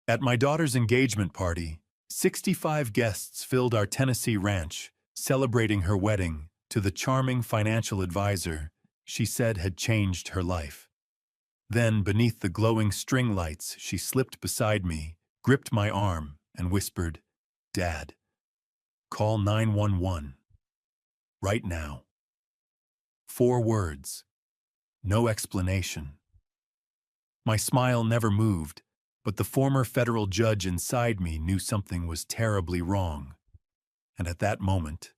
At my daughter's engagement party, 65 guests filled our Tennessee ranch, celebrating her wedding to the charming financial advisor she said had changed her life. Then, beneath the glowing string lights, she slipped beside me, gripped my arm, and whispered, "Dad, call 911. Right now." 4 words. No explanation. My smile never moved, but the former federal judge inside me knew something was terribly wrong. And at that moment,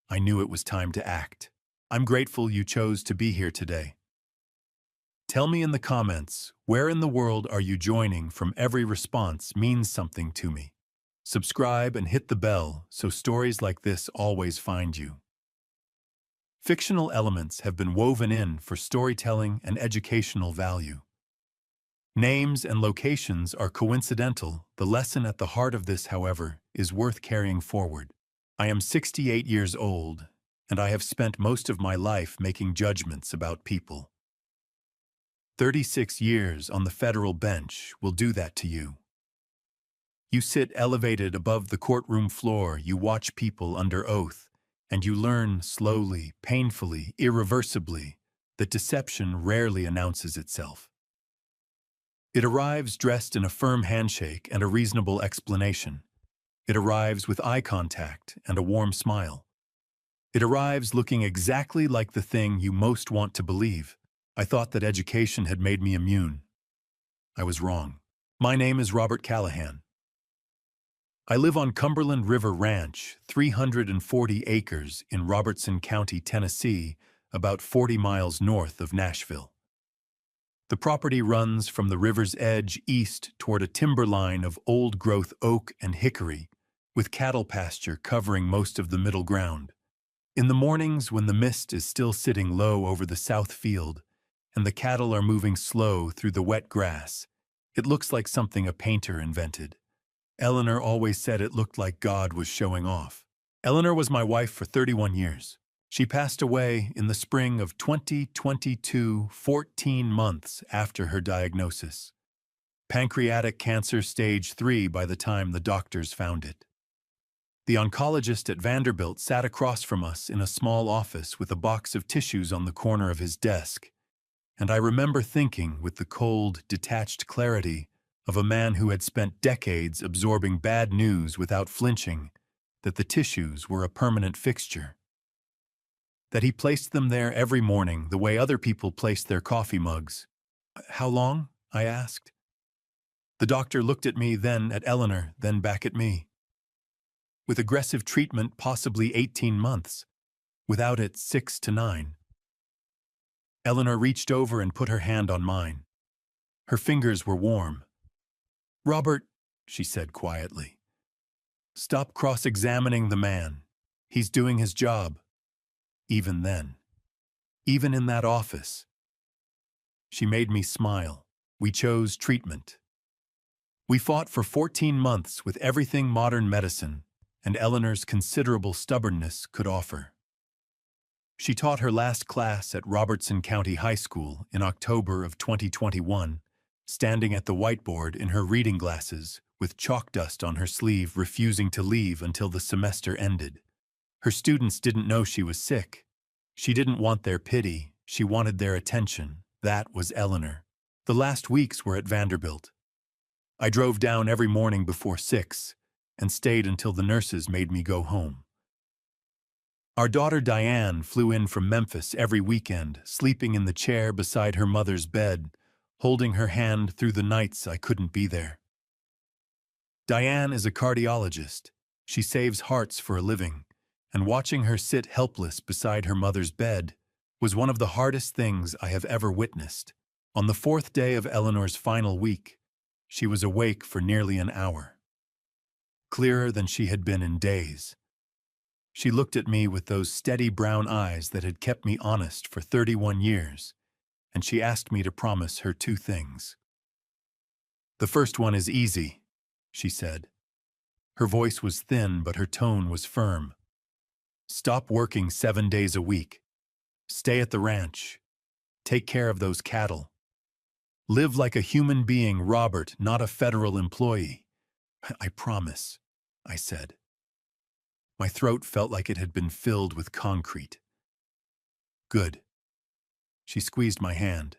I knew it was time to act. I'm grateful you chose to be here today. Tell me in the comments, where in the world are you joining from? Every response means something to me. Subscribe and hit the bell so stories like this always find you. Fictional elements have been woven in for storytelling and educational value. Names and locations are coincidental. The lesson at the heart of this, however, is worth carrying forward. I am 68 years old, and I have spent most of my life making judgments about people. 36 years on the federal bench will do that to you. You sit elevated above the courtroom floor, you watch people under oath, and you learn slowly, painfully, irreversibly, that deception rarely announces itself. It arrives dressed in a firm handshake and a reasonable explanation. It arrives with eye contact and a warm smile. It arrives looking exactly like the thing you most want to believe. I thought that education had made me immune. I was wrong. My name is Robert Callahan. I live on Cumberland River Ranch, 340 acres in Robertson County, Tennessee, about 40 miles north of Nashville. The property runs from the river's edge east toward a timberline of old-growth oak and hickory, with cattle pasture covering most of the middle ground. In the mornings when the mist is still sitting low over the south field, and the cattle are moving slow through the wet grass, it looks like something a painter invented. Eleanor always said it looked like God was showing off. Eleanor was my wife for 31 years. She passed away in the spring of 2022, 14 months after her diagnosis. Pancreatic cancer stage 3 by the time the doctors found it. The oncologist at Vanderbilt sat across from us in a small office with a box of tissues on the corner of his desk, and I remember thinking with the cold, detached clarity of a man who had spent decades absorbing bad news without flinching, that the tissues were a permanent fixture. That he placed them there every morning the way other people placed their coffee mugs. "How long?" I asked. The doctor looked at me, then at Eleanor, then back at me. "With aggressive treatment, possibly 18 months. Without it, 6 to 9. Eleanor reached over and put her hand on mine. Her fingers were warm. "Robert," she said quietly, "stop cross-examining the man. He's doing his job." Even then. Even in that office. She made me smile. We chose treatment. We fought for 14 months with everything modern medicine and Eleanor's considerable stubbornness could offer. She taught her last class at Robertson County High School in October of 2021, standing at the whiteboard in her reading glasses with chalk dust on her sleeve, refusing to leave until the semester ended. Her students didn't know she was sick. She didn't want their pity. She wanted their attention. That was Eleanor. The last weeks were at Vanderbilt. I drove down every morning before 6 and stayed until the nurses made me go home. Our daughter Diane flew in from Memphis every weekend, sleeping in the chair beside her mother's bed, holding her hand through the nights I couldn't be there. Diane is a cardiologist. She saves hearts for a living, and watching her sit helpless beside her mother's bed was one of the hardest things I have ever witnessed. On the 4th day of Eleanor's final week, she was awake for nearly an hour. Clearer than she had been in days. She looked at me with those steady brown eyes that had kept me honest for 31 years, and she asked me to promise her 2 things. "The first one is easy," she said. Her voice was thin, but her tone was firm. "Stop working 7 days a week. Stay at the ranch. Take care of those cattle. Live like a human being, Robert, not a federal employee. I promise, I said. My throat felt like it had been filled with concrete. Good. She squeezed my hand.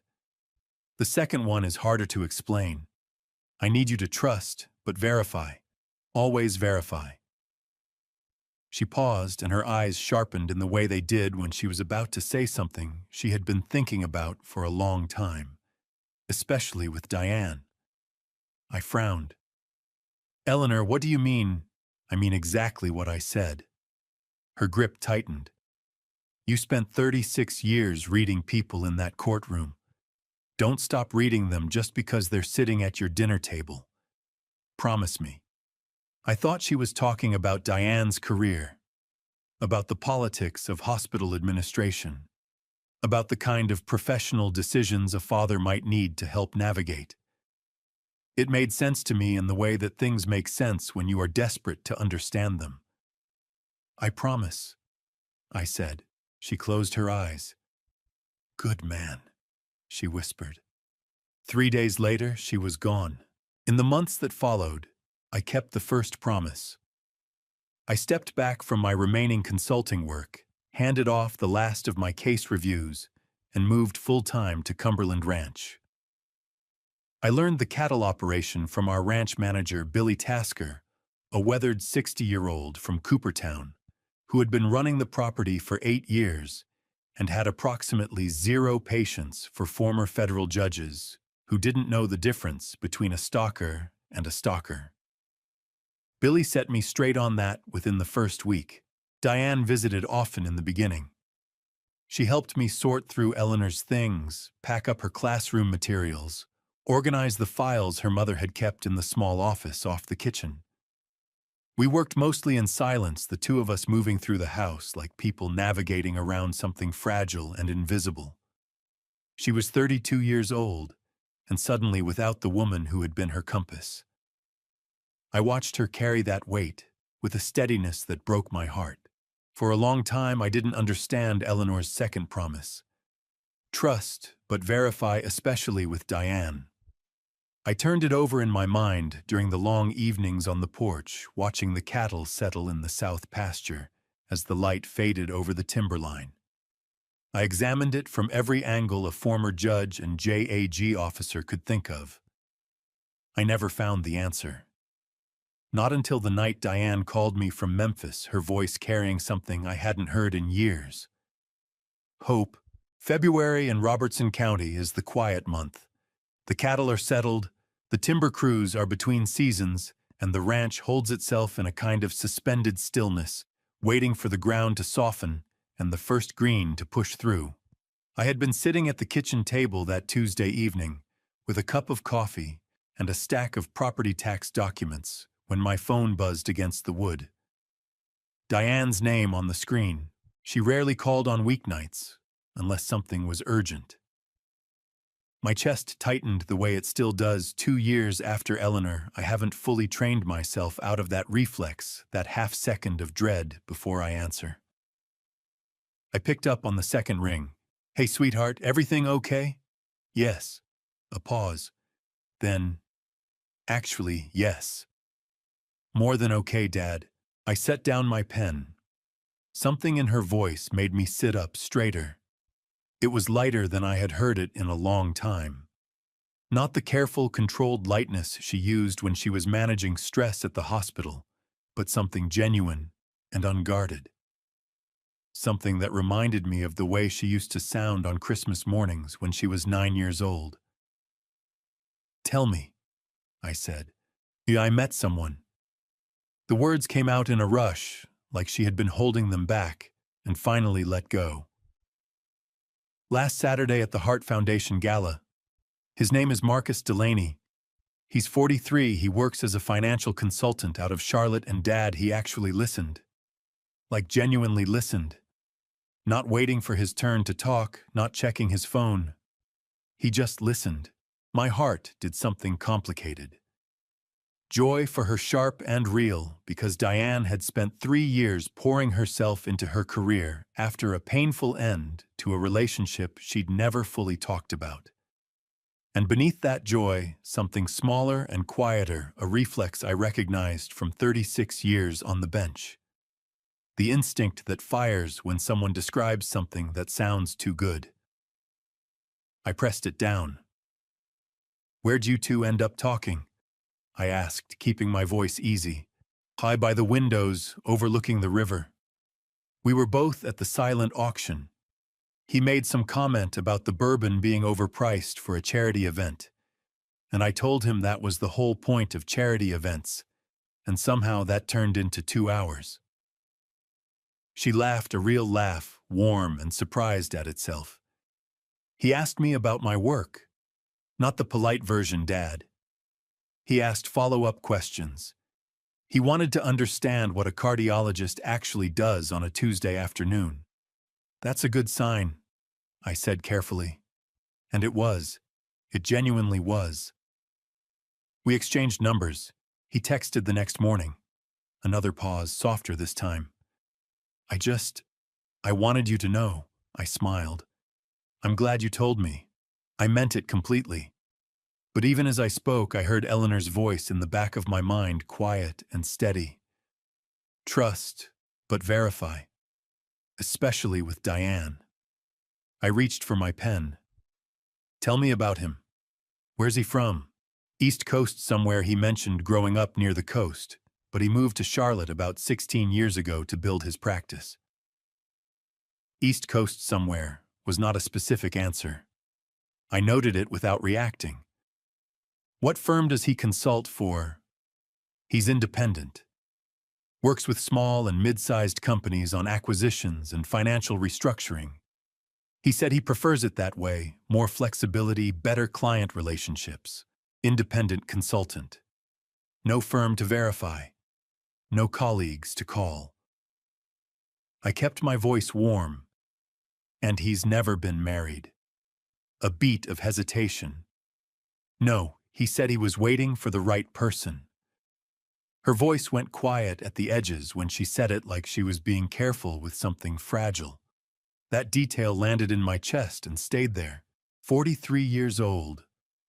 The second one is harder to explain. I need you to trust, but verify. Always verify. She paused, and her eyes sharpened in the way they did when she was about to say something she had been thinking about for a long time, especially with Diane. I frowned. Eleanor, what do you mean? I mean exactly what I said. Her grip tightened. You spent 36 years reading people in that courtroom. Don't stop reading them just because they're sitting at your dinner table. Promise me. I thought she was talking about Diane's career, about the politics of hospital administration, about the kind of professional decisions a father might need to help navigate. It made sense to me in the way that things make sense when you are desperate to understand them. I promise, I said. She closed her eyes. Good man, she whispered. 3 days later, she was gone. In the months that followed, I kept the first promise. I stepped back from my remaining consulting work, handed off the last of my case reviews, and moved full-time to Cumberland Ranch. I learned the cattle operation from our ranch manager, Billy Tasker, a weathered 60-year-old from Coopertown, who had been running the property for 8 years and had approximately 0 patience for former federal judges who didn't know the difference between a stalker and a stalker. Billy set me straight on that within the first week. Diane visited often in the beginning. She helped me sort through Eleanor's things, pack up her classroom materials, organize the files her mother had kept in the small office off the kitchen. We worked mostly in silence, the two of us moving through the house like people navigating around something fragile and invisible. She was 32 years old, and suddenly without the woman who had been her compass. I watched her carry that weight with a steadiness that broke my heart. For a long time, I didn't understand Eleanor's second promise. Trust, but verify, especially with Diane. I turned it over in my mind during the long evenings on the porch, watching the cattle settle in the south pasture as the light faded over the timberline. I examined it from every angle a former judge and JAG officer could think of. I never found the answer. Not until the night Diane called me from Memphis, her voice carrying something I hadn't heard in years. Hope, February in Robertson County is the quiet month. The cattle are settled, the timber crews are between seasons, and the ranch holds itself in a kind of suspended stillness, waiting for the ground to soften and the first green to push through. I had been sitting at the kitchen table that Tuesday evening, with a cup of coffee and a stack of property tax documents, when my phone buzzed against the wood. Diane's name on the screen. She rarely called on weeknights, unless something was urgent. My chest tightened the way it still does 2 years after Eleanor. I haven't fully trained myself out of that reflex, that half-second of dread before I answer. I picked up on the second ring. Hey, sweetheart, everything okay? Yes. A pause. Then, actually, yes. More than okay, Dad. I set down my pen. Something in her voice made me sit up straighter. It was lighter than I had heard it in a long time. Not the careful, controlled lightness she used when she was managing stress at the hospital, but something genuine and unguarded. Something that reminded me of the way she used to sound on Christmas mornings when she was 9 years old. Tell me, I said. Yeah, I met someone. The words came out in a rush, like she had been holding them back, and finally let go. Last Saturday at the Heart Foundation Gala. His name is Marcus Delaney. He's 43, he works as a financial consultant out of Charlotte, and Dad, he actually listened. Like genuinely listened. Not waiting for his turn to talk, not checking his phone. He just listened. My heart did something complicated. Joy for her, sharp and real, because Diane had spent 3 years pouring herself into her career after a painful end to a relationship she'd never fully talked about. And beneath that joy, something smaller and quieter, a reflex I recognized from 36 years on the bench. The instinct that fires when someone describes something that sounds too good. I pressed it down. "Where'd you two end up talking?" I asked, keeping my voice easy. "High by the windows, overlooking the river." We were both at the silent auction. He made some comment about the bourbon being overpriced for a charity event, and I told him that was the whole point of charity events, and somehow that turned into 2 hours. She laughed a real laugh, warm and surprised at itself. He asked me about my work. Not the polite version, Dad. He asked follow-up questions. He wanted to understand what a cardiologist actually does on a Tuesday afternoon. "That's a good sign," I said carefully. And it was. It genuinely was. We exchanged numbers. He texted the next morning. Another pause, softer this time. I wanted you to know," I smiled. "I'm glad you told me. I meant it completely." But even as I spoke, I heard Eleanor's voice in the back of my mind, quiet and steady. "Trust, but verify. Especially with Diane." I reached for my pen. "Tell me about him. Where's he from?" "East Coast somewhere," he mentioned, growing up near the coast, but he moved to Charlotte about 16 years ago to build his practice. East Coast somewhere was not a specific answer. I noted it without reacting. "What firm does he consult for?" "He's independent. Works with small and mid-sized companies on acquisitions and financial restructuring. He said he prefers it that way, more flexibility, better client relationships. Independent consultant. No firm to verify. No colleagues to call." I kept my voice warm. "And he's never been married." A beat of hesitation. "No, he said he was waiting for the right person." Her voice went quiet at the edges when she said it, like she was being careful with something fragile. That detail landed in my chest and stayed there. 43 years old,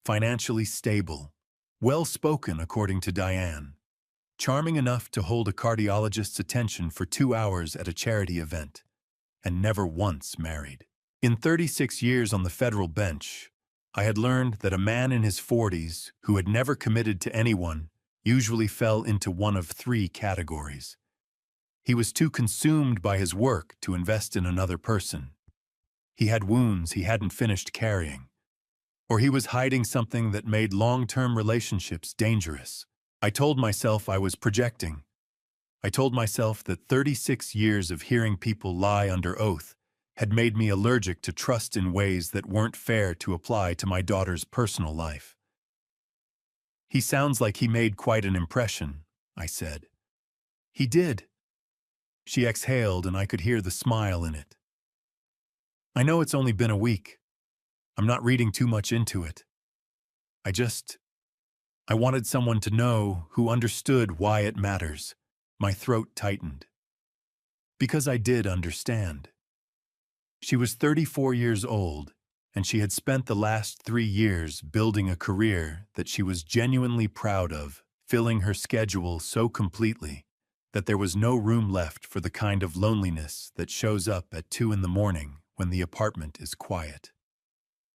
financially stable, well-spoken according to Diane, charming enough to hold a cardiologist's attention for 2 hours at a charity event, and never once married. In 36 years on the federal bench, I had learned that a man in his 40s who had never committed to anyone usually fell into one of three categories. He was too consumed by his work to invest in another person. He had wounds he hadn't finished carrying. Or he was hiding something that made long-term relationships dangerous. I told myself I was projecting. I told myself that 36 years of hearing people lie under oath had made me allergic to trust in ways that weren't fair to apply to my daughter's personal life. "He sounds like he made quite an impression," I said. "He did." She exhaled, and I could hear the smile in it. "I know it's only been a week. I'm not reading too much into it. I wanted someone to know who understood why it matters." My throat tightened. Because I did understand. She was 34 years old, and she had spent the last 3 years building a career that she was genuinely proud of, filling her schedule so completely that there was no room left for the kind of loneliness that shows up at 2 in the morning when the apartment is quiet.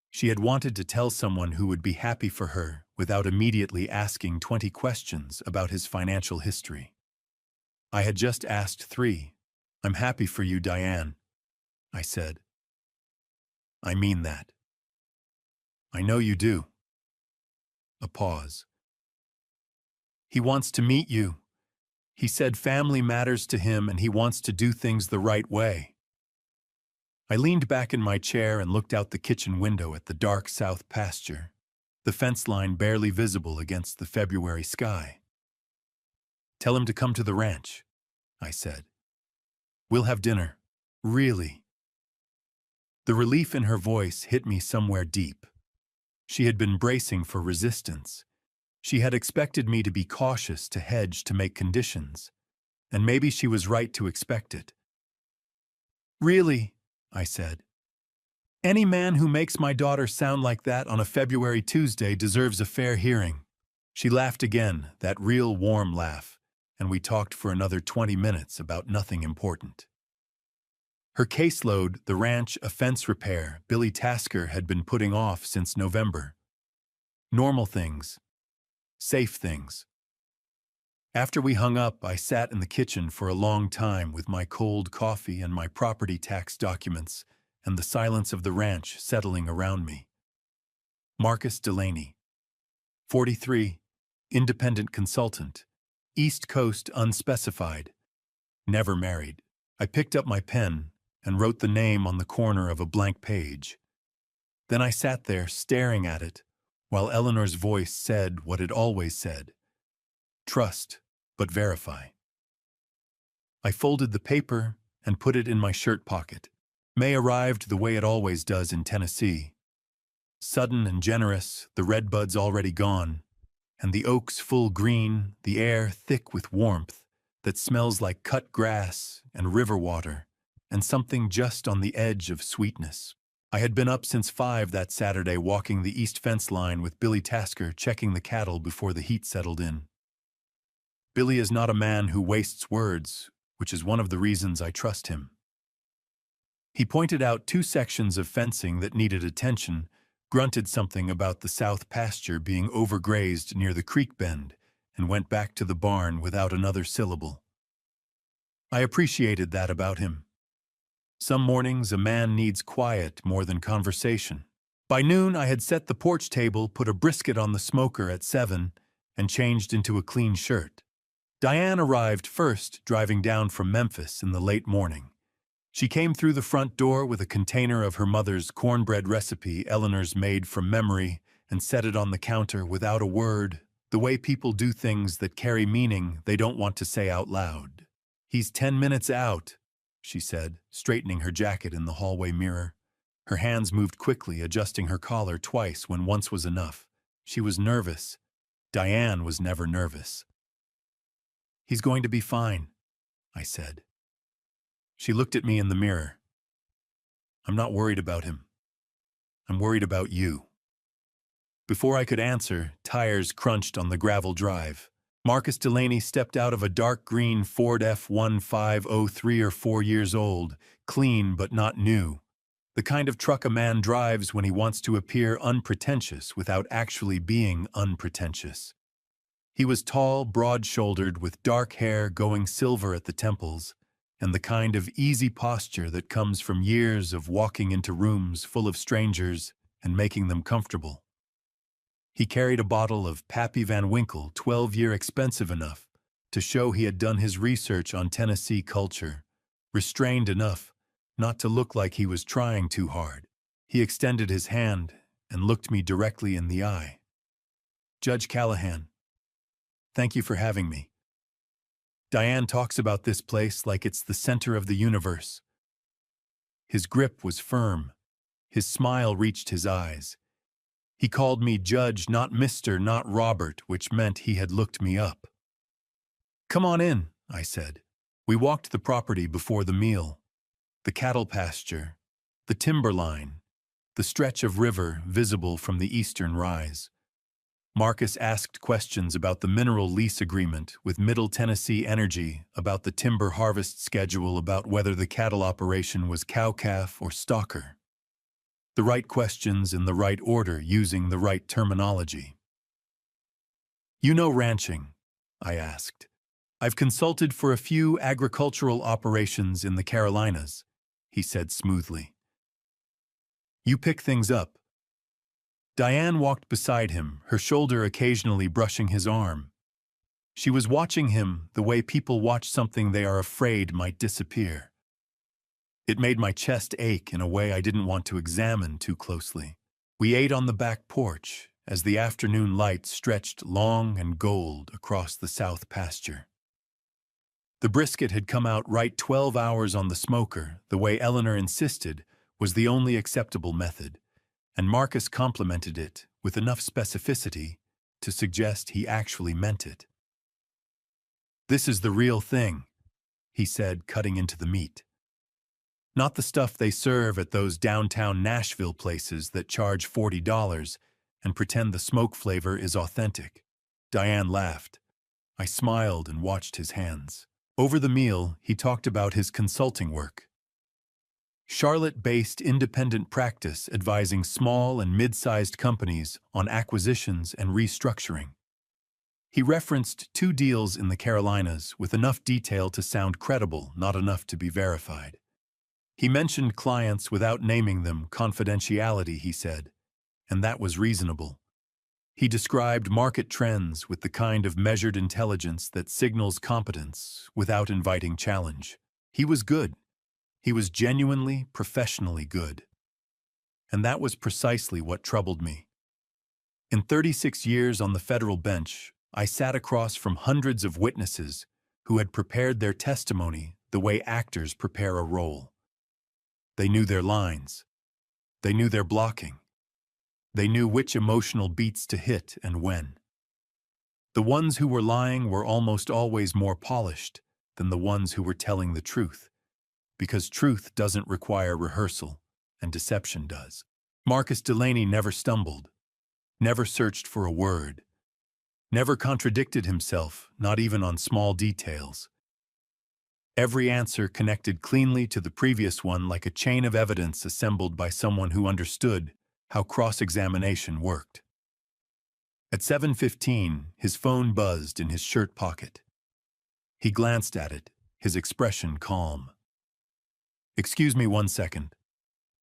She had wanted to tell someone who would be happy for her without immediately asking 20 questions about his financial history. I had just asked 3. "I'm happy for you, Diane," I said. "I mean that." "I know you do." A pause. "He wants to meet you. He said family matters to him and he wants to do things the right way." I leaned back in my chair and looked out the kitchen window at the dark south pasture, the fence line barely visible against the February sky. "Tell him to come to the ranch," I said. "We'll have dinner. Really." The relief in her voice hit me somewhere deep. She had been bracing for resistance. She had expected me to be cautious, to hedge, to make conditions. And maybe she was right to expect it. "Really?" I said. Any man who makes my daughter sound like that on a February Tuesday deserves a fair hearing. She laughed again, that real warm laugh, and we talked for another 20 minutes about nothing important. Her caseload, the ranch, a fence repair, Billy Tasker had been putting off since November. Normal things. Safe things. After we hung up, I sat in the kitchen for a long time with my cold coffee and my property tax documents, and the silence of the ranch settling around me. Marcus Delaney, 43, independent consultant, East Coast unspecified, never married. I picked up my pen and wrote the name on the corner of a blank page. Then I sat there staring at it, while Eleanor's voice said what it always said. Trust, but verify. I folded the paper and put it in my shirt pocket. May arrived the way it always does in Tennessee. Sudden and generous, the redbuds already gone, and the oaks full green, the air thick with warmth that smells like cut grass and river water, and something just on the edge of sweetness. I had been up since 5 that Saturday walking the east fence line with Billy Tasker checking the cattle before the heat settled in. Billy is not a man who wastes words, which is one of the reasons I trust him. He pointed out 2 sections of fencing that needed attention, grunted something about the south pasture being overgrazed near the creek bend, and went back to the barn without another syllable. I appreciated that about him. Some mornings a man needs quiet more than conversation. By noon I had set the porch table, put a brisket on the smoker at 7, and changed into a clean shirt. Diane arrived first, driving down from Memphis in the late morning. She came through the front door with a container of her mother's cornbread recipe Eleanor's made from memory and set it on the counter without a word, the way people do things that carry meaning they don't want to say out loud. "He's 10 minutes out," she said, straightening her jacket in the hallway mirror. Her hands moved quickly, adjusting her collar twice when once was enough. She was nervous. Diane was never nervous. "He's going to be fine," I said. She looked at me in the mirror. "I'm not worried about him. I'm worried about you." Before I could answer, tires crunched on the gravel drive. Marcus Delaney stepped out of a dark green Ford F-1503, 3 or 4 years old, clean but not new. The kind of truck a man drives when he wants to appear unpretentious without actually being unpretentious. He was tall, broad-shouldered, with dark hair going silver at the temples, and the kind of easy posture that comes from years of walking into rooms full of strangers and making them comfortable. He carried a bottle of Pappy Van Winkle, 12-year expensive enough to show he had done his research on Tennessee culture, restrained enough not to look like he was trying too hard. He extended his hand and looked me directly in the eye. "Judge Callahan, thank you for having me. Diane talks about this place like it's the center of the universe." His grip was firm. His smile reached his eyes. He called me Judge, not Mr., not Robert, which meant he had looked me up. "Come on in," I said. We walked the property before the meal. The cattle pasture, the timber line, the stretch of river visible from the eastern rise. Marcus asked questions about the mineral lease agreement with Middle Tennessee Energy, about the timber harvest schedule, about whether the cattle operation was cow-calf or stalker. The right questions in the right order, using the right terminology. "You know ranching?" I asked. "I've consulted for a few agricultural operations in the Carolinas," he said smoothly. "You pick things up." Diane walked beside him, her shoulder occasionally brushing his arm. She was watching him the way people watch something they are afraid might disappear. It made my chest ache in a way I didn't want to examine too closely. We ate on the back porch as the afternoon light stretched long and gold across the south pasture. The brisket had come out right 12 hours on the smoker, the way Eleanor insisted was the only acceptable method, and Marcus complimented it with enough specificity to suggest he actually meant it. "This is the real thing," he said, cutting into the meat. Not the stuff they serve at those downtown Nashville places that charge $40 and pretend the smoke flavor is authentic. Diane laughed. I smiled and watched his hands. Over the meal, he talked about his consulting work. Charlotte-based independent practice advising small and mid-sized companies on acquisitions and restructuring. He referenced 2 deals in the Carolinas with enough detail to sound credible, not enough to be verified. He mentioned clients without naming them, confidentiality, he said, and that was reasonable. He described market trends with the kind of measured intelligence that signals competence without inviting challenge. He was good. He was genuinely, professionally good. And that was precisely what troubled me. In 36 years on the federal bench, I sat across from hundreds of witnesses who had prepared their testimony the way actors prepare a role. They knew their lines. They knew their blocking. They knew which emotional beats to hit and when. The ones who were lying were almost always more polished than the ones who were telling the truth, because truth doesn't require rehearsal, and deception does. Marcus Delaney never stumbled, never searched for a word, never contradicted himself, not even on small details. Every answer connected cleanly to the previous one like a chain of evidence assembled by someone who understood how cross-examination worked. At 7:15, his phone buzzed in his shirt pocket. He glanced at it, his expression calm. "Excuse me 1 second.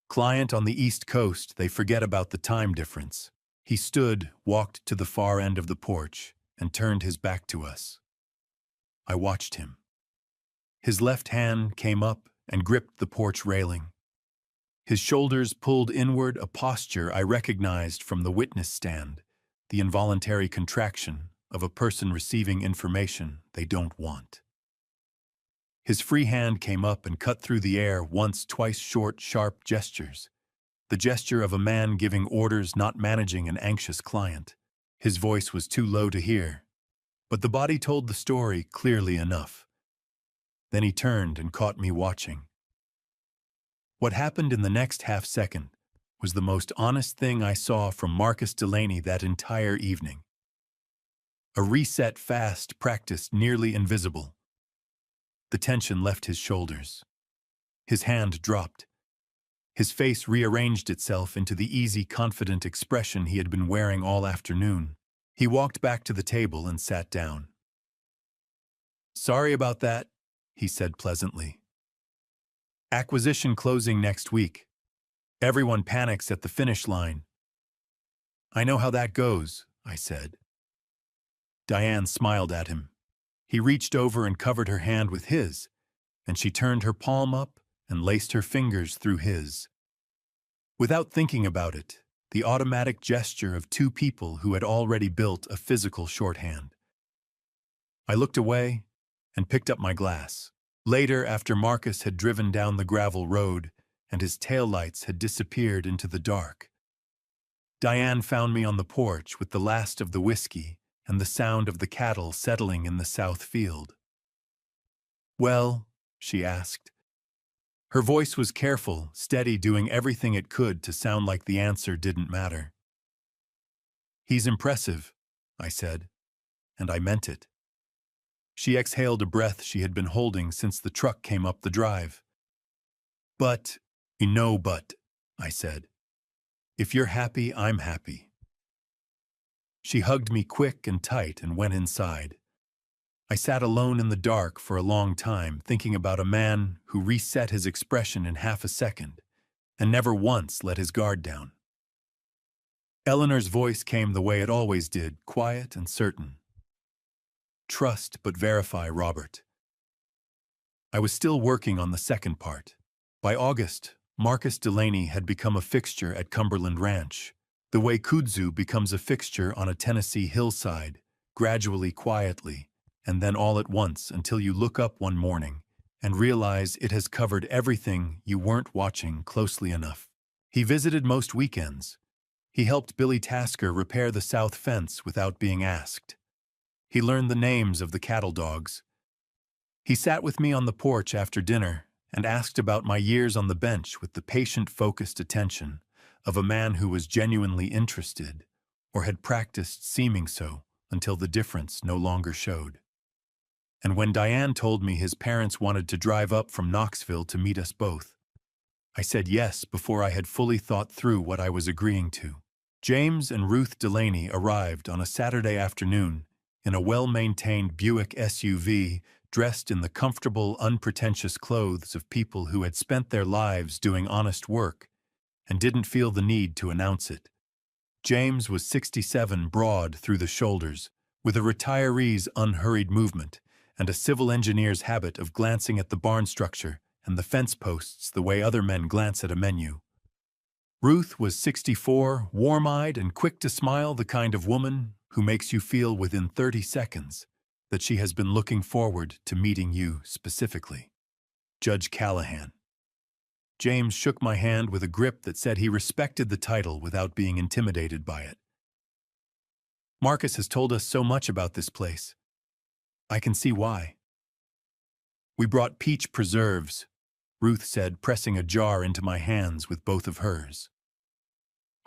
Client on the East Coast, they forget about the time difference." He stood, walked to the far end of the porch, and turned his back to us. I watched him. His left hand came up and gripped the porch railing. His shoulders pulled inward, a posture I recognized from the witness stand, the involuntary contraction of a person receiving information they don't want. His free hand came up and cut through the air once, twice, short, sharp gestures. The gesture of a man giving orders, not managing an anxious client. His voice was too low to hear, but the body told the story clearly enough. Then he turned and caught me watching. What happened in the next half-second was the most honest thing I saw from Marcus Delaney that entire evening. A reset fast, practiced, nearly invisible. The tension left his shoulders. His hand dropped. His face rearranged itself into the easy, confident expression he had been wearing all afternoon. He walked back to the table and sat down. "Sorry about that," he said pleasantly. "Acquisition closing next week. Everyone panics at the finish line." "I know how that goes," I said. Diane smiled at him. He reached over and covered her hand with his, and she turned her palm up and laced her fingers through his. Without thinking about it, the automatic gesture of 2 people who had already built a physical shorthand. I looked away and picked up my glass. Later, after Marcus had driven down the gravel road and his taillights had disappeared into the dark, Diane found me on the porch with the last of the whiskey and the sound of the cattle settling in the south field. "Well?" she asked. Her voice was careful, steady, doing everything it could to sound like the answer didn't matter. "He's impressive," I said, and I meant it. She exhaled a breath she had been holding since the truck came up the drive. "But, no but," I said. "If you're happy, I'm happy." She hugged me quick and tight and went inside. I sat alone in the dark for a long time, thinking about a man who reset his expression in half a second and never once let his guard down. Eleanor's voice came the way it always did, quiet and certain. "Trust but verify, Robert." I was still working on the second part. By August, Marcus Delaney had become a fixture at Cumberland Ranch, the way kudzu becomes a fixture on a Tennessee hillside, gradually, quietly, and then all at once until you look up one morning and realize it has covered everything you weren't watching closely enough. He visited most weekends. He helped Billy Tasker repair the south fence without being asked. He learned the names of the cattle dogs. He sat with me on the porch after dinner and asked about my years on the bench with the patient, focused attention of a man who was genuinely interested, or had practiced seeming so until the difference no longer showed. And when Diane told me his parents wanted to drive up from Knoxville to meet us both, I said yes before I had fully thought through what I was agreeing to. James and Ruth Delaney arrived on a Saturday afternoon in a well-maintained Buick SUV, dressed in the comfortable, unpretentious clothes of people who had spent their lives doing honest work and didn't feel the need to announce it. James was 67, broad through the shoulders, with a retiree's unhurried movement and a civil engineer's habit of glancing at the barn structure and the fence posts the way other men glance at a menu. Ruth was 64, warm-eyed and quick to smile, the kind of woman who makes you feel within 30 seconds that she has been looking forward to meeting you specifically. Judge Callahan. James shook my hand with a grip that said he respected the title without being intimidated by it. Marcus has told us so much about this place. I can see why. We brought peach preserves, Ruth said, pressing a jar into my hands with both of hers.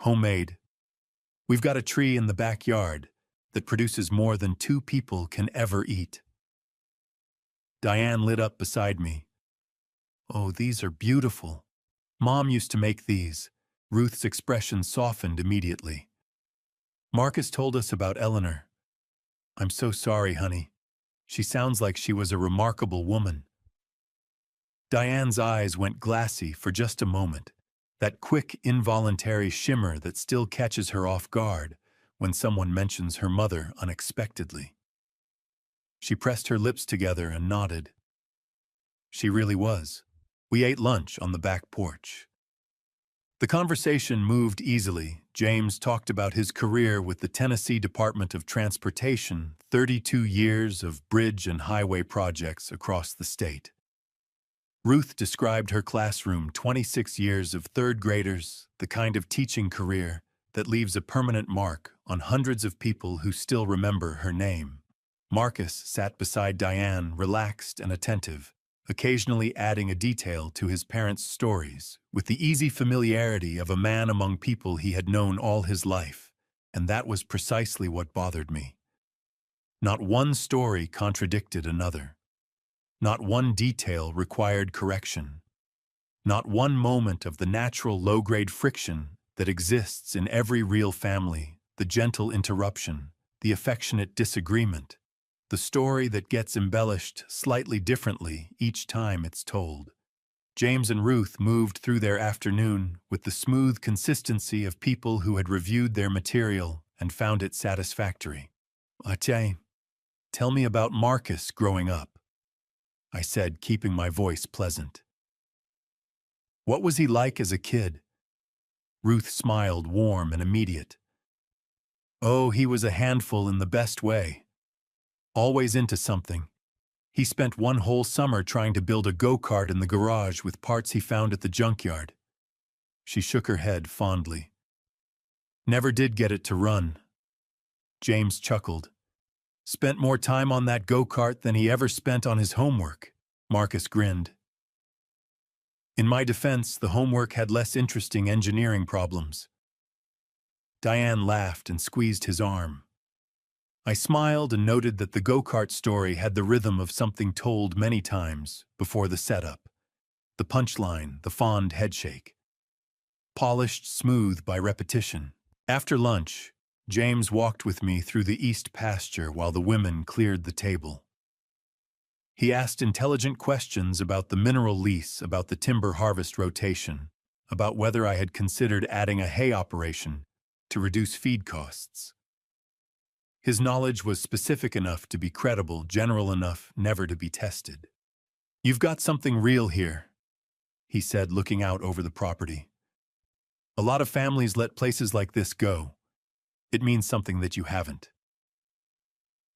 Homemade. We've got a tree in the backyard that produces more than 2 people can ever eat. Diane lit up beside me. Oh, these are beautiful. Mom used to make these. Ruth's expression softened immediately. Marcus told us about Eleanor. I'm so sorry, honey. She sounds like she was a remarkable woman. Diane's eyes went glassy for just a moment, that quick, involuntary shimmer that still catches her off guard when someone mentions her mother unexpectedly. She pressed her lips together and nodded. She really was. We ate lunch on the back porch. The conversation moved easily. James talked about his career with the Tennessee Department of Transportation, 32 years of bridge and highway projects across the state. Ruth described her classroom, 26 years of third graders, the kind of teaching career that leaves a permanent mark on hundreds of people who still remember her name. Marcus sat beside Diane, relaxed and attentive, occasionally adding a detail to his parents' stories, with the easy familiarity of a man among people he had known all his life, and that was precisely what bothered me. Not one story contradicted another. Not one detail required correction. Not one moment of the natural low-grade friction that exists in every real family, the gentle interruption, the affectionate disagreement, the story that gets embellished slightly differently each time it's told. James and Ruth moved through their afternoon with the smooth consistency of people who had reviewed their material and found it satisfactory. Ajay, tell me about Marcus growing up, I said, keeping my voice pleasant. What was he like as a kid? Ruth smiled, warm and immediate. Oh, he was a handful in the best way. Always into something. He spent one whole summer trying to build a go-kart in the garage with parts he found at the junkyard. She shook her head fondly. Never did get it to run. James chuckled. Spent more time on that go-kart than he ever spent on his homework. Marcus grinned. In my defense, the homework had less interesting engineering problems. Diane laughed and squeezed his arm. I smiled and noted that the go-kart story had the rhythm of something told many times before the setup. The punchline, the fond headshake. Polished smooth by repetition. After lunch, James walked with me through the east pasture while the women cleared the table. He asked intelligent questions about the mineral lease, about the timber harvest rotation, about whether I had considered adding a hay operation to reduce feed costs. His knowledge was specific enough to be credible, general enough never to be tested. You've got something real here, he said, looking out over the property. A lot of families let places like this go. It means something that you haven't.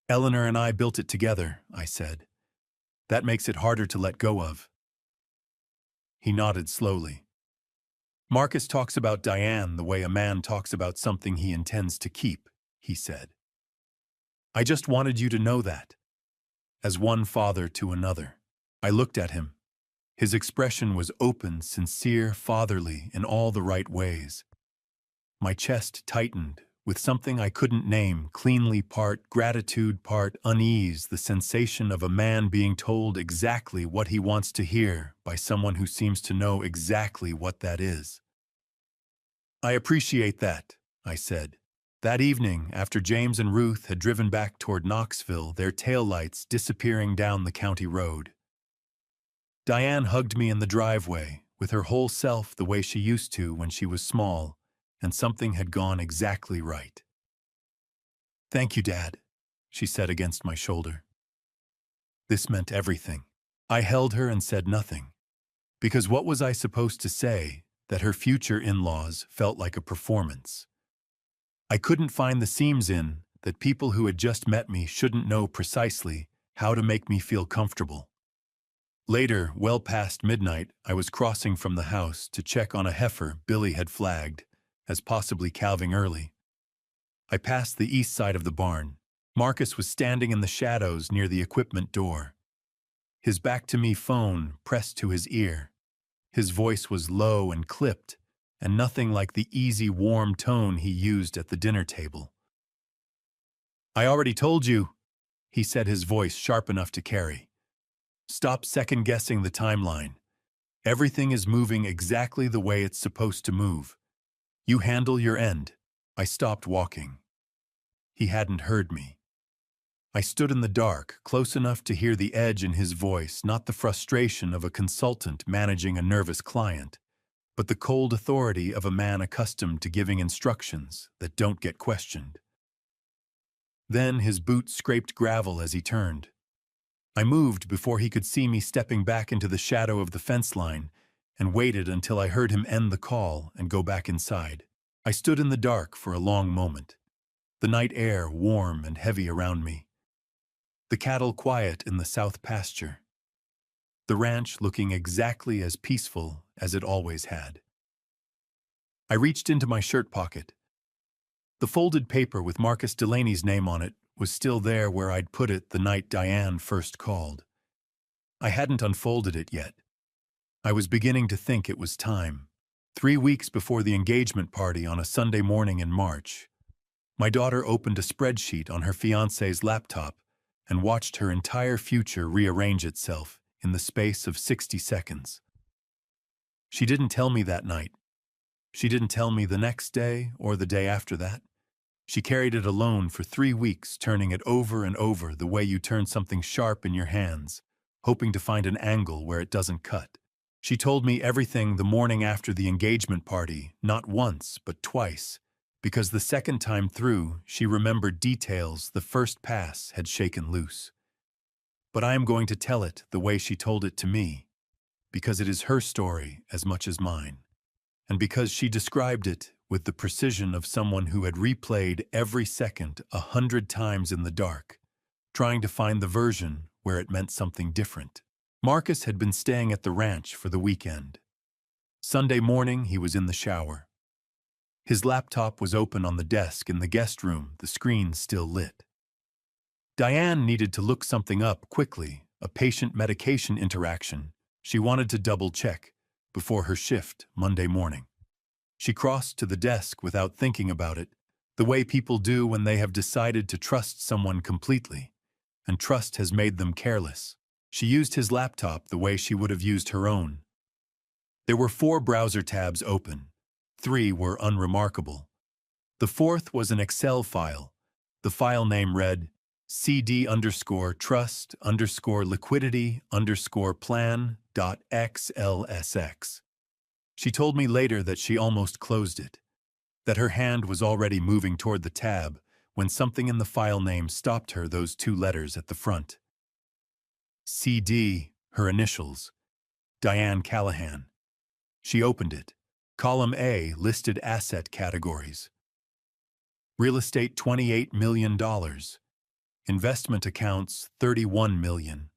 Eleanor and I built it together, I said. That makes it harder to let go of. He nodded slowly. Marcus talks about Diane the way a man talks about something he intends to keep, he said. I just wanted you to know that. As one father to another. I looked at him. His expression was open, sincere, fatherly in all the right ways. My chest tightened with something I couldn't name, cleanly part gratitude, part unease, the sensation of a man being told exactly what he wants to hear by someone who seems to know exactly what that is. "I appreciate that," I said. That evening, after James and Ruth had driven back toward Knoxville, their taillights disappearing down the county road, Diane hugged me in the driveway, with her whole self the way she used to when she was small, and something had gone exactly right. "Thank you, Dad," she said against my shoulder. This meant everything. I held her and said nothing, because what was I supposed to say that her future in-laws felt like a performance? I couldn't find the seams in that people who had just met me shouldn't know precisely how to make me feel comfortable. Later, well past midnight, I was crossing from the house to check on a heifer Billy had flagged as possibly calving early. I passed the east side of the barn. Marcus was standing in the shadows near the equipment door, his back-to-me phone pressed to his ear. His voice was low and clipped, and nothing like the easy, warm tone he used at the dinner table. "I already told you," he said, his voice sharp enough to carry. "Stop second-guessing the timeline. Everything is moving exactly the way it's supposed to move. You handle your end." I stopped walking. He hadn't heard me. I stood in the dark, close enough to hear the edge in his voice, not the frustration of a consultant managing a nervous client, but the cold authority of a man accustomed to giving instructions that don't get questioned. Then his boot scraped gravel as he turned. I moved before he could see me stepping back into the shadow of the fence line and waited until I heard him end the call and go back inside. I stood in the dark for a long moment, the night air warm and heavy around me, the cattle quiet in the south pasture, the ranch looking exactly as peaceful as it always had. I reached into my shirt pocket. The folded paper with Marcus Delaney's name on it was still there where I'd put it the night Diane first called. I hadn't unfolded it yet. I was beginning to think it was time. 3 weeks before the engagement party on a Sunday morning in March, my daughter opened a spreadsheet on her fiancé's laptop and watched her entire future rearrange itself in the space of 60 seconds. She didn't tell me that night. She didn't tell me the next day or the day after that. She carried it alone for 3 weeks, turning it over and over the way you turn something sharp in your hands, hoping to find an angle where it doesn't cut. She told me everything the morning after the engagement party, not once, but twice, because the second time through, she remembered details the first pass had shaken loose. But I am going to tell it the way she told it to me, because it is her story as much as mine, and because she described it with the precision of someone who had replayed every second 100 times in the dark, trying to find the version where it meant something different. Marcus had been staying at the ranch for the weekend. Sunday morning, he was in the shower. His laptop was open on the desk in the guest room, the screen still lit. Diane needed to look something up quickly, a patient medication interaction she wanted to double-check before her shift Monday morning. She crossed to the desk without thinking about it, the way people do when they have decided to trust someone completely, and trust has made them careless. She used his laptop the way she would have used her own. There were 4 browser tabs open. 3 were unremarkable. The 4th was an Excel file. The file name read cd_trust_liquidity_plan.xlsx. She told me later that she almost closed it, that her hand was already moving toward the tab when something in the file name stopped her, those 2 letters at the front. CD, her initials, Diane Callahan. She opened it. Column A listed asset categories. Real estate, $28 million. Investment accounts, $31 million.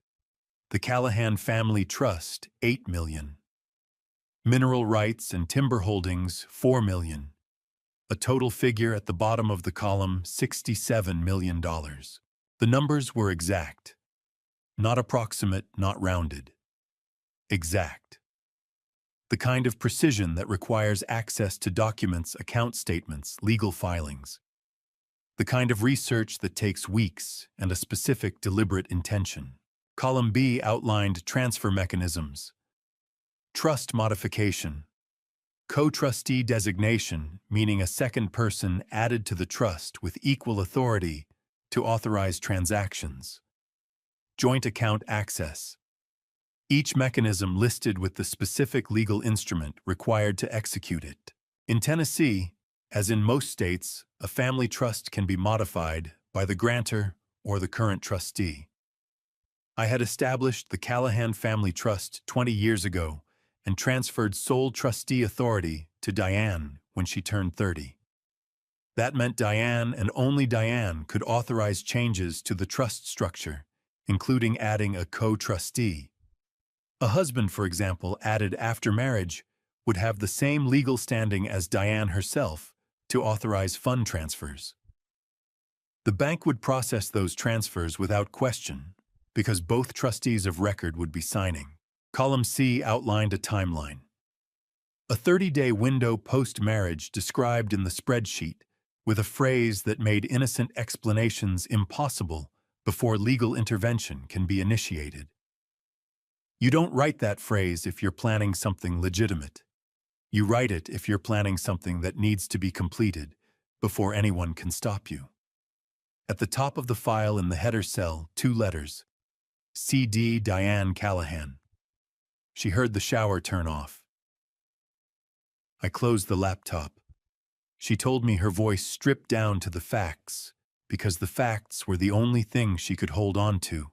The Callahan Family Trust, $8 million. Mineral rights and timber holdings, $4 million. A total figure at the bottom of the column, $67 million. The numbers were exact. Not approximate, not rounded. exact. The kind of precision that requires access to documents, account statements, legal filings. The kind of research that takes weeks and a specific deliberate intention. Column B outlined transfer mechanisms. Trust modification. Co-trustee designation, meaning a second person added to the trust with equal authority to authorize transactions. Joint account access. Each mechanism listed with the specific legal instrument required to execute it. In Tennessee, as in most states, a family trust can be modified by the grantor or the current trustee. I had established the Callahan Family Trust 20 years ago and transferred sole trustee authority to Diane when she turned 30. That meant Diane and only Diane could authorize changes to the trust structure, including adding a co-trustee. A husband, for example, added after marriage, would have the same legal standing as Diane herself to authorize fund transfers. The bank would process those transfers without question, because both trustees of record would be signing. Column C outlined a timeline. A 30-day window post-marriage described in the spreadsheet, with a phrase that made innocent explanations impossible before legal intervention can be initiated. You don't write that phrase if you're planning something legitimate. You write it if you're planning something that needs to be completed before anyone can stop you. At the top of the file in the header cell, 2 letters. C.D. Diane Callahan. She heard the shower turn off. I closed the laptop. She told me, her voice stripped down to the facts, because the facts were the only thing she could hold on to.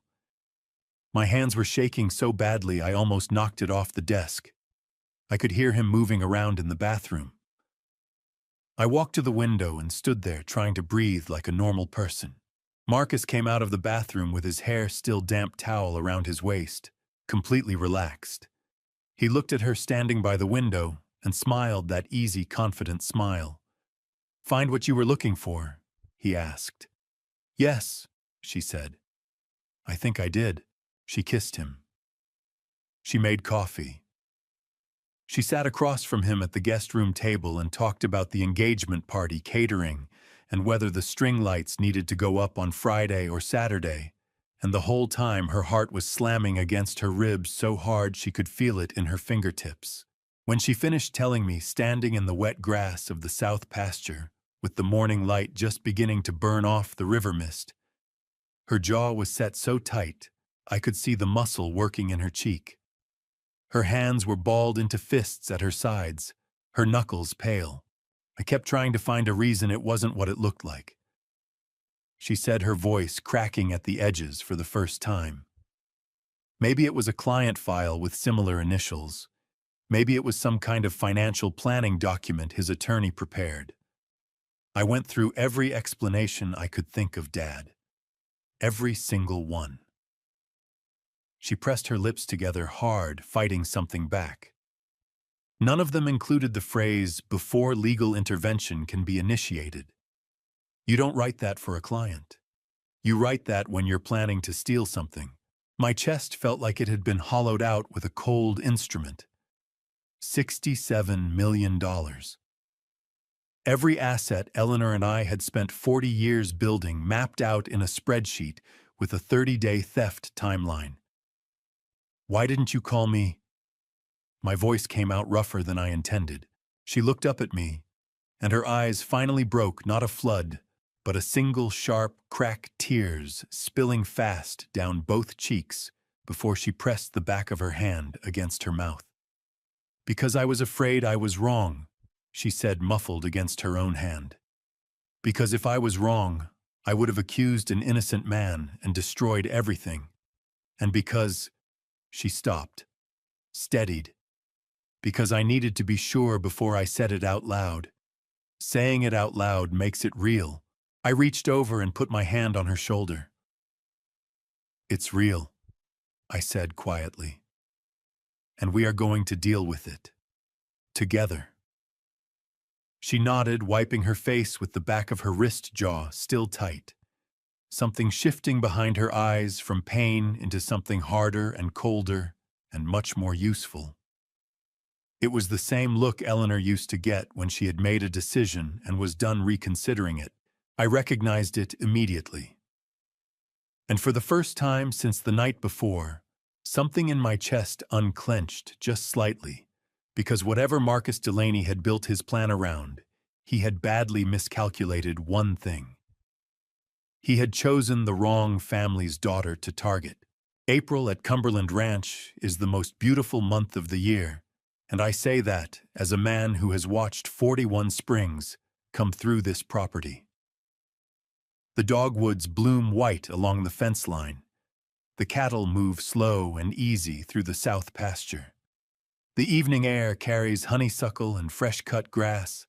My hands were shaking so badly I almost knocked it off the desk. I could hear him moving around in the bathroom. I walked to the window and stood there trying to breathe like a normal person. Marcus came out of the bathroom with his hair still damp towel around his waist, completely relaxed. He looked at her standing by the window and smiled that easy, confident smile. "Find what you were looking for?" he asked. "Yes," she said. "I think I did." She kissed him. She made coffee. She sat across from him at the guest room table and talked about the engagement party catering and whether the string lights needed to go up on Friday or Saturday, and the whole time her heart was slamming against her ribs so hard she could feel it in her fingertips. When she finished telling me, standing in the wet grass of the south pasture, with the morning light just beginning to burn off the river mist, her jaw was set so tight I could see the muscle working in her cheek. Her hands were balled into fists at her sides, her knuckles pale. I kept trying to find a reason it wasn't what it looked like. She said, her voice cracking at the edges for the first time. Maybe it was a client file with similar initials. Maybe it was some kind of financial planning document his attorney prepared. I went through every explanation I could think of, Dad. Every single one. She pressed her lips together hard, fighting something back. None of them included the phrase, "before legal intervention can be initiated." You don't write that for a client. You write that when you're planning to steal something. My chest felt like it had been hollowed out with a cold instrument. $67 million. Every asset Eleanor and I had spent 40 years building, mapped out in a spreadsheet with a 30-day theft timeline. "Why didn't you call me?" My voice came out rougher than I intended. She looked up at me, and her eyes finally broke not a flood, but a single sharp, cracked tears spilling fast down both cheeks before she pressed the back of her hand against her mouth. "Because I was afraid I was wrong," she said, muffled against her own hand. "Because if I was wrong, I would have accused an innocent man and destroyed everything. And because—" She stopped, steadied. "Because I needed to be sure before I said it out loud. Saying it out loud makes it real." I reached over and put my hand on her shoulder. "It's real," I said quietly. "And we are going to deal with it. Together." She nodded, wiping her face with the back of her wrist jaw still tight. Something shifting behind her eyes from pain into something harder and colder, and much more useful. It was the same look Eleanor used to get when she had made a decision and was done reconsidering it. I recognized it immediately. And for the first time since the night before, something in my chest unclenched just slightly, because whatever Marcus Delaney had built his plan around, he had badly miscalculated one thing. He had chosen the wrong family's daughter to target. April at Cumberland Ranch is the most beautiful month of the year, and I say that as a man who has watched 41 springs come through this property. The dogwoods bloom white along the fence line. The cattle move slow and easy through the south pasture. The evening air carries honeysuckle and fresh-cut grass,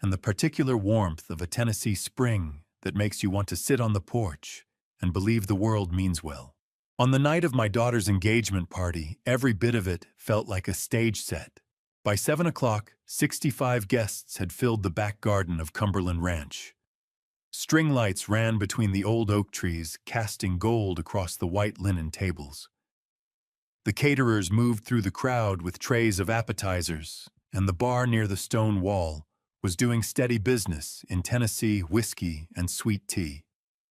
and the particular warmth of a Tennessee spring that makes you want to sit on the porch and believe the world means well. On the night of my daughter's engagement party, every bit of it felt like a stage set. By 7 o'clock, 65 guests had filled the back garden of Cumberland Ranch. String lights ran between the old oak trees, casting gold across the white linen tables. The caterers moved through the crowd with trays of appetizers, and the bar near the stone wall was doing steady business in Tennessee whiskey and sweet tea.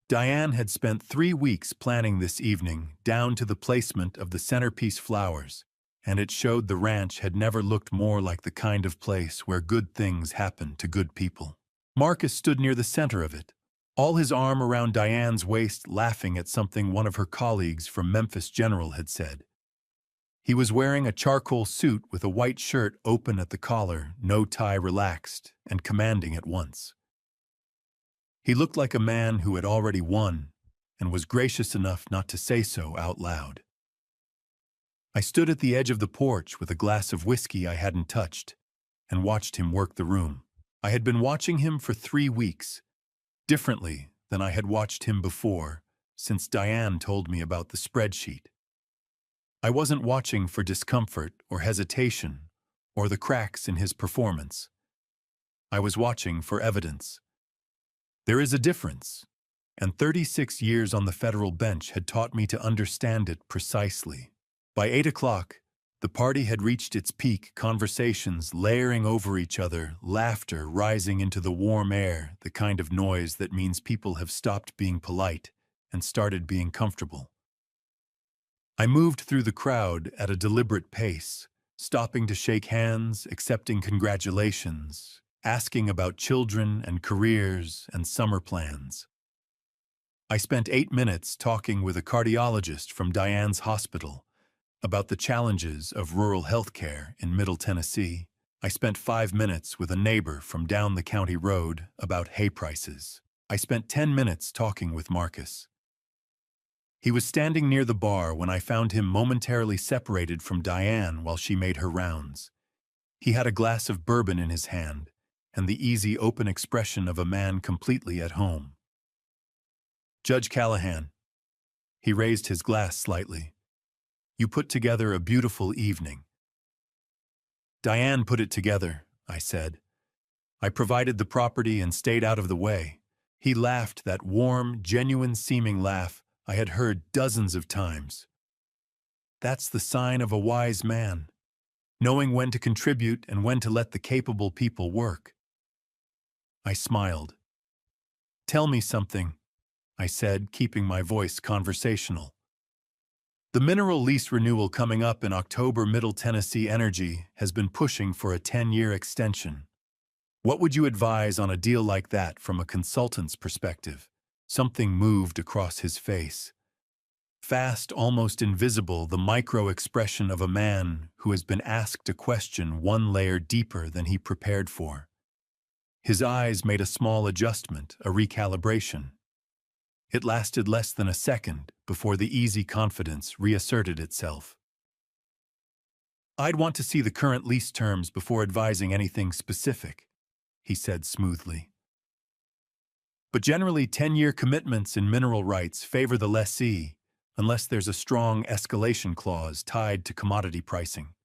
Diane had spent 3 weeks planning this evening, down to the placement of the centerpiece flowers, and it showed the ranch had never looked more like the kind of place where good things happen to good people. Marcus stood near the center of it, all his arm around Diane's waist, laughing at something one of her colleagues from Memphis General had said. He was wearing a charcoal suit with a white shirt open at the collar, no tie relaxed, and commanding at once. He looked like a man who had already won and was gracious enough not to say so out loud. I stood at the edge of the porch with a glass of whiskey I hadn't touched and watched him work the room. I had been watching him for 3 weeks, differently than I had watched him before, since Diane told me about the spreadsheet. I wasn't watching for discomfort or hesitation or the cracks in his performance. I was watching for evidence. There is a difference, and 36 years on the federal bench had taught me to understand it precisely. By 8 o'clock, the party had reached its peak, conversations layering over each other, laughter rising into the warm air, the kind of noise that means people have stopped being polite and started being comfortable. I moved through the crowd at a deliberate pace, stopping to shake hands, accepting congratulations, asking about children and careers and summer plans. I spent 8 minutes talking with a cardiologist from Diane's hospital about the challenges of rural health care in Middle Tennessee. I spent 5 minutes with a neighbor from down the county road about hay prices. I spent 10 minutes talking with Marcus. He was standing near the bar when I found him momentarily separated from Diane while she made her rounds. He had a glass of bourbon in his hand and the easy, open expression of a man completely at home. Judge Callahan. He raised his glass slightly. You put together a beautiful evening. Diane put it together, I said. I provided the property and stayed out of the way. He laughed, that warm, genuine-seeming laugh I had heard dozens of times. That's the sign of a wise man, knowing when to contribute and when to let the capable people work. I smiled. Tell me something, I said, keeping my voice conversational. The mineral lease renewal coming up in October. Middle Tennessee Energy has been pushing for a 10-year extension. What would you advise on a deal like that from a consultant's perspective? Something moved across his face. Fast, almost invisible, the micro-expression of a man who has been asked a question one layer deeper than he prepared for. His eyes made a small adjustment, a recalibration. It lasted less than a second before the easy confidence reasserted itself. I'd want to see the current lease terms before advising anything specific, he said smoothly. But generally, 10-year commitments in mineral rights favor the lessee unless there's a strong escalation clause tied to commodity pricing.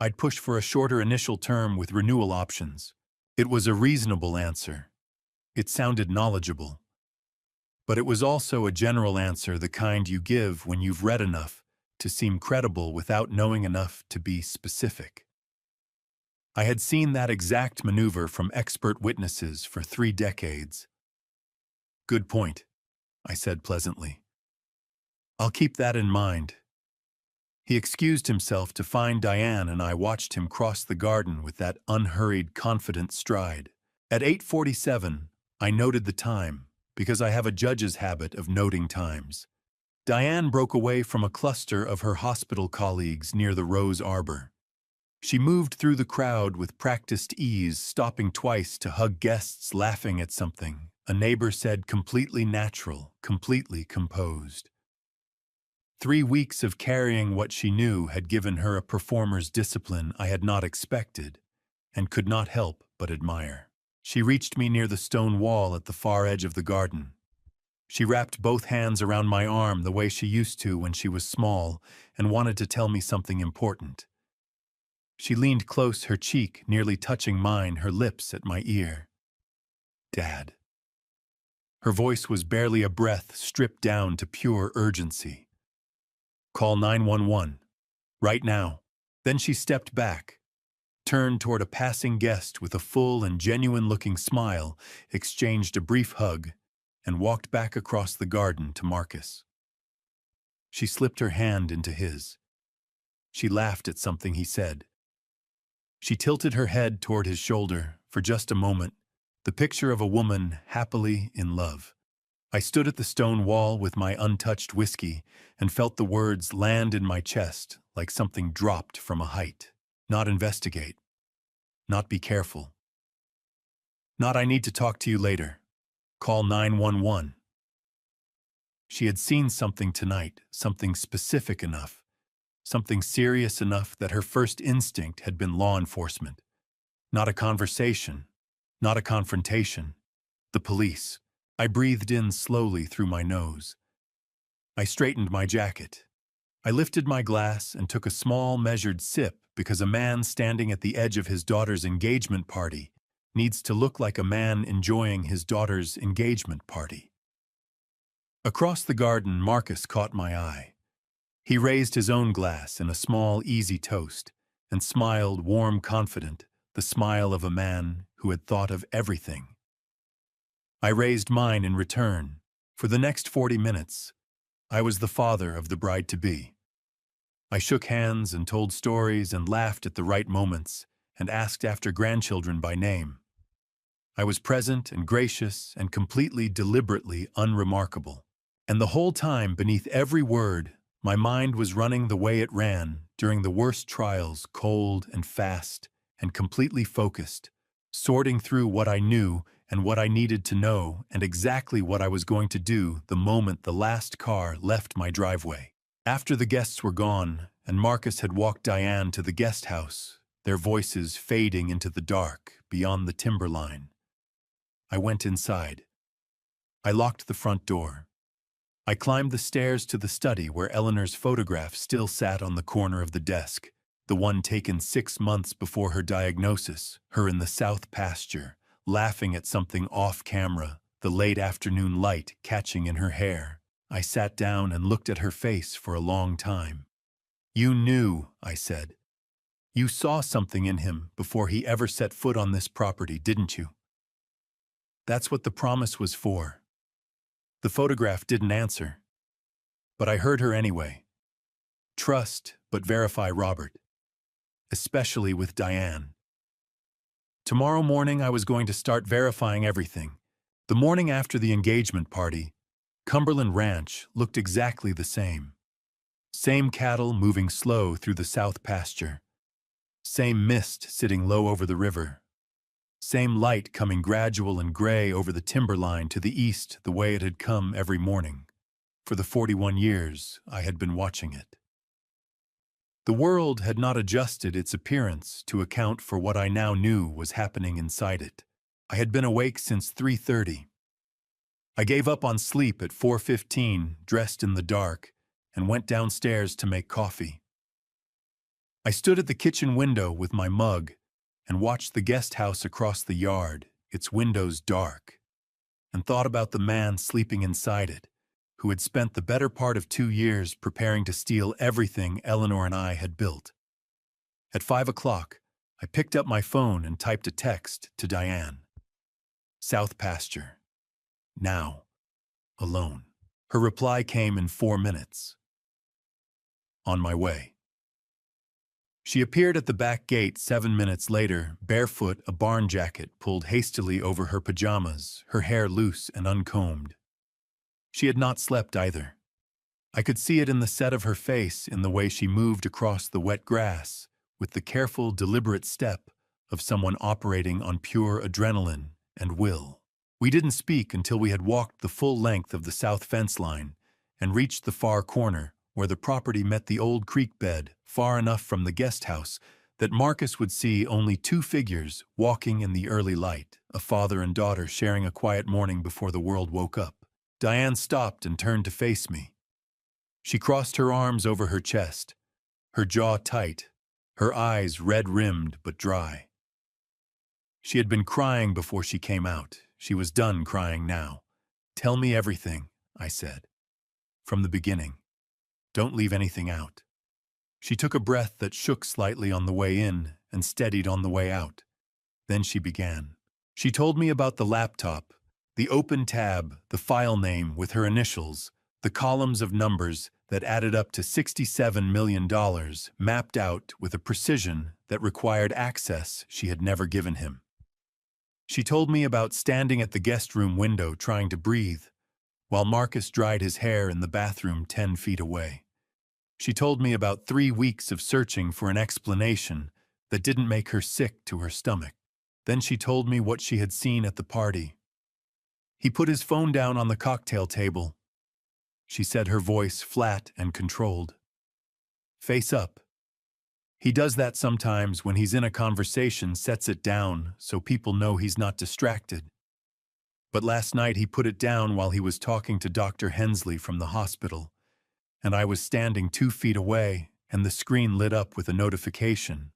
I'd push for a shorter initial term with renewal options. It was a reasonable answer. It sounded knowledgeable. But it was also a general answer, the kind you give when you've read enough to seem credible without knowing enough to be specific. I had seen that exact maneuver from expert witnesses for 3 decades. "Good point," I said pleasantly. "I'll keep that in mind." He excused himself to find Diane, and I watched him cross the garden with that unhurried, confident stride. At 8:47, I noted the time, because I have a judge's habit of noting times. Diane broke away from a cluster of her hospital colleagues near the rose arbor. She moved through the crowd with practiced ease, stopping twice to hug guests laughing at something a neighbor said, completely natural, completely composed. 3 weeks of carrying what she knew had given her a performer's discipline I had not expected and could not help but admire. She reached me near the stone wall at the far edge of the garden. She wrapped both hands around my arm the way she used to when she was small and wanted to tell me something important. She leaned close, her cheek nearly touching mine, her lips at my ear. "Dad." Her voice was barely a breath, stripped down to pure urgency. "Call 911. Right now." Then she stepped back, turned toward a passing guest with a full and genuine-looking smile, exchanged a brief hug, and walked back across the garden to Marcus. She slipped her hand into his. She laughed at something he said. She tilted her head toward his shoulder for just a moment, the picture of a woman happily in love. I stood at the stone wall with my untouched whiskey and felt the words land in my chest like something dropped from a height. Not investigate. Not be careful. Not I need to talk to you later. Call 911. She had seen something tonight, something specific enough, something serious enough that her first instinct had been law enforcement. Not a conversation, not a confrontation. The police. I breathed in slowly through my nose. I straightened my jacket. I lifted my glass and took a small, measured sip because a man standing at the edge of his daughter's engagement party needs to look like a man enjoying his daughter's engagement party. Across the garden, Marcus caught my eye. He raised his own glass in a small, easy toast and smiled, warm, confident, the smile of a man who had thought of everything. I raised mine in return. For the next 40 minutes, I was the father of the bride-to-be. I shook hands and told stories and laughed at the right moments and asked after grandchildren by name. I was present and gracious and completely, deliberately unremarkable. And the whole time, beneath every word, my mind was running the way it ran during the worst trials, cold and fast and completely focused, sorting through what I knew and what I needed to know and exactly what I was going to do the moment the last car left my driveway. After the guests were gone and Marcus had walked Diane to the guest house, their voices fading into the dark beyond the timberline, I went inside. I locked the front door. I climbed the stairs to the study where Eleanor's photograph still sat on the corner of the desk, the one taken 6 months before her diagnosis, her in the south pasture, laughing at something off camera, the late afternoon light catching in her hair. I sat down and looked at her face for a long time. "You knew," I said. "You saw something in him before he ever set foot on this property, didn't you?" That's what the promise was for. The photograph didn't answer, but I heard her anyway. Trust, but verify Robert, especially with Diane. Tomorrow morning I was going to start verifying everything. The morning after the engagement party, Cumberland Ranch looked exactly the same. Same cattle moving slow through the south pasture. Same mist sitting low over the river. Same light coming gradual and gray over the timberline to the east the way it had come every morning. For the 41 years I had been watching it. The world had not adjusted its appearance to account for what I now knew was happening inside it. I had been awake since 3:30. I gave up on sleep at 4:15, dressed in the dark, and went downstairs to make coffee. I stood at the kitchen window with my mug and watched the guest house across the yard, its windows dark, and thought about the man sleeping inside it, who had spent the better part of 2 years preparing to steal everything Eleanor and I had built. At 5 o'clock, I picked up my phone and typed a text to Diane. South pasture. Now. Alone. Her reply came in 4 minutes. On my way. She appeared at the back gate 7 minutes later, barefoot, a barn jacket pulled hastily over her pajamas, her hair loose and uncombed. She had not slept either. I could see it in the set of her face, in the way she moved across the wet grass, with the careful, deliberate step of someone operating on pure adrenaline and will. We didn't speak until we had walked the full length of the south fence line and reached the far corner, where the property met the old creek bed, far enough from the guest house that Marcus would see only 2 figures walking in the early light, a father and daughter sharing a quiet morning before the world woke up. Diane stopped and turned to face me. She crossed her arms over her chest, her jaw tight, her eyes red-rimmed but dry. She had been crying before she came out. She was done crying now. Tell me everything, I said. From the beginning. Don't leave anything out. She took a breath that shook slightly on the way in and steadied on the way out. Then she began. She told me about the laptop, the open tab, the file name with her initials, the columns of numbers that added up to $67 million, mapped out with a precision that required access she had never given him. She told me about standing at the guest room window trying to breathe, while Marcus dried his hair in the bathroom 10 feet away. She told me about 3 weeks of searching for an explanation that didn't make her sick to her stomach. Then she told me what she had seen at the party. He put his phone down on the cocktail table. She said, her voice flat and controlled. Face up. He does that sometimes when he's in a conversation, sets it down so people know he's not distracted. But last night he put it down while he was talking to Dr. Hensley from the hospital, and I was standing 2 feet away, and the screen lit up with a notification.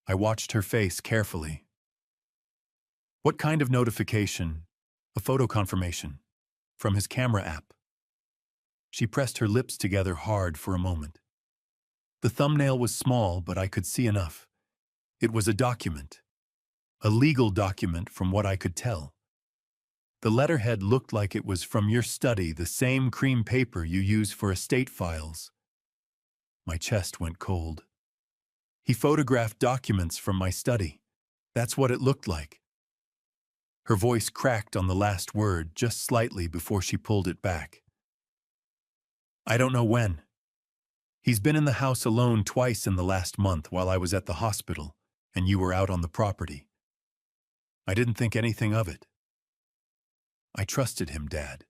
I watched her face carefully. What kind of notification? A photo confirmation. From his camera app. She pressed her lips together hard for a moment. The thumbnail was small, but I could see enough. It was a document. A legal document from what I could tell. The letterhead looked like it was from your study, the same cream paper you use for estate files. My chest went cold. He photographed documents from my study. That's what it looked like. Her voice cracked on the last word just slightly before she pulled it back. I don't know when. He's been in the house alone twice in the last month while I was at the hospital, and you were out on the property. I didn't think anything of it. I trusted him, Dad.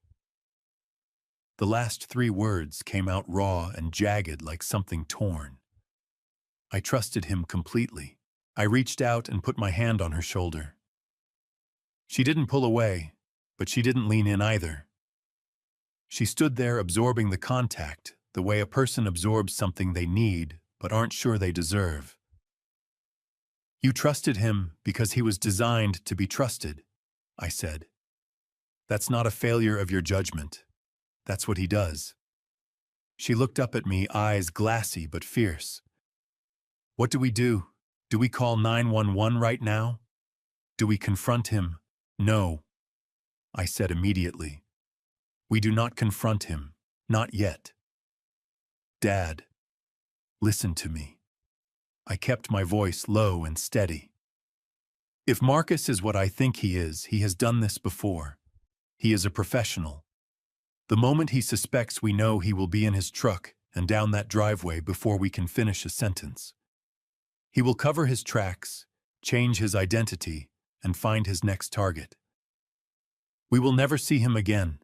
The last 3 words came out raw and jagged like something torn. I trusted him completely. I reached out and put my hand on her shoulder. She didn't pull away, but she didn't lean in either. She stood there absorbing the contact, the way a person absorbs something they need but aren't sure they deserve. You trusted him because he was designed to be trusted, I said. That's not a failure of your judgment. That's what he does. She looked up at me, eyes glassy but fierce. What do we do? Do we call 911 right now? Do we confront him? No, I said immediately. We do not confront him. Not yet. Dad, listen to me. I kept my voice low and steady. If Marcus is what I think he is, he has done this before. He is a professional. The moment he suspects we know, he will be in his truck and down that driveway before we can finish a sentence. He will cover his tracks, change his identity, and find his next target. We will never see him again,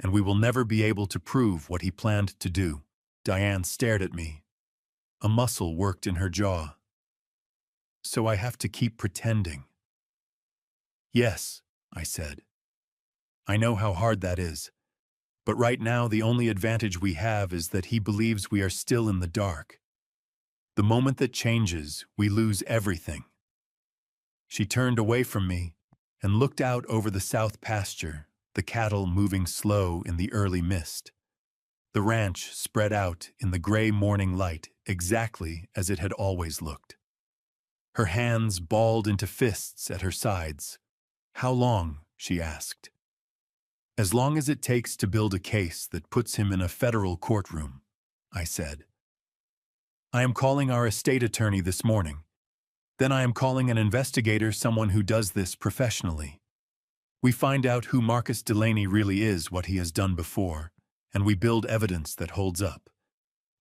and we will never be able to prove what he planned to do. Diane stared at me. A muscle worked in her jaw. So I have to keep pretending. Yes, I said. I know how hard that is. But right now the only advantage we have is that he believes we are still in the dark. The moment that changes, we lose everything. She turned away from me and looked out over the south pasture, the cattle moving slow in the early mist. The ranch spread out in the gray morning light exactly as it had always looked. Her hands balled into fists at her sides. "How long?" she asked. "As long as it takes to build a case that puts him in a federal courtroom," I said. "I am calling our estate attorney this morning. Then I am calling an investigator, someone who does this professionally. We find out who Marcus Delaney really is, what he has done before, and we build evidence that holds up.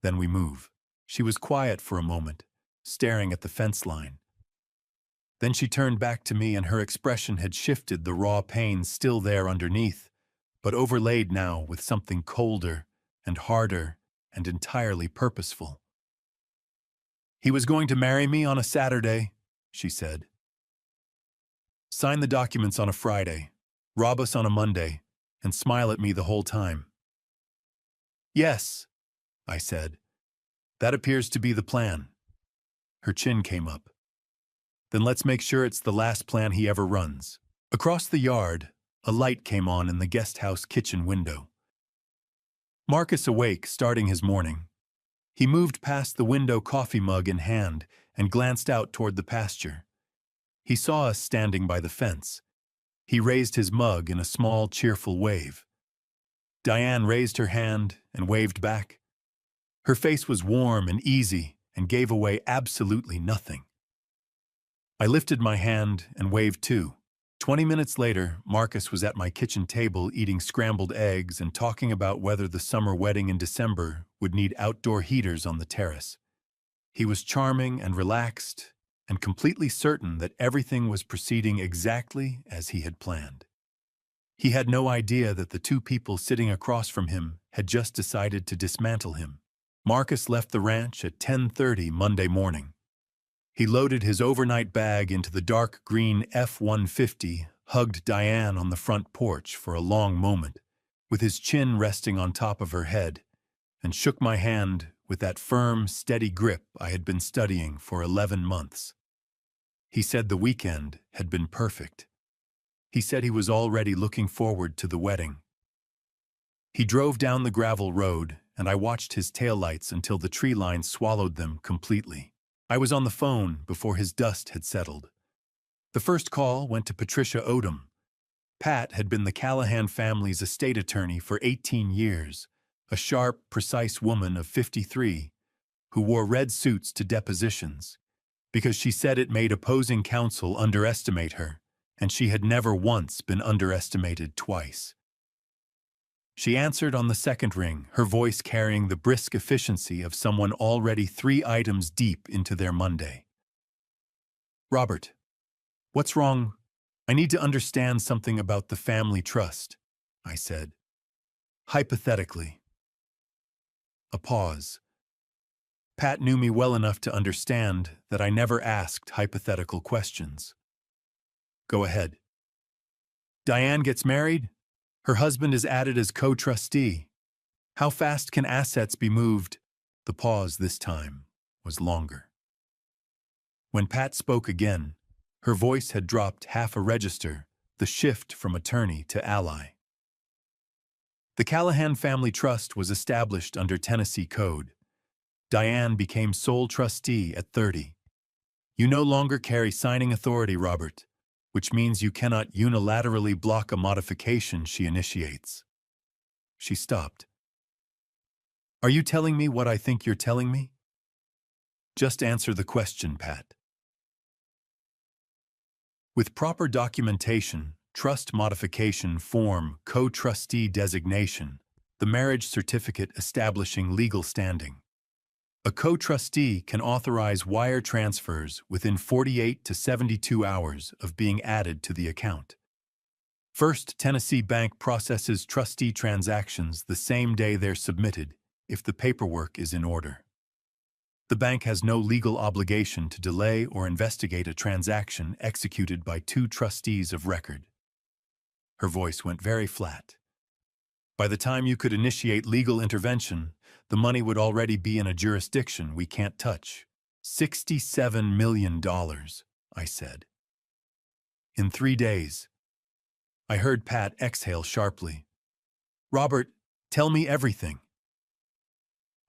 Then we move." She was quiet for a moment, staring at the fence line. Then she turned back to me, and her expression had shifted, the raw pain still there underneath, but overlaid now with something colder and harder and entirely purposeful. "He was going to marry me on a Saturday," she said. "Sign the documents on a Friday, rob us on a Monday, and smile at me the whole time." "Yes," I said. "That appears to be the plan." Her chin came up. "Then let's make sure it's the last plan he ever runs." Across the yard, a light came on in the guest house kitchen window. Marcus awake, starting his morning. He moved past the window, coffee mug in hand, and glanced out toward the pasture. He saw us standing by the fence. He raised his mug in a small, cheerful wave. Diane raised her hand and waved back. Her face was warm and easy and gave away absolutely nothing. I lifted my hand and waved too. 20 minutes later, Marcus was at my kitchen table eating scrambled eggs and talking about whether the summer wedding in December would need outdoor heaters on the terrace. He was charming and relaxed and completely certain that everything was proceeding exactly as he had planned. He had no idea that the two people sitting across from him had just decided to dismantle him. Marcus left the ranch at 10:30 Monday morning. He loaded his overnight bag into the dark green F-150, hugged Diane on the front porch for a long moment, with his chin resting on top of her head, and shook my hand with that firm, steady grip I had been studying for 11 months. He said the weekend had been perfect. He said he was already looking forward to the wedding. He drove down the gravel road, and I watched his taillights until the tree line swallowed them completely. I was on the phone before his dust had settled. The first call went to Patricia Odom. Pat had been the Callahan family's estate attorney for 18 years, a sharp, precise woman of 53 who wore red suits to depositions because she said it made opposing counsel underestimate her, and she had never once been underestimated twice. She answered on the second ring, her voice carrying the brisk efficiency of someone already 3 items deep into their Monday. "Robert, what's wrong? I need to understand something about the family trust," I said. "Hypothetically." A pause. Pat knew me well enough to understand that I never asked hypothetical questions. "Go ahead." "Diane gets married? Her husband is added as co-trustee. How fast can assets be moved?" The pause this time was longer. When Pat spoke again, her voice had dropped half a register, the shift from attorney to ally. "The Callahan Family Trust was established under Tennessee Code. Diane became sole trustee at 30. You no longer carry signing authority, Robert, which means you cannot unilaterally block a modification she initiates." She stopped. "Are you telling me what I think you're telling me?" "Just answer the question, Pat." With proper documentation, trust modification form, co-trustee designation, the marriage certificate establishing legal standing. A co-trustee can authorize wire transfers within 48 to 72 hours of being added to the account. First Tennessee Bank processes trustee transactions the same day they're submitted if the paperwork is in order. The bank has no legal obligation to delay or investigate a transaction executed by 2 trustees of record. Her voice went very flat. By the time you could initiate legal intervention, the money would already be in a jurisdiction we can't touch. $67 million, I said. In 3 days. I heard Pat exhale sharply. Robert, tell me everything.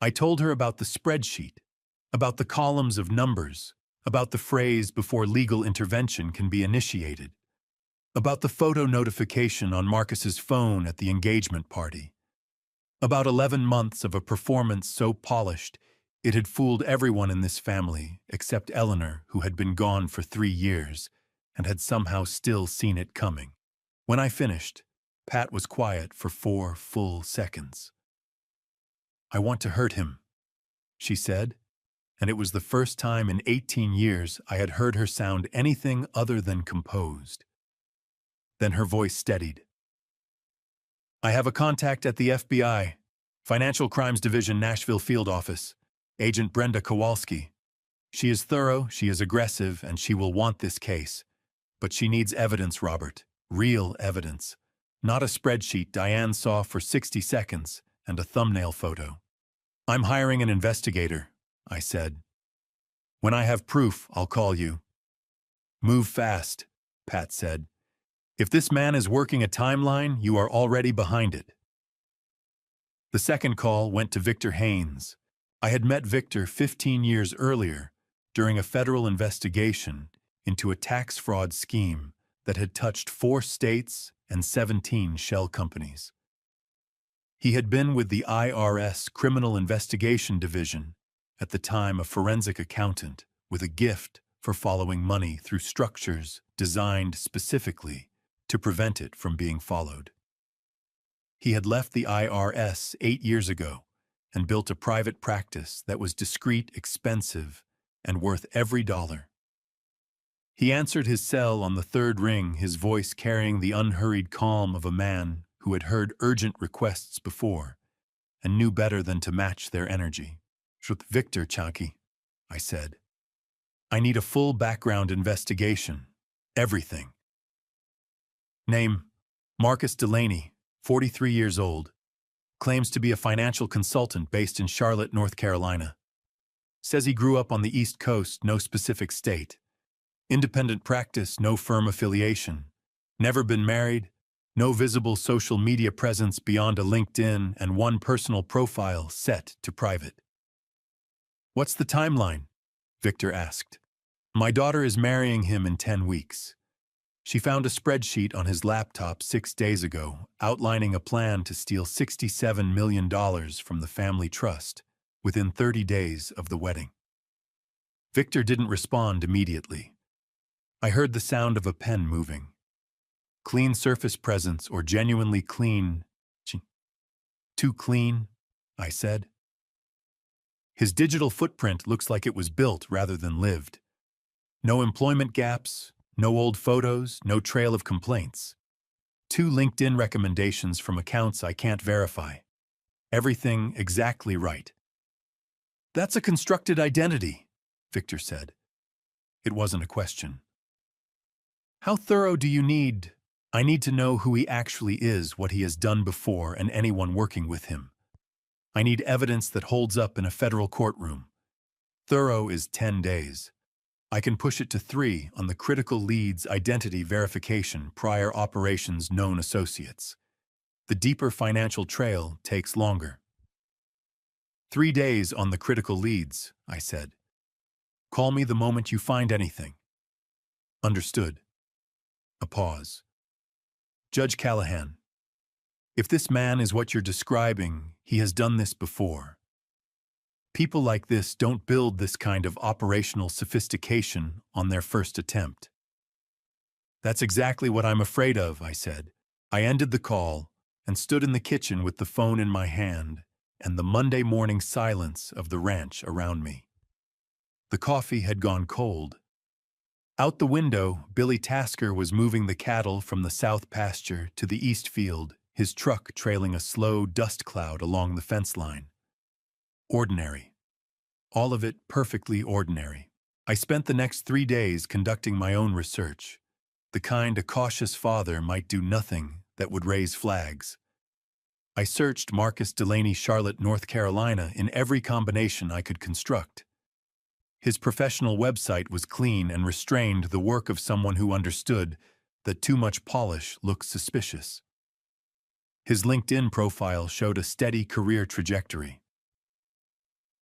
I told her about the spreadsheet, about the columns of numbers, about the phrase before legal intervention can be initiated, about the photo notification on Marcus's phone at the engagement party, about 11 months of a performance so polished it had fooled everyone in this family except Eleanor, who had been gone for 3 years and had somehow still seen it coming. When I finished, Pat was quiet for 4 full seconds. I want to hurt him, she said, and it was the first time in 18 years I had heard her sound anything other than composed. Then her voice steadied. I have a contact at the FBI, Financial Crimes Division, Nashville Field Office, Agent Brenda Kowalski. She is thorough, she is aggressive, and she will want this case. But she needs evidence, Robert. Real evidence. Not a spreadsheet Diane saw for 60 seconds and a thumbnail photo. I'm hiring an investigator, I said. When I have proof, I'll call you. Move fast, Pat said. If this man is working a timeline, you are already behind it. The second call went to Victor Haynes. I had met Victor 15 years earlier during a federal investigation into a tax fraud scheme that had touched 4 states and 17 shell companies. He had been with the IRS Criminal Investigation Division, at the time a forensic accountant with a gift for following money through structures designed specifically to prevent it from being followed. He had left the IRS 8 years ago and built a private practice that was discreet, expensive, and worth every dollar. He answered his cell on the 3rd ring, his voice carrying the unhurried calm of a man who had heard urgent requests before and knew better than to match their energy. Victor Chaki, I said. I need a full background investigation. Everything. Name, Marcus Delaney, 43 years old. Claims to be a financial consultant based in Charlotte, North Carolina. Says he grew up on the East Coast, no specific state. Independent practice, no firm affiliation. Never been married. No visible social media presence beyond a LinkedIn and one personal profile set to private. What's the timeline? Victor asked. My daughter is marrying him in 10 weeks. She found a spreadsheet on his laptop 6 days ago outlining a plan to steal $67 million from the family trust within 30 days of the wedding. Victor didn't respond immediately. I heard the sound of a pen moving. Clean surface presence or genuinely clean. Too clean, I said. His digital footprint looks like it was built rather than lived. No employment gaps, no old photos, no trail of complaints. 2 LinkedIn recommendations from accounts I can't verify. Everything exactly right. That's a constructed identity, Victor said. It wasn't a question. How thorough do you need? I need to know who he actually is, what he has done before, and anyone working with him. I need evidence that holds up in a federal courtroom. Thorough is 10 days. I can push it to 3 on the critical leads identity verification prior operations known associates. The deeper financial trail takes longer. 3 days on the critical leads, I said. Call me the moment you find anything. Understood. A pause. Judge Callahan, if this man is what you're describing, he has done this before. People like this don't build this kind of operational sophistication on their first attempt. That's exactly what I'm afraid of, I said. I ended the call and stood in the kitchen with the phone in my hand and the Monday morning silence of the ranch around me. The coffee had gone cold. Out the window, Billy Tasker was moving the cattle from the south pasture to the east field, his truck trailing a slow dust cloud along the fence line. Ordinary. All of it perfectly ordinary. I spent the next 3 days conducting my own research, the kind a cautious father might do nothing that would raise flags. I searched Marcus Delaney, Charlotte, North Carolina in every combination I could construct. His professional website was clean and restrained the work of someone who understood that too much polish looked suspicious. His LinkedIn profile showed a steady career trajectory.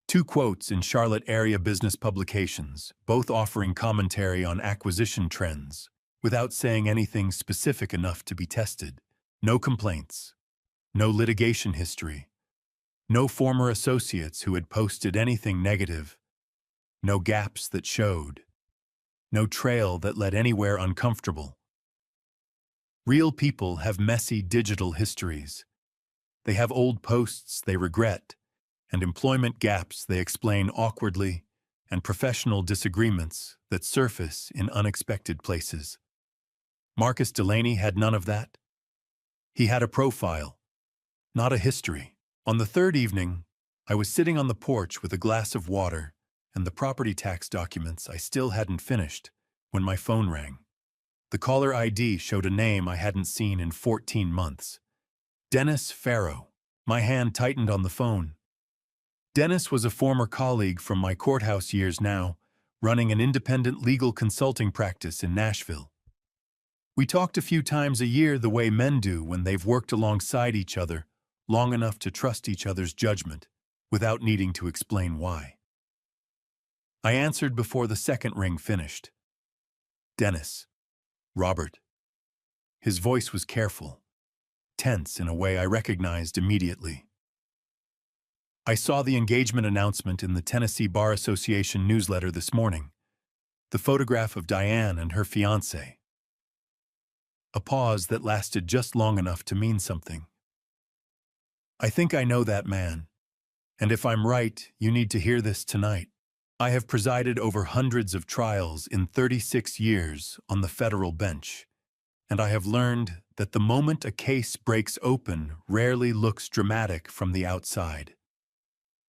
2 quotes in Charlotte area business publications, both offering commentary on acquisition trends, without saying anything specific enough to be tested. No complaints. No litigation history. No former associates who had posted anything negative. No gaps that showed. No trail that led anywhere uncomfortable. Real people have messy digital histories. They have old posts they regret, and employment gaps they explain awkwardly, and professional disagreements that surface in unexpected places. Marcus Delaney had none of that. He had a profile, not a history. On the third evening, I was sitting on the porch with a glass of water and the property tax documents I still hadn't finished when my phone rang. The caller ID showed a name I hadn't seen in 14 months. Dennis Farrow. My hand tightened on the phone. Dennis was a former colleague from my courthouse years now, running an independent legal consulting practice in Nashville. We talked a few times a year the way men do when they've worked alongside each other long enough to trust each other's judgment, without needing to explain why. I answered before the second ring finished. Dennis. Robert. His voice was careful, tense in a way I recognized immediately. I saw the engagement announcement in the Tennessee Bar Association newsletter this morning, the photograph of Diane and her fiancé. A pause that lasted just long enough to mean something. I think I know that man, and if I'm right, you need to hear this tonight. I have presided over hundreds of trials in 36 years on the federal bench, and I have learned that the moment a case breaks open rarely looks dramatic from the outside.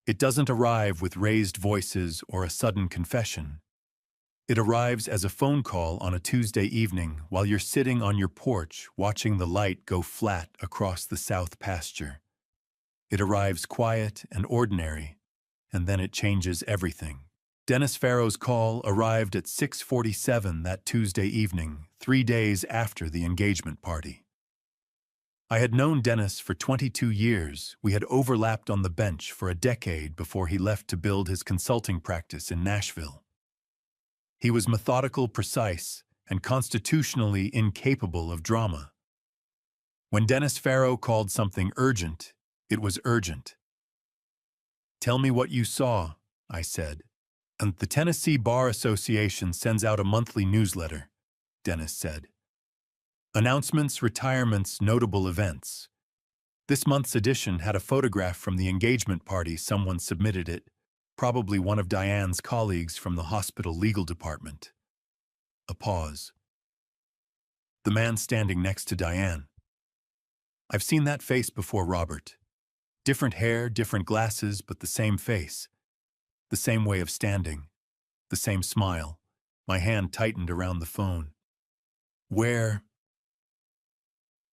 It doesn't arrive with raised voices or a sudden confession. It arrives as a phone call on a Tuesday evening while you're sitting on your porch watching the light go flat across the south pasture. It arrives quiet and ordinary, and then it changes everything. Dennis Farrow's call arrived at 6:47 that Tuesday evening, 3 days after the engagement party. I had known Dennis for 22 years. We had overlapped on the bench for a decade before he left to build his consulting practice in Nashville. He was methodical, precise, and constitutionally incapable of drama. When Dennis Farrow called something urgent, it was urgent. Tell me what you saw, I said. And the Tennessee Bar Association sends out a monthly newsletter, Dennis said. Announcements, retirements, notable events. This month's edition had a photograph from the engagement party. Someone submitted it, probably one of Diane's colleagues from the hospital legal department. A pause. The man standing next to Diane. I've seen that face before, Robert. Different hair, different glasses, but the same face. The same way of standing. The same smile. My hand tightened around the phone. Where?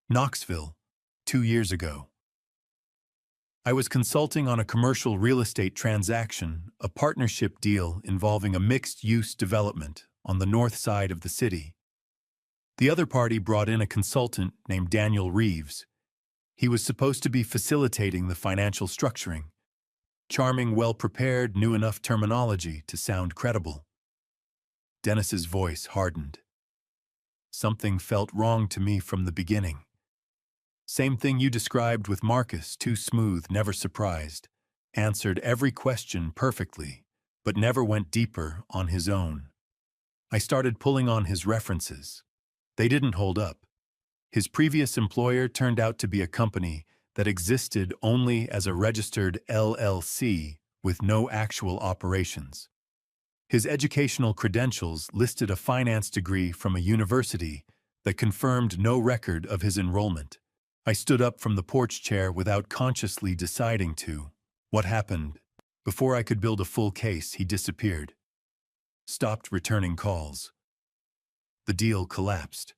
Knoxville, 2 years ago. I was consulting on a commercial real estate transaction, a partnership deal involving a mixed-use development on the north side of the city. The other party brought in a consultant named Daniel Reeves. He was supposed to be facilitating the financial structuring. Charming, well-prepared, knew enough terminology to sound credible. Dennis's voice hardened. Something felt wrong to me from the beginning. Same thing you described with Marcus, too smooth, never surprised. Answered every question perfectly, but never went deeper on his own. I started pulling on his references. They didn't hold up. His previous employer turned out to be a company that existed only as a registered LLC with no actual operations. His educational credentials listed a finance degree from a university that confirmed no record of his enrollment. I stood up from the porch chair without consciously deciding to. What happened? Before I could build a full case, he disappeared. Stopped returning calls. The deal collapsed.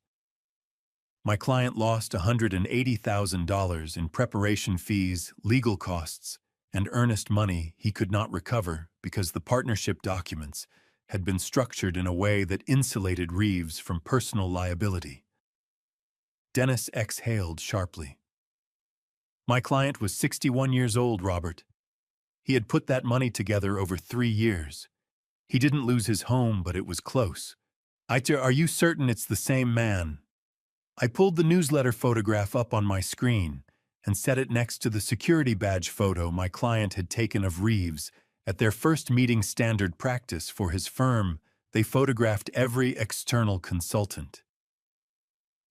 My client lost $180,000 in preparation fees, legal costs, and earnest money he could not recover because the partnership documents had been structured in a way that insulated Reeves from personal liability. Dennis exhaled sharply. My client was 61 years old, Robert. He had put that money together over 3 years. He didn't lose his home, but it was close. Are you certain it's the same man? I pulled the newsletter photograph up on my screen and set it next to the security badge photo my client had taken of Reeves. At their first meeting standard practice for his firm, they photographed every external consultant.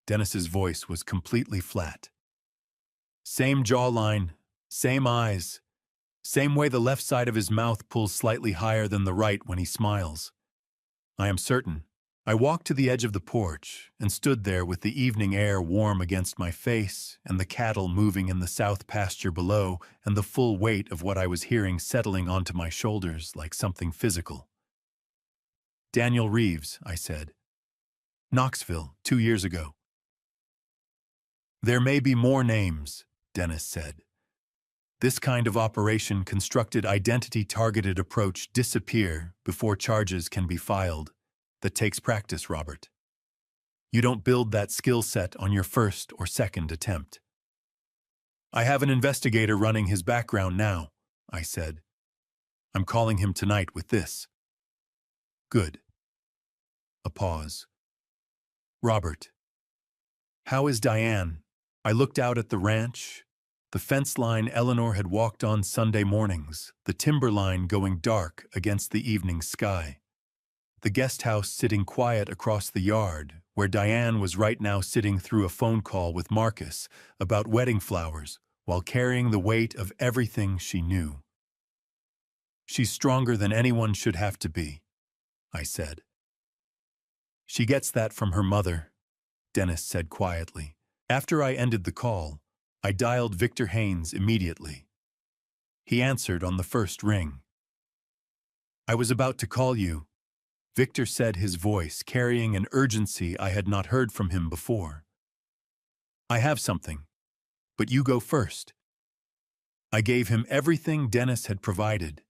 Dennis's voice was completely flat. Same jawline, same eyes, same way the left side of his mouth pulls slightly higher than the right when he smiles. I am certain. I walked to the edge of the porch and stood there with the evening air warm against my face and the cattle moving in the south pasture below and the full weight of what I was hearing settling onto my shoulders like something physical. Daniel Reeves, I said. Knoxville, 2 years ago. There may be more names, Dennis said. This kind of operation constructed identity-targeted approach disappear before charges can be filed. That takes practice, Robert. You don't build that skill set on your first or second attempt. I have an investigator running his background now, I said. I'm calling him tonight with this. Good. A pause. Robert. How is Diane? I looked out at the ranch. The fence line Eleanor had walked on Sunday mornings, the timber line going dark against the evening sky. The guest house sitting quiet across the yard, where Diane was right now sitting through a phone call with Marcus about wedding flowers while carrying the weight of everything she knew. She's stronger than anyone should have to be, I said. She gets that from her mother, Dennis said quietly. After I ended the call, I dialed Victor Haynes immediately. He answered on the first ring. I was about to call you, Victor said, his voice carrying an urgency I had not heard from him before. I have something, but you go first. I gave him everything Dennis had provided.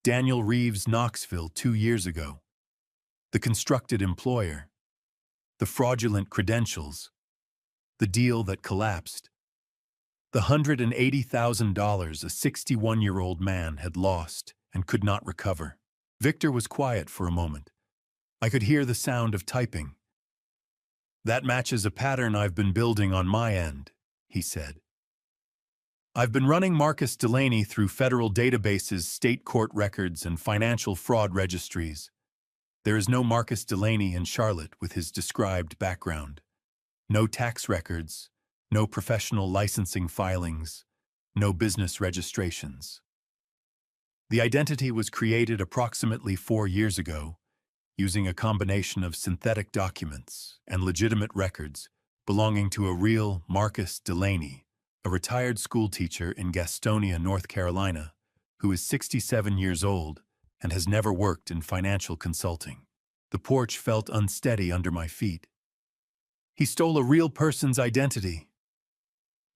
Daniel Reeves, Knoxville, 2 years ago. The constructed employer. The fraudulent credentials. The deal that collapsed. The $180,000 a 61-year-old man had lost and could not recover. Victor was quiet for a moment. I could hear the sound of typing. That matches a pattern I've been building on my end, he said. I've been running Marcus Delaney through federal databases, state court records, and financial fraud registries. There is no Marcus Delaney in Charlotte with his described background. No tax records, no professional licensing filings, no business registrations. The identity was created approximately 4 years ago, using a combination of synthetic documents and legitimate records belonging to a real Marcus Delaney, a retired schoolteacher in Gastonia, North Carolina, who is 67 years old and has never worked in financial consulting. The porch felt unsteady under my feet. He stole a real person's identity.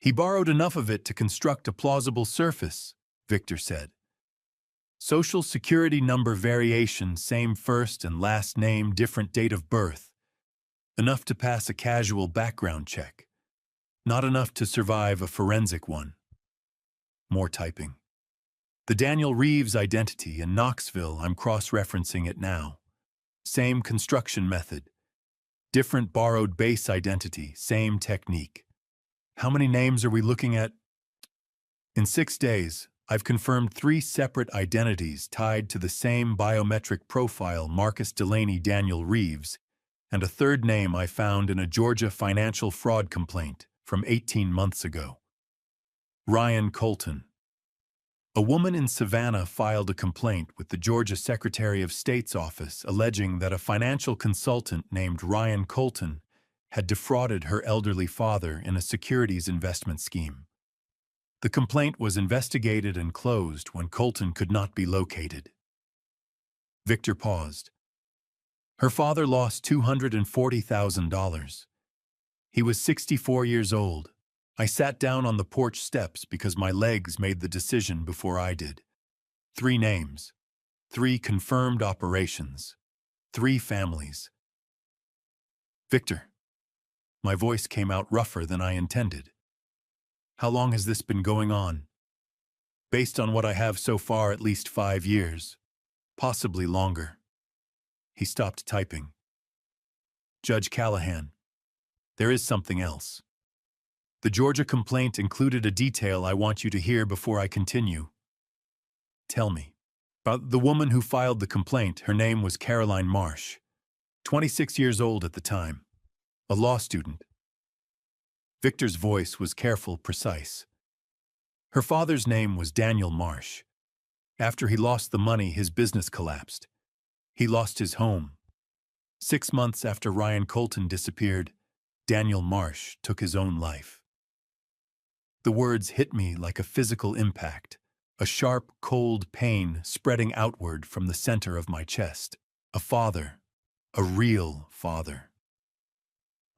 He borrowed enough of it to construct a plausible surface, Victor said. Social security number variation, same first and last name, different date of birth. Enough to pass a casual background check. Not enough to survive a forensic one. More typing. The Daniel Reeves identity in Knoxville, I'm cross-referencing it now. Same construction method. Different borrowed base identity, same technique. How many names are we looking at? In 6 days, I've confirmed 3 separate identities tied to the same biometric profile, Marcus Delaney Daniel Reeves, and a third name I found in a Georgia financial fraud complaint from 18 months ago. Ryan Colton. A woman in Savannah filed a complaint with the Georgia Secretary of State's office alleging that a financial consultant named Ryan Colton had defrauded her elderly father in a securities investment scheme. The complaint was investigated and closed when Colton could not be located. Victor paused. Her father lost $240,000. He was 64 years old. I sat down on the porch steps because my legs made the decision before I did. 3 names, 3 confirmed operations, 3 families. Victor. My voice came out rougher than I intended. How long has this been going on? Based on what I have so far, at least 5 years. Possibly longer. He stopped typing. Judge Callahan, there is something else. The Georgia complaint included a detail I want you to hear before I continue. Tell me. About the woman who filed the complaint, her name was Caroline Marsh, 26 years old at the time, a law student. Victor's voice was careful, precise. Her father's name was Daniel Marsh. After he lost the money, his business collapsed. He lost his home. 6 months after Ryan Colton disappeared, Daniel Marsh took his own life. The words hit me like a physical impact, a sharp, cold pain spreading outward from the center of my chest. A father, a real father.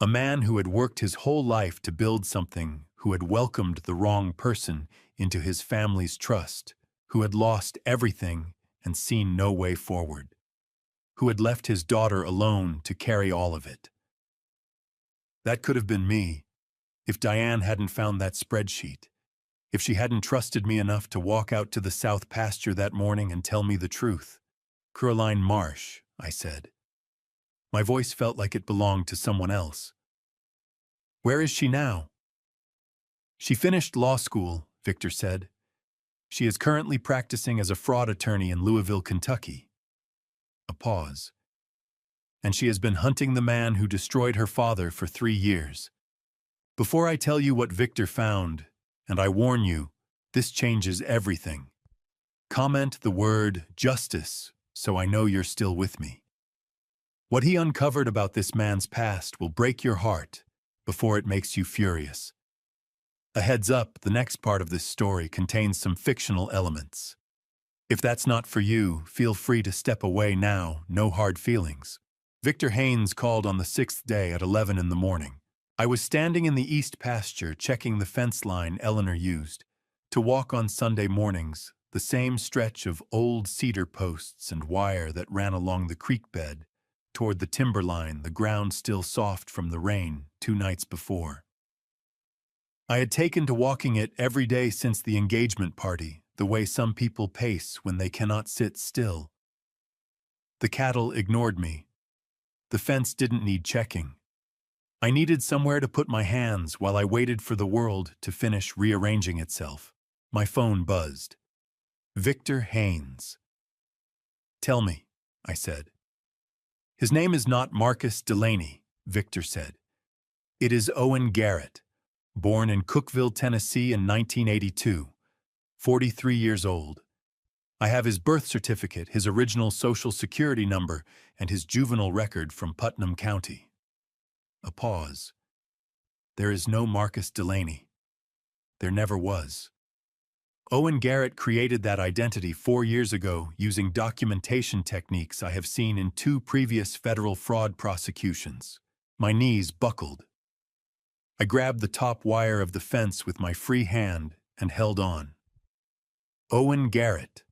A man who had worked his whole life to build something, who had welcomed the wrong person into his family's trust, who had lost everything and seen no way forward, who had left his daughter alone to carry all of it. That could have been me, if Diane hadn't found that spreadsheet, if she hadn't trusted me enough to walk out to the south pasture that morning and tell me the truth. Caroline Marsh, I said. My voice felt like it belonged to someone else. Where is she now? She finished law school, Victor said. She is currently practicing as a fraud attorney in Louisville, Kentucky. A pause. And she has been hunting the man who destroyed her father for 3 years. Before I tell you what Victor found, and I warn you, this changes everything. Comment the word justice so I know you're still with me. What he uncovered about this man's past will break your heart before it makes you furious. A heads up, the next part of this story contains some fictional elements. If that's not for you, feel free to step away now, no hard feelings. Victor Haynes called on the 6th day at 11 in the morning. I was standing in the east pasture checking the fence line Eleanor used to walk on Sunday mornings, the same stretch of old cedar posts and wire that ran along the creek bed toward the timber line, the ground still soft from the rain 2 nights before. I had taken to walking it every day since the engagement party, the way some people pace when they cannot sit still. The cattle ignored me. The fence didn't need checking. I needed somewhere to put my hands while I waited for the world to finish rearranging itself. My phone buzzed. Victor Haynes. Tell me, I said. His name is not Marcus Delaney, Victor said. It is Owen Garrett, born in Cookeville, Tennessee in 1982, 43 years old. I have his birth certificate, his original Social Security number, and his juvenile record from Putnam County. A pause. There is no Marcus Delaney. There never was. Owen Garrett created that identity 4 years ago using documentation techniques I have seen in 2 previous federal fraud prosecutions. My knees buckled. I grabbed the top wire of the fence with my free hand and held on. Owen Garrett,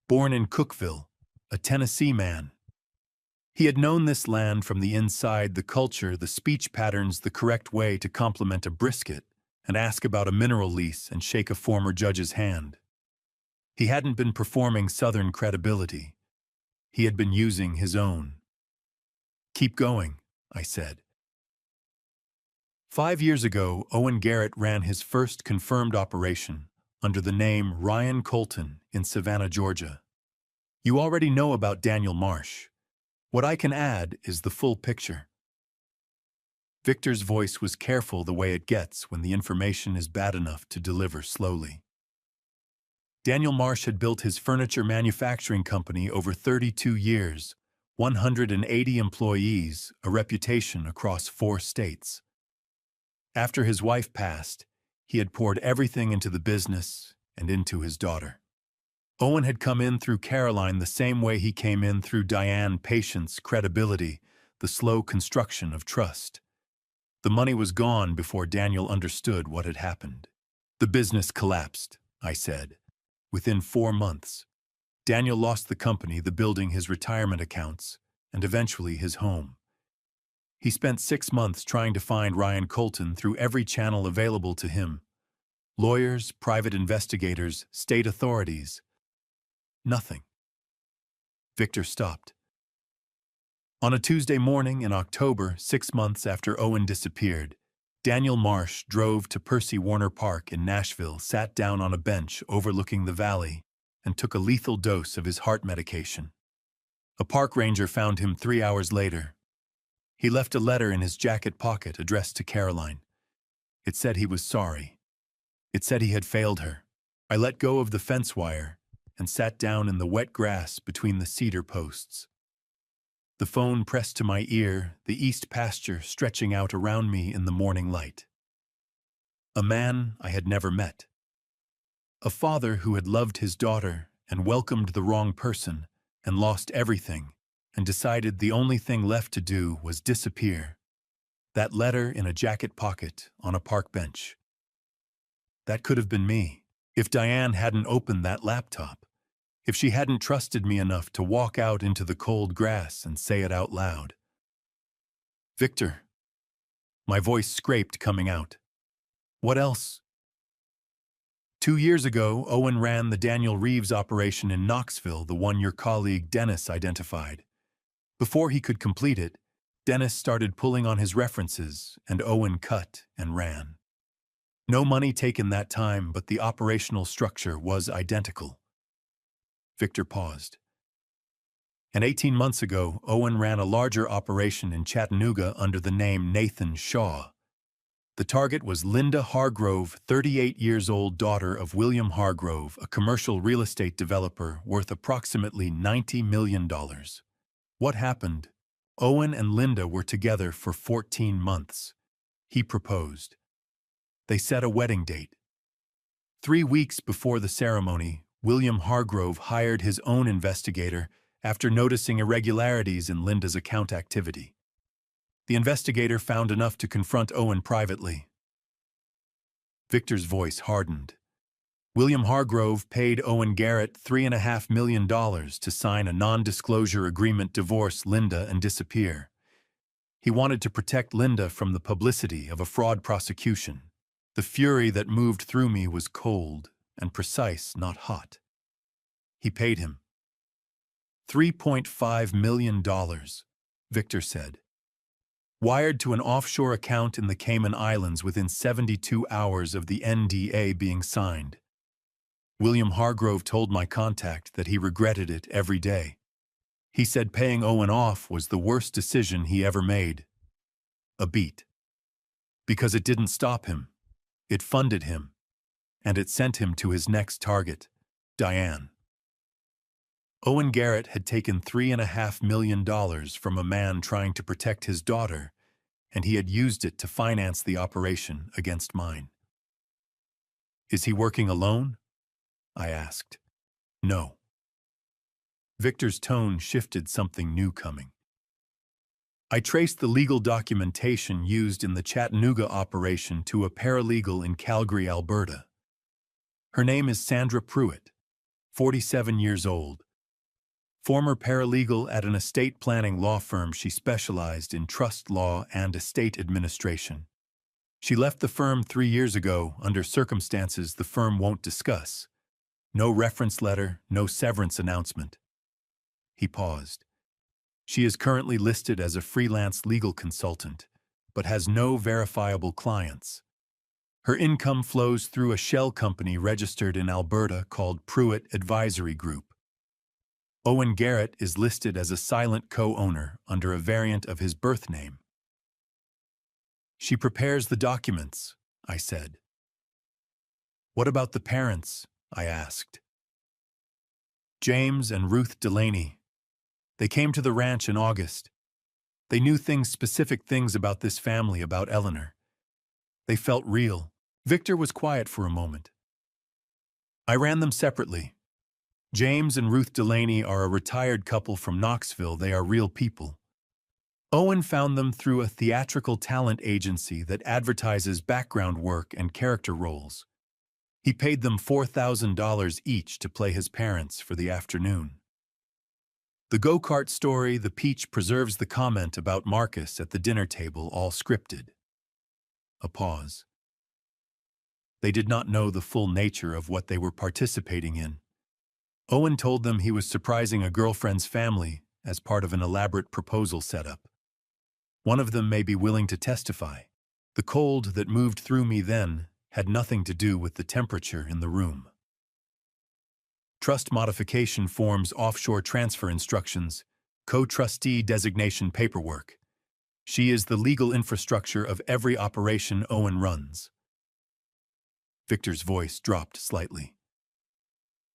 born in Cookeville, a Tennessee man. He had known this land from the inside, the culture, the speech patterns, the correct way to compliment a brisket and ask about a mineral lease and shake a former judge's hand. He hadn't been performing Southern credibility. He had been using his own. Keep going, I said. 5 years ago, Owen Garrett ran his first confirmed operation under the name Ryan Colton in Savannah, Georgia. You already know about Daniel Marsh. What I can add is the full picture. Victor's voice was careful the way it gets when the information is bad enough to deliver slowly. Daniel Marsh had built his furniture manufacturing company over 32 years, 180 employees, a reputation across 4 states. After his wife passed, he had poured everything into the business and into his daughter. Owen had come in through Caroline the same way he came in through Diane: patience, credibility, the slow construction of trust. The money was gone before Daniel understood what had happened. The business collapsed, I said. Within 4 months, Daniel lost the company, the building, his retirement accounts, and eventually his home. He spent 6 months trying to find Ryan Colton through every channel available to him. Lawyers, private investigators, state authorities. Nothing. Victor stopped. On a Tuesday morning in October, 6 months after Owen disappeared, Daniel Marsh drove to Percy Warner Park in Nashville, sat down on a bench overlooking the valley, and took a lethal dose of his heart medication. A park ranger found him 3 hours later. He left a letter in his jacket pocket addressed to Caroline. It said he was sorry. It said he had failed her. I let go of the fence wire and sat down in the wet grass between the cedar posts. The phone pressed to my ear, the east pasture stretching out around me in the morning light. A man I had never met. A father who had loved his daughter and welcomed the wrong person and lost everything and decided the only thing left to do was disappear. That letter in a jacket pocket on a park bench. That could have been me, if Diane hadn't opened that laptop, if she hadn't trusted me enough to walk out into the cold grass and say it out loud. Victor. My voice scraped coming out. What else? 2 years ago, Owen ran the Daniel Reeves operation in Knoxville, the one your colleague Dennis identified. Before he could complete it, Dennis started pulling on his references, and Owen cut and ran. No money taken that time, but the operational structure was identical. Victor paused. And 18 months ago, Owen ran a larger operation in Chattanooga under the name Nathan Shaw. The target was Linda Hargrove, 38 years old, daughter of William Hargrove, a commercial real estate developer worth approximately $90 million. What happened? Owen and Linda were together for 14 months. He proposed. They set a wedding date. 3 weeks before the ceremony, William Hargrove hired his own investigator after noticing irregularities in Linda's account activity. The investigator found enough to confront Owen privately. Victor's voice hardened. William Hargrove paid Owen Garrett $3.5 million to sign a non-disclosure agreement, divorce Linda, and disappear. He wanted to protect Linda from the publicity of a fraud prosecution. The fury that moved through me was cold and precise, not hot. He paid him. $3.5 million, Victor said. Wired to an offshore account in the Cayman Islands within 72 hours of the NDA being signed. William Hargrove told my contact that he regretted it every day. He said paying Owen off was the worst decision he ever made. A beat. Because it didn't stop him. It funded him. And it sent him to his next target, Diane. Owen Garrett had taken $3.5 million from a man trying to protect his daughter, and he had used it to finance the operation against mine. Is he working alone? I asked. No. Victor's tone shifted, something new coming. I traced the legal documentation used in the Chattanooga operation to a paralegal in Calgary, Alberta. Her name is Sandra Pruitt, 47 years old. Former paralegal at an estate planning law firm, she specialized in trust law and estate administration. She left the firm 3 years ago under circumstances the firm won't discuss. No reference letter, no severance announcement. He paused. She is currently listed as a freelance legal consultant, but has no verifiable clients. Her income flows through a shell company registered in Alberta called Pruitt Advisory Group. Owen Garrett is listed as a silent co-owner under a variant of his birth name. She prepares the documents, I said. What about the parents? I asked. James and Ruth Delaney. They came to the ranch in August. They knew specific things about this family, about Eleanor. They felt real. Victor was quiet for a moment. I ran them separately. James and Ruth Delaney are a retired couple from Knoxville. They are real people. Owen found them through a theatrical talent agency that advertises background work and character roles. He paid them $4,000 each to play his parents for the afternoon. The go-kart story, the peach preserves the comment about Marcus at the dinner table, all scripted. A pause. They did not know the full nature of what they were participating in. Owen told them he was surprising a girlfriend's family as part of an elaborate proposal setup. One of them may be willing to testify. The cold that moved through me then had nothing to do with the temperature in the room. Trust modification forms, offshore transfer instructions, co-trustee designation paperwork. She is the legal infrastructure of every operation Owen runs. Victor's voice dropped slightly.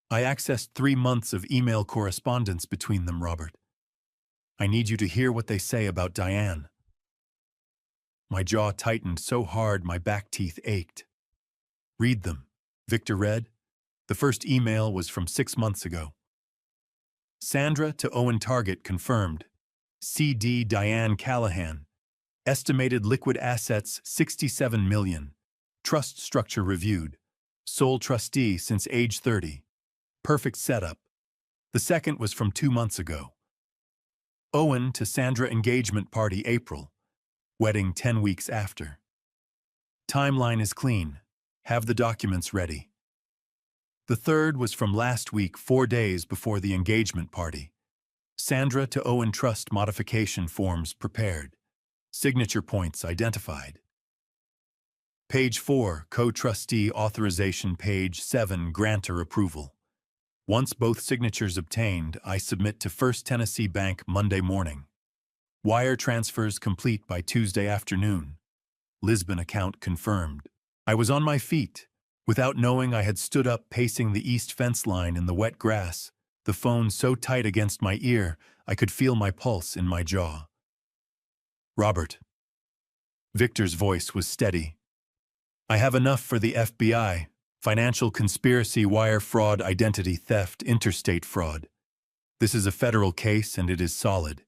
I accessed 3 months of email correspondence between them, Robert. I need you to hear what they say about Diane. My jaw tightened so hard my back teeth ached. Read them, Victor read. The first email was from 6 months ago. Sandra to Owen Target confirmed. CD Diane Callahan. Estimated liquid assets $67 million. Trust structure reviewed. Sole trustee since age 30. Perfect setup. The second was from 2 months ago. Owen to Sandra engagement party April. Wedding 10 weeks after. Timeline is clean. Have the documents ready. The third was from last week, 4 days before the engagement party. Sandra to Owen trust modification forms prepared. Signature points identified. Page 4, co-trustee authorization. Page 7, grantor approval. Once both signatures obtained, I submit to First Tennessee Bank Monday morning. Wire transfers complete by Tuesday afternoon. Lisbon account confirmed. I was on my feet. Without knowing, I had stood up pacing the east fence line in the wet grass, the phone so tight against my ear I could feel my pulse in my jaw. Robert. Victor's voice was steady. I have enough for the FBI. Financial conspiracy, wire fraud, identity theft, interstate fraud. This is a federal case and it is solid.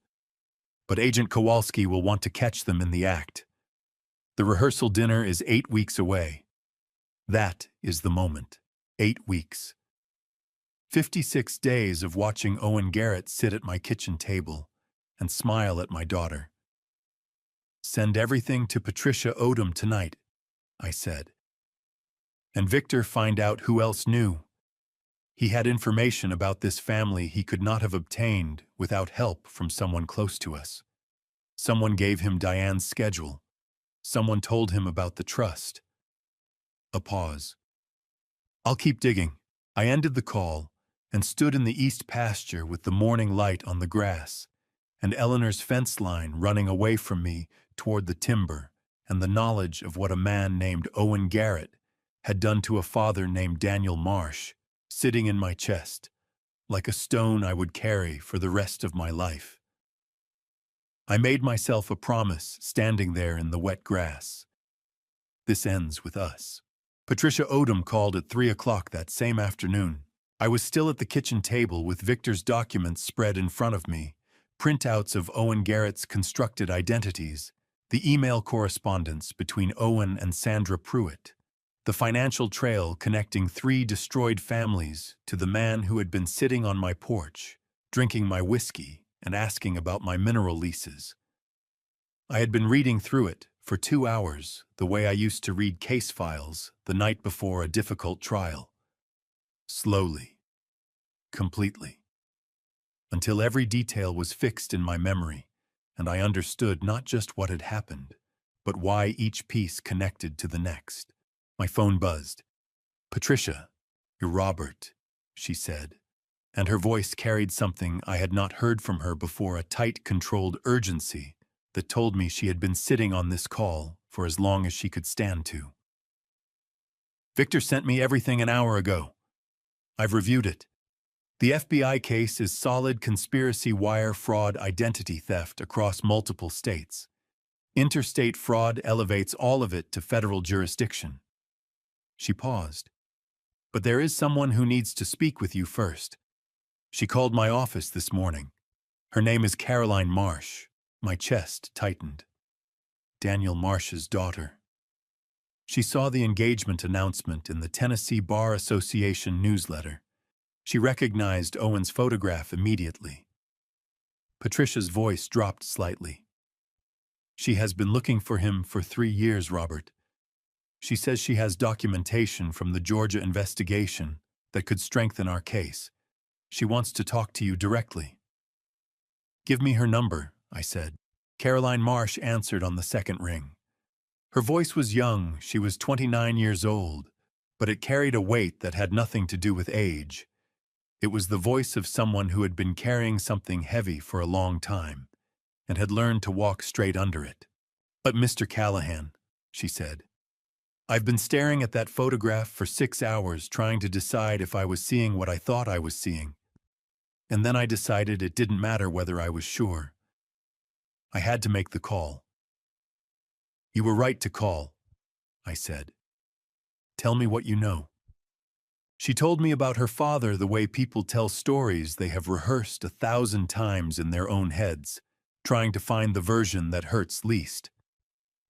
But Agent Kowalski will want to catch them in the act. The rehearsal dinner is 8 weeks away. That is the moment. 8 weeks. 56 days of watching Owen Garrett sit at my kitchen table and smile at my daughter. Send everything to Patricia Odom tonight, I said. And Victor find out who else knew. He had information about this family he could not have obtained without help from someone close to us. Someone gave him Diane's schedule. Someone told him about the trust. A pause. I'll keep digging. I ended the call and stood in the east pasture with the morning light on the grass and Eleanor's fence line running away from me toward the timber and the knowledge of what a man named Owen Garrett had done to a father named Daniel Marsh sitting in my chest, like a stone I would carry for the rest of my life. I made myself a promise standing there in the wet grass. This ends with us. Patricia Odom called at 3 o'clock that same afternoon. I was still at the kitchen table with Victor's documents spread in front of me, printouts of Owen Garrett's constructed identities, the email correspondence between Owen and Sandra Pruitt, the financial trail connecting 3 destroyed families to the man who had been sitting on my porch, drinking my whiskey and asking about my mineral leases. I had been reading through it for 2 hours, the way I used to read case files the night before a difficult trial. Slowly, completely, until every detail was fixed in my memory, and I understood not just what had happened, but why each piece connected to the next. My phone buzzed. "Patricia, you're Robert," she said, and her voice carried something I had not heard from her before, a tight, controlled urgency that told me she had been sitting on this call for as long as she could stand to. "Victor sent me everything an hour ago. I've reviewed it. The FBI case is solid conspiracy, wire fraud, identity theft across multiple states. Interstate fraud elevates all of it to federal jurisdiction." She paused. "But there is someone who needs to speak with you first. She called my office this morning. Her name is Caroline Marsh." My chest tightened. Daniel Marsh's daughter. She saw the engagement announcement in the Tennessee Bar Association newsletter. She recognized Owen's photograph immediately. Patricia's voice dropped slightly. She has been looking for him for 3 years, Robert. She says she has documentation from the Georgia investigation that could strengthen our case. She wants to talk to you directly. Give me her number, I said. Caroline Marsh answered on the second ring. Her voice was young, she was 29 years old, but it carried a weight that had nothing to do with age. It was the voice of someone who had been carrying something heavy for a long time and had learned to walk straight under it. But Mr. Callahan, she said, I've been staring at that photograph for 6 hours trying to decide if I was seeing what I thought I was seeing. And then I decided it didn't matter whether I was sure. I had to make the call. You were right to call, I said. Tell me what you know. She told me about her father the way people tell stories they have rehearsed 1,000 times in their own heads, trying to find the version that hurts least.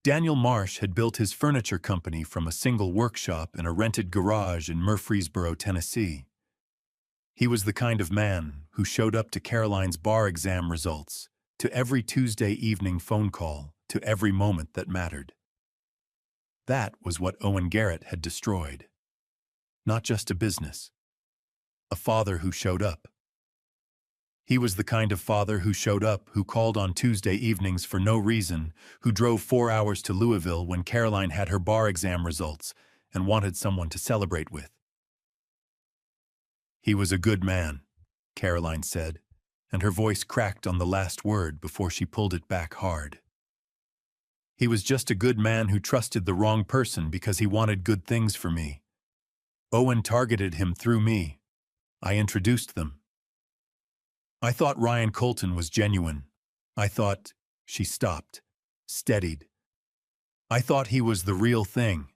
Daniel Marsh had built his furniture company from a single workshop in a rented garage in Murfreesboro, Tennessee. He was the kind of man who showed up to Caroline's bar exam results, to every Tuesday evening phone call, to every moment that mattered. That was what Owen Garrett had destroyed. Not just a business. A father who showed up. He was the kind of father who showed up, who called on Tuesday evenings for no reason, who drove 4 hours to Louisville when Caroline had her bar exam results and wanted someone to celebrate with. He was a good man, Caroline said, and her voice cracked on the last word before she pulled it back hard. He was just a good man who trusted the wrong person because he wanted good things for me. Owen targeted him through me. I introduced them. I thought Ryan Colton was genuine. I thought, she stopped, steadied. I thought he was the real thing.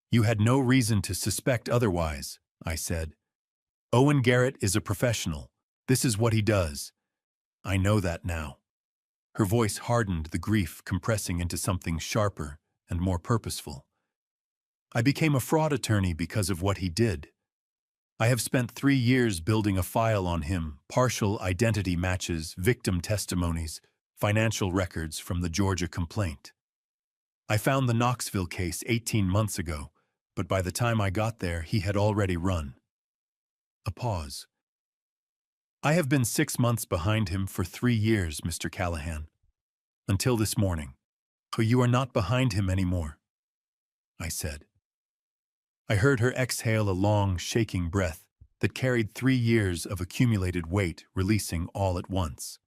You had no reason to suspect otherwise, I said. Owen Garrett is a professional. This is what he does. I know that now. Her voice hardened, the grief compressing into something sharper and more purposeful. I became a fraud attorney because of what he did. I have spent 3 years building a file on him, partial identity matches, victim testimonies, financial records from the Georgia complaint. I found the Knoxville case 18 months ago, but by the time I got there, he had already run. A pause. I have been 6 months behind him for 3 years, Mr. Callahan. Until this morning. Oh, you are not behind him anymore, I said. I heard her exhale a long, shaking breath that carried 3 years of accumulated weight releasing all at once.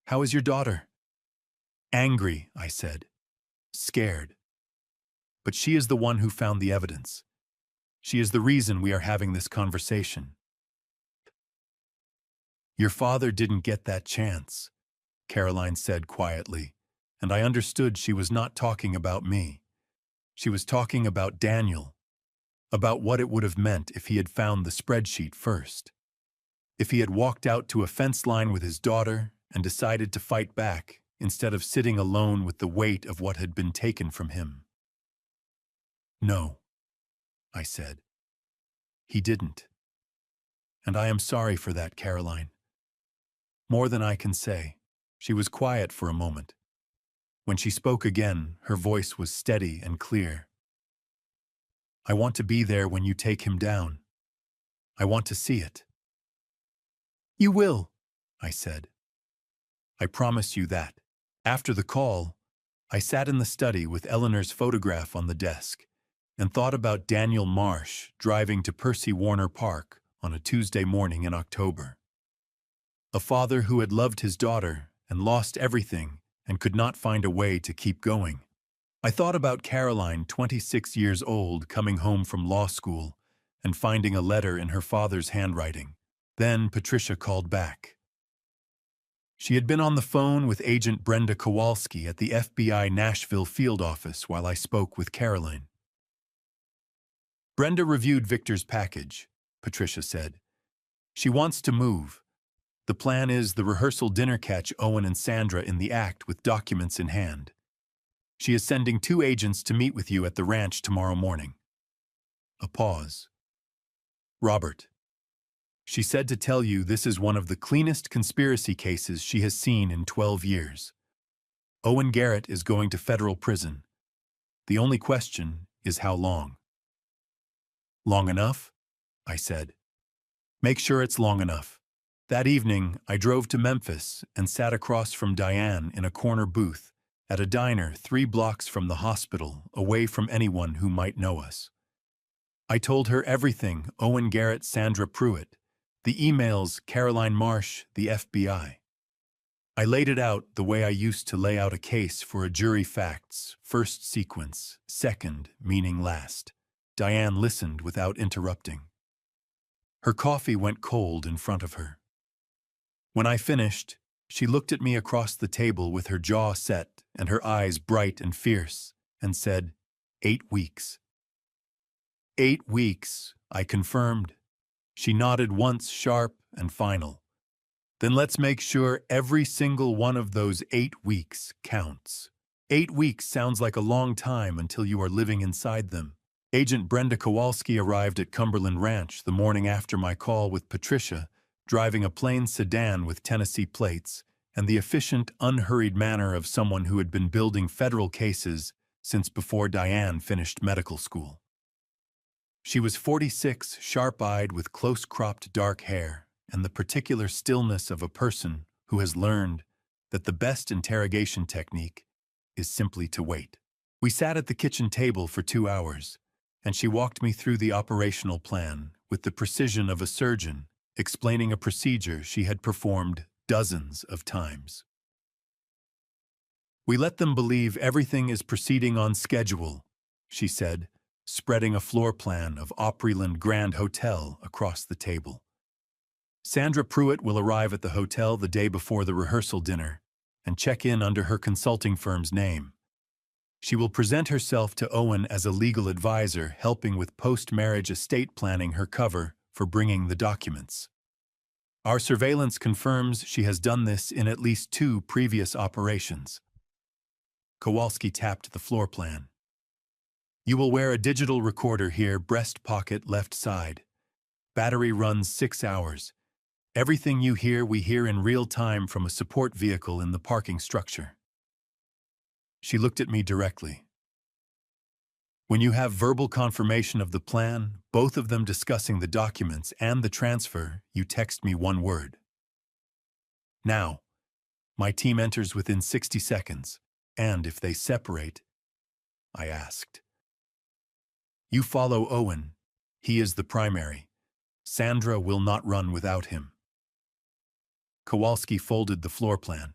How is your daughter? Angry, I said. Scared. But she is the one who found the evidence. She is the reason we are having this conversation. Your father didn't get that chance, Caroline said quietly, and I understood she was not talking about me. She was talking about Daniel, about what it would have meant if he had found the spreadsheet first. If he had walked out to a fence line with his daughter and decided to fight back instead of sitting alone with the weight of what had been taken from him. No, I said. He didn't. And I am sorry for that, Caroline. More than I can say. She was quiet for a moment. When she spoke again, her voice was steady and clear. I want to be there when you take him down. I want to see it. You will, I said. I promise you that. After the call, I sat in the study with Eleanor's photograph on the desk and thought about Daniel Marsh driving to Percy Warner Park on a Tuesday morning in October. A father who had loved his daughter and lost everything and could not find a way to keep going. I thought about Caroline, 26 years old, coming home from law school and finding a letter in her father's handwriting. Then Patricia called back. She had been on the phone with Agent Brenda Kowalski at the FBI Nashville field office while I spoke with Caroline. Brenda reviewed Victor's package, Patricia said. She wants to move. The plan is the rehearsal dinner catch Owen and Sandra in the act with documents in hand. She is sending 2 agents to meet with you at the ranch tomorrow morning. A pause. Robert, She said to tell you this is one of the cleanest conspiracy cases she has seen in 12 years. Owen Garrett is going to federal prison. The only question is how long. Long enough? I said. Make sure it's long enough. That evening, I drove to Memphis and sat across from Diane in a corner booth at a diner 3 blocks from the hospital, away from anyone who might know us. I told her everything: Owen Garrett, Sandra Pruitt, the emails, Caroline Marsh, the FBI. I laid it out the way I used to lay out a case for a jury: facts, first sequence, second, meaning last. Diane listened without interrupting. Her coffee went cold in front of her. When I finished, she looked at me across the table with her jaw set and her eyes bright and fierce, and said, 8 weeks. 8 weeks, I confirmed. She nodded once, sharp and final. Then let's make sure every single one of those 8 weeks counts. 8 weeks sounds like a long time until you are living inside them. Agent Brenda Kowalski arrived at Cumberland Ranch the morning after my call with Patricia, driving a plain sedan with Tennessee plates and the efficient, unhurried manner of someone who had been building federal cases since before Diane finished medical school. She was 46, sharp-eyed with close-cropped dark hair and the particular stillness of a person who has learned that the best interrogation technique is simply to wait. We sat at the kitchen table for 2 hours, and she walked me through the operational plan with the precision of a surgeon, explaining a procedure she had performed dozens of times. We let them believe everything is proceeding on schedule, she said, spreading a floor plan of Opryland Grand Hotel across the table. Sandra Pruitt will arrive at the hotel the day before the rehearsal dinner and check in under her consulting firm's name. She will present herself to Owen as a legal advisor, helping with post-marriage estate planning, her cover for bringing the documents. Our surveillance confirms she has done this in at least 2 previous operations. Kowalski tapped the floor plan. You will wear a digital recorder here, breast pocket, left side. Battery runs 6 hours. Everything you hear, we hear in real time from a support vehicle in the parking structure. She looked at me directly. When you have verbal confirmation of the plan, both of them discussing the documents and the transfer, you text me 1 word. Now, my team enters within 60 seconds, and if they separate, I asked. You follow Owen. He is the primary. Sandra will not run without him. Kowalski folded the floor plan.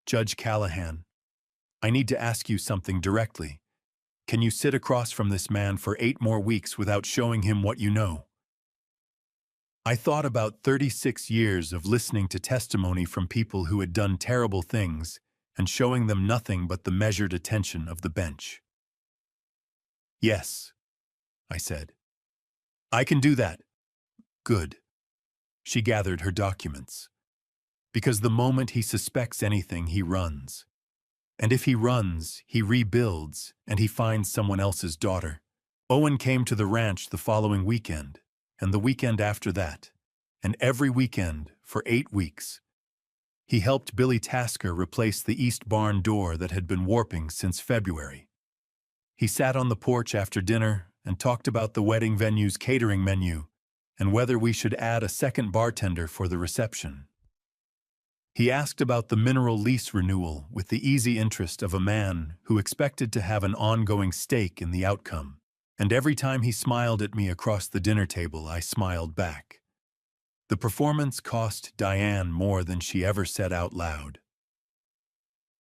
Judge Callahan, I need to ask you something directly. Can you sit across from this man for 8 more weeks without showing him what you know? I thought about 36 years of listening to testimony from people who had done terrible things and showing them nothing but the measured attention of the bench. Yes, I said. I can do that. Good. She gathered her documents. Because the moment he suspects anything, he runs. And if he runs, he rebuilds, and he finds someone else's daughter. Owen came to the ranch the following weekend, and the weekend after that, and every weekend for 8 weeks. He helped Billy Tasker replace the east barn door that had been warping since February. He sat on the porch after dinner and talked about the wedding venue's catering menu and whether we should add a second bartender for the reception. He asked about the mineral lease renewal with the easy interest of a man who expected to have an ongoing stake in the outcome, and every time he smiled at me across the dinner table, I smiled back. The performance cost Diane more than she ever said out loud.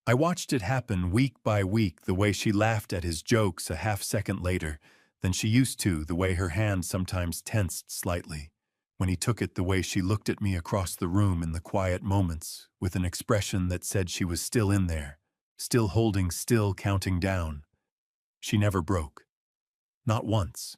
I watched it happen week by week, the way she laughed at his jokes a half-second later than she used to, the way her hand sometimes tensed slightly. When he took it, the way she looked at me across the room in the quiet moments with an expression that said she was still in there, still holding, still counting down. She never broke. Not once.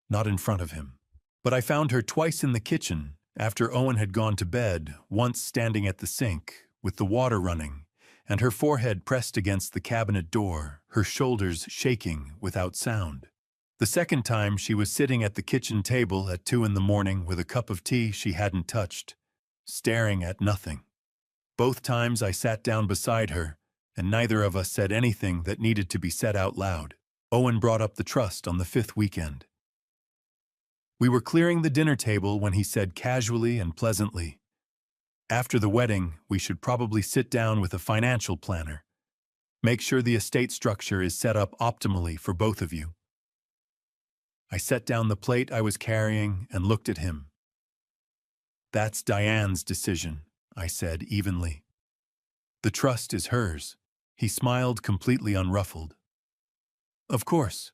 Not in front of him. But I found her twice in the kitchen after Owen had gone to bed, once standing at the sink with the water running and her forehead pressed against the cabinet door, her shoulders shaking without sound. The second time, she was sitting at the kitchen table at 2 in the morning with a cup of tea she hadn't touched, staring at nothing. Both times I sat down beside her, and neither of us said anything that needed to be said out loud. Owen brought up the trust on the 5th weekend. We were clearing the dinner table when he said casually and pleasantly, "After the wedding, we should probably sit down with a financial planner. Make sure the estate structure is set up optimally for both of you." I set down the plate I was carrying and looked at him. "That's Diane's decision," I said evenly. "The trust is hers." He smiled completely unruffled. "Of course.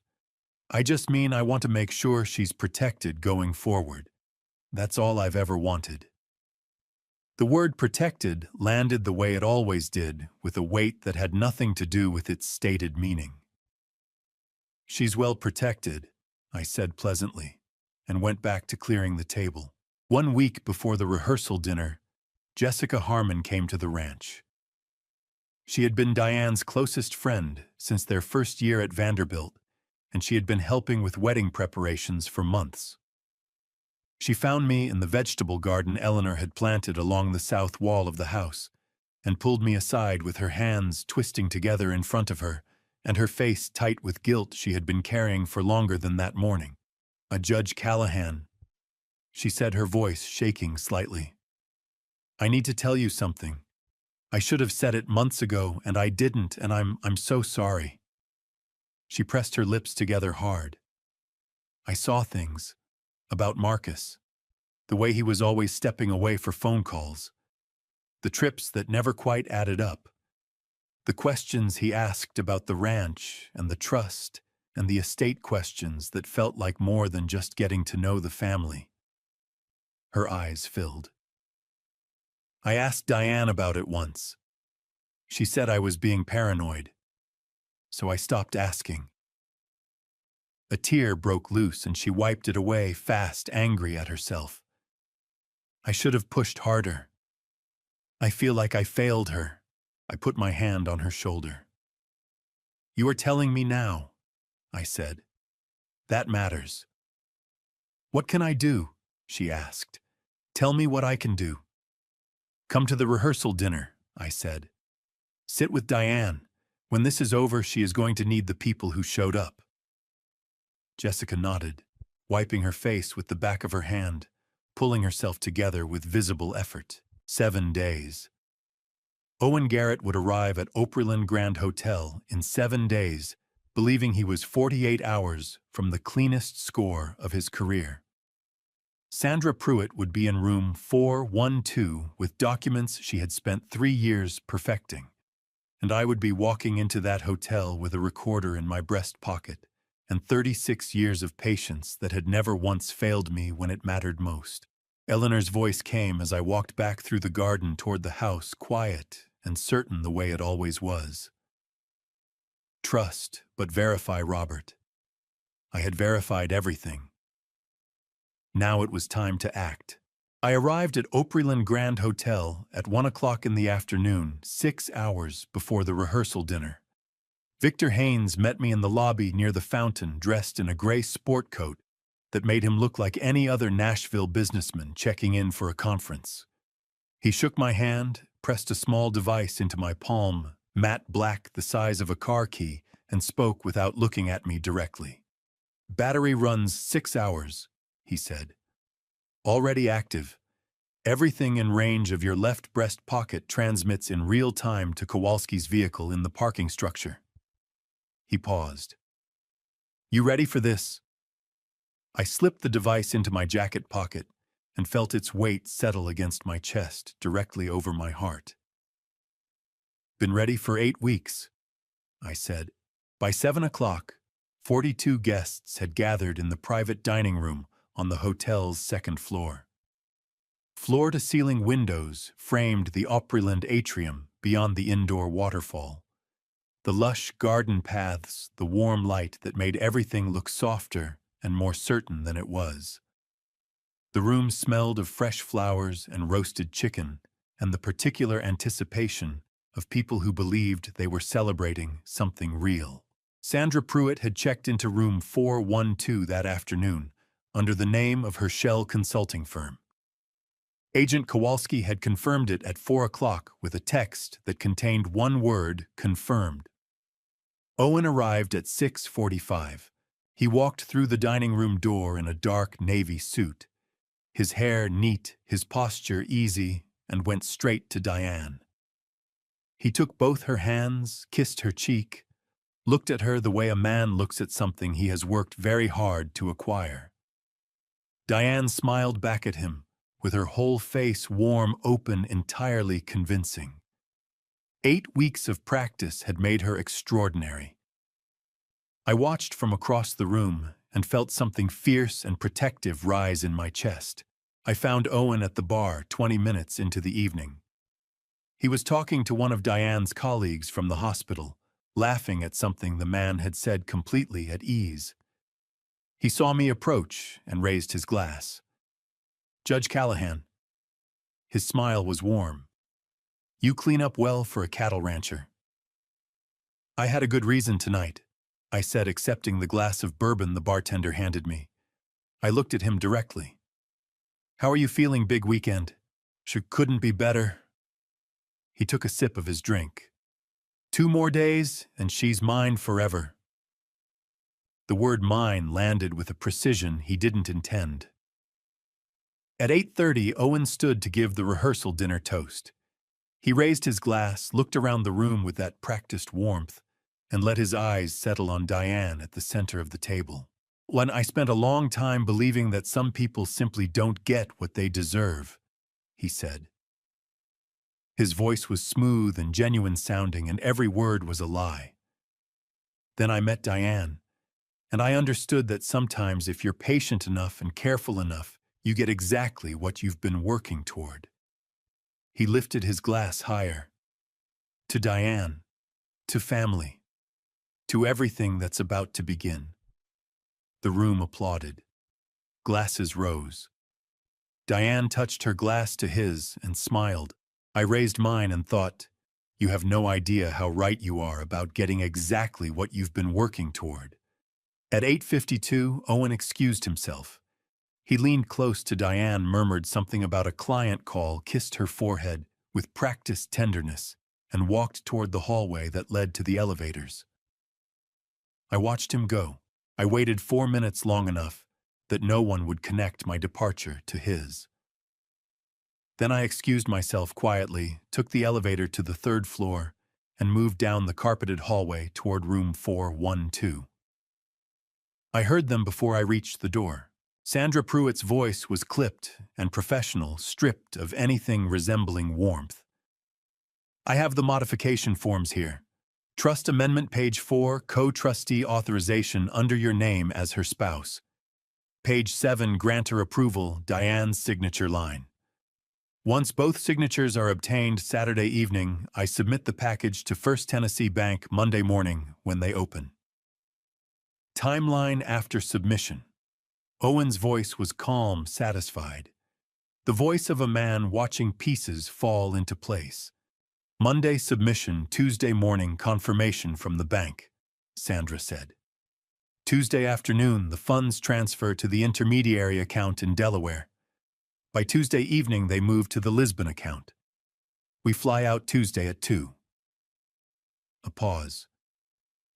I just mean I want to make sure she's protected going forward. That's all I've ever wanted." The word protected landed the way it always did, with a weight that had nothing to do with its stated meaning. "She's well protected," I said pleasantly, and went back to clearing the table. 1 week before the rehearsal dinner, Jessica Harmon came to the ranch. She had been Diane's closest friend since their first year at Vanderbilt, and she had been helping with wedding preparations for months. She found me in the vegetable garden Eleanor had planted along the south wall of the house, and pulled me aside with her hands twisting together in front of her, and her face tight with guilt she had been carrying for longer than that morning. "Judge Callahan," she said, her voice shaking slightly. "I need to tell you something. I should have said it months ago, and I didn't, and I'm so sorry." She pressed her lips together hard. "I saw things about Marcus, the way he was always stepping away for phone calls, the trips that never quite added up, the questions he asked about the ranch and the trust and the estate questions that felt like more than just getting to know the family." Her eyes filled. "I asked Diane about it once. She said I was being paranoid, so I stopped asking." A tear broke loose and she wiped it away fast, angry at herself. "I should have pushed harder. I feel like I failed her." I put my hand on her shoulder. "You are telling me now," I said. "That matters." "What can I do?" she asked. "Tell me what I can do." "Come to the rehearsal dinner," I said. "Sit with Diane. When this is over, she is going to need the people who showed up." Jessica nodded, wiping her face with the back of her hand, pulling herself together with visible effort. 7 days. Owen Garrett would arrive at Oprahland Grand Hotel in 7 days, believing he was 48 hours from the cleanest score of his career. Sandra Pruitt would be in room 412 with documents she had spent 3 years perfecting, and I would be walking into that hotel with a recorder in my breast pocket and 36 years of patience that had never once failed me when it mattered most. Eleanor's voice came as I walked back through the garden toward the house, quiet and certain the way it always was. "Trust, but verify, Robert." I had verified everything. Now it was time to act. I arrived at Oprahland Grand Hotel at 1 o'clock in the afternoon, 6 hours before the rehearsal dinner. Victor Haynes met me in the lobby near the fountain, dressed in a gray sport coat that made him look like any other Nashville businessman checking in for a conference. He shook my hand, pressed a small device into my palm, matte black the size of a car key, and spoke without looking at me directly. "Battery runs 6 hours," he said. "Already active. Everything in range of your left breast pocket transmits in real time to Kowalski's vehicle in the parking structure." He paused. "You ready for this?" I slipped the device into my jacket pocket and felt its weight settle against my chest, directly over my heart. "Been ready for 8 weeks," I said. By 7 o'clock, 42 guests had gathered in the private dining room on the hotel's second floor. Floor-to-ceiling windows framed the Oprahland atrium beyond the indoor waterfall. The lush garden paths, the warm light that made everything look softer and more certain than it was. The room smelled of fresh flowers and roasted chicken, and the particular anticipation of people who believed they were celebrating something real. Sandra Pruitt had checked into room 412 that afternoon, under the name of her shell consulting firm. Agent Kowalski had confirmed it at 4 o'clock with a text that contained one word, confirmed. Owen arrived at 6:45. He walked through the dining room door in a dark navy suit, his hair neat, his posture easy, and went straight to Diane. He took both her hands, kissed her cheek, looked at her the way a man looks at something he has worked very hard to acquire. Diane smiled back at him, with her whole face warm, open, entirely convincing. 8 weeks of practice had made her extraordinary. I watched from across the room and felt something fierce and protective rise in my chest. I found Owen at the bar 20 minutes into the evening. He was talking to one of Diane's colleagues from the hospital, laughing at something the man had said completely at ease. He saw me approach and raised his glass. "Judge Callahan." His smile was warm. "You clean up well for a cattle rancher." "I had a good reason tonight," I said, accepting the glass of bourbon the bartender handed me. I looked at him directly. "How are you feeling, big weekend?" Couldn't be better." He took a sip of his drink. 2 more days, and she's mine forever." The word mine landed with a precision he didn't intend. At 8:30, Owen stood to give the rehearsal dinner toast. He raised his glass, looked around the room with that practiced warmth, and let his eyes settle on Diane at the center of the table. "When I spent a long time believing that some people simply don't get what they deserve," he said. His voice was smooth and genuine sounding, and every word was a lie. "Then I met Diane, and I understood that sometimes if you're patient enough and careful enough, you get exactly what you've been working toward." He lifted his glass higher. "To Diane, to family, to everything that's about to begin." The room applauded. Glasses rose. Diane touched her glass to his and smiled. I raised mine and thought, "You have no idea how right you are about getting exactly what you've been working toward." At 8:52, Owen excused himself. He leaned close to Diane, murmured something about a client call, kissed her forehead with practiced tenderness, and walked toward the hallway that led to the elevators. I watched him go. I waited 4 minutes, long enough that no one would connect my departure to his. Then I excused myself quietly, took the elevator to the 3rd floor, and moved down the carpeted hallway toward room 412. I heard them before I reached the door. Sandra Pruitt's voice was clipped and professional, stripped of anything resembling warmth. "I have the modification forms here. Trust Amendment Page 4, Co-Trustee Authorization under your name as her spouse. Page 7, Grantor Approval, Diane's signature line. Once both signatures are obtained Saturday evening, I submit the package to First Tennessee Bank Monday morning when they open." Timeline after submission. Owen's voice was calm, satisfied. The voice of a man watching pieces fall into place. "Monday submission, Tuesday morning confirmation from the bank," Sandra said. "Tuesday afternoon, the funds transfer to the intermediary account in Delaware. By Tuesday evening, they move to the Lisbon account. We fly out Tuesday at 2. A pause.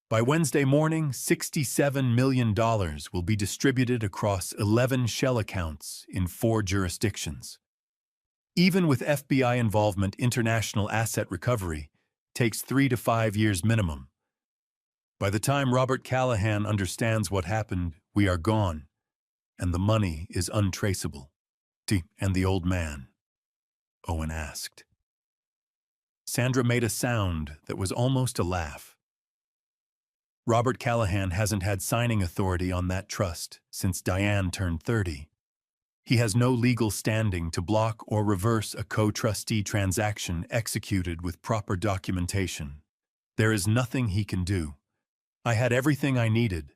"By Wednesday morning, $67 million will be distributed across 11 shell accounts in 4 jurisdictions. Even with FBI involvement, international asset recovery takes 3 to 5 years minimum. By the time Robert Callahan understands what happened, we are gone, and the money is untraceable." "And the old man?" Owen asked. Sandra made a sound that was almost a laugh. "Robert Callahan hasn't had signing authority on that trust since Diane turned 30. He has no legal standing to block or reverse a co-trustee transaction executed with proper documentation. There is nothing he can do. I had everything I needed: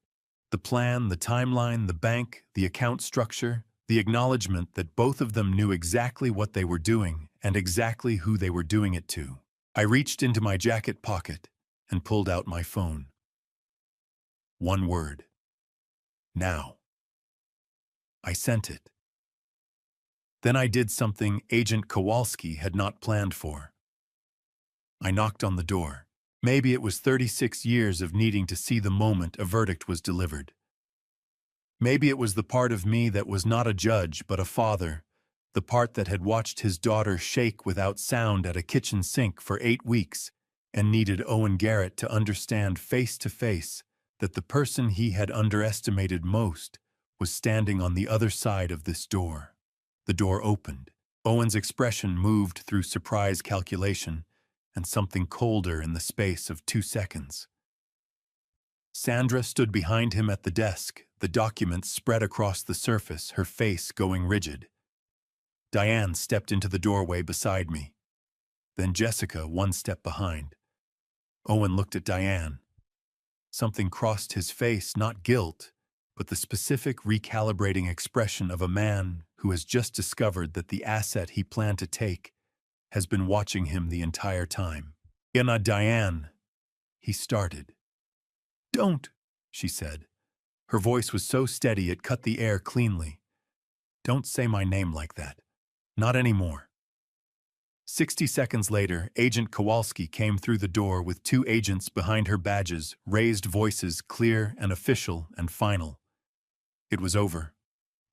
the plan, the timeline, the bank, the account structure, the acknowledgement that both of them knew exactly what they were doing and exactly who they were doing it to." I reached into my jacket pocket and pulled out my phone. One word. Now. I sent it. Then I did something Agent Kowalski had not planned for. I knocked on the door. Maybe it was 36 years of needing to see the moment a verdict was delivered. Maybe it was the part of me that was not a judge but a father, the part that had watched his daughter shake without sound at a kitchen sink for 8 weeks and needed Owen Garrett to understand face to face that the person he had underestimated most was standing on the other side of this door. The door opened. Owen's expression moved through surprise calculation and something colder in the space of 2 seconds. Sandra stood behind him at the desk, the documents spread across the surface, her face going rigid. Diane stepped into the doorway beside me. Then Jessica, one step behind. Owen looked at Diane. Something crossed his face, not guilt, but the specific recalibrating expression of a man who has just discovered that the asset he planned to take has been watching him the entire time. Diane, he started. Don't, she said. Her voice was so steady it cut the air cleanly. Don't say my name like that. Not anymore. 60 seconds later, Agent Kowalski came through the door with 2 agents behind her badges, raised voices clear and official and final. It was over.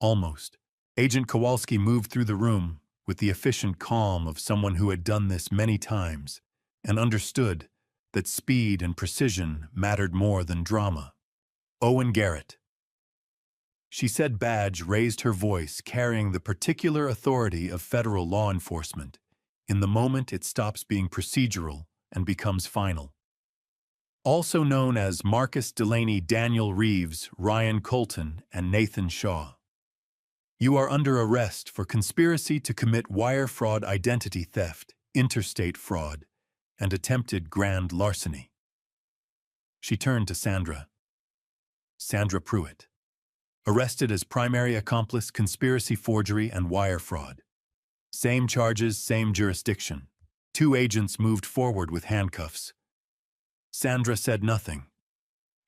Almost. Agent Kowalski moved through the room with the efficient calm of someone who had done this many times and understood that speed and precision mattered more than drama. Owen Garrett. She said badge raised her voice, carrying the particular authority of federal law enforcement. In the moment it stops being procedural and becomes final. Also known as Marcus Delaney, Daniel Reeves, Ryan Colton, and Nathan Shaw. You are under arrest for conspiracy to commit wire fraud, identity theft, interstate fraud, and attempted grand larceny. She turned to Sandra. Sandra Pruitt. Arrested as primary accomplice, conspiracy, forgery, and wire fraud. Same charges, same jurisdiction. 2 agents moved forward with handcuffs. Sandra said nothing.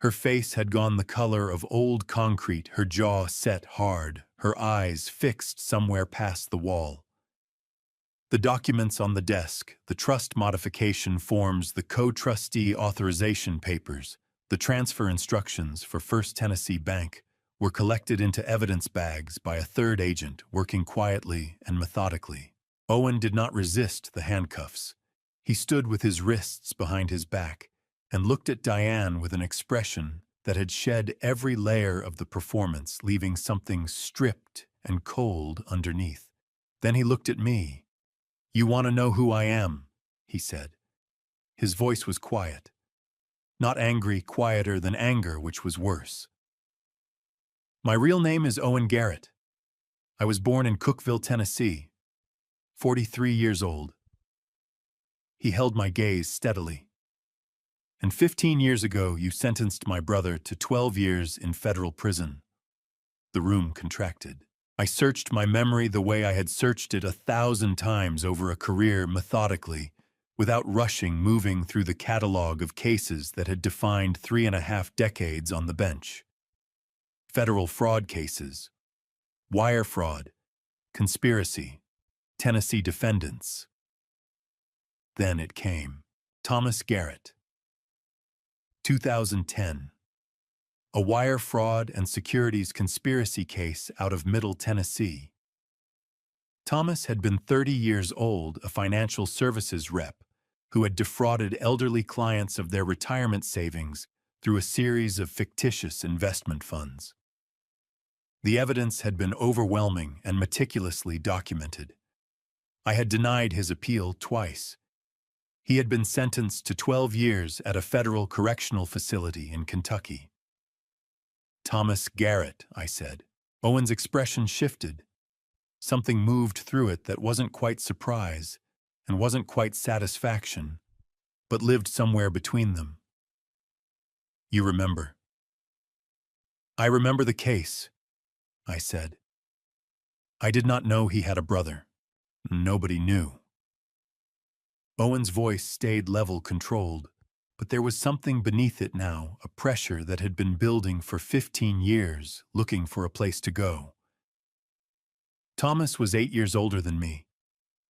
Her face had gone the color of old concrete, her jaw set hard, her eyes fixed somewhere past the wall. The documents on the desk, the trust modification forms, the co-trustee authorization papers, the transfer instructions for First Tennessee Bank, were collected into evidence bags by a 3rd agent working quietly and methodically. Owen did not resist the handcuffs. He stood with his wrists behind his back and looked at Diane with an expression that had shed every layer of the performance, leaving something stripped and cold underneath. Then he looked at me. You want to know who I am, he said. His voice was quiet. Not angry, quieter than anger, which was worse. My real name is Owen Garrett. I was born in Cookeville, Tennessee, 43 years old. He held my gaze steadily. And 15 years ago, you sentenced my brother to 12 years in federal prison. The room contracted. I searched my memory the way I had searched it 1,000 times over a career, methodically, without rushing, moving through the catalog of cases that had defined 3.5 decades on the bench. Federal fraud cases, wire fraud, conspiracy, Tennessee defendants. Then it came. Thomas Garrett. 2010. A wire fraud and securities conspiracy case out of Middle Tennessee. Thomas had been 30 years old, a financial services rep who had defrauded elderly clients of their retirement savings through a series of fictitious investment funds. The evidence had been overwhelming and meticulously documented. I had denied his appeal twice. He had been sentenced to 12 years at a federal correctional facility in Kentucky. Thomas Garrett, I said. Owen's expression shifted. Something moved through it that wasn't quite surprise and wasn't quite satisfaction, but lived somewhere between them. You remember. I remember the case, I said. I did not know he had a brother. Nobody knew. Owen's voice stayed level, controlled, but there was something beneath it now, a pressure that had been building for 15 years, looking for a place to go. Thomas was 8 years older than me.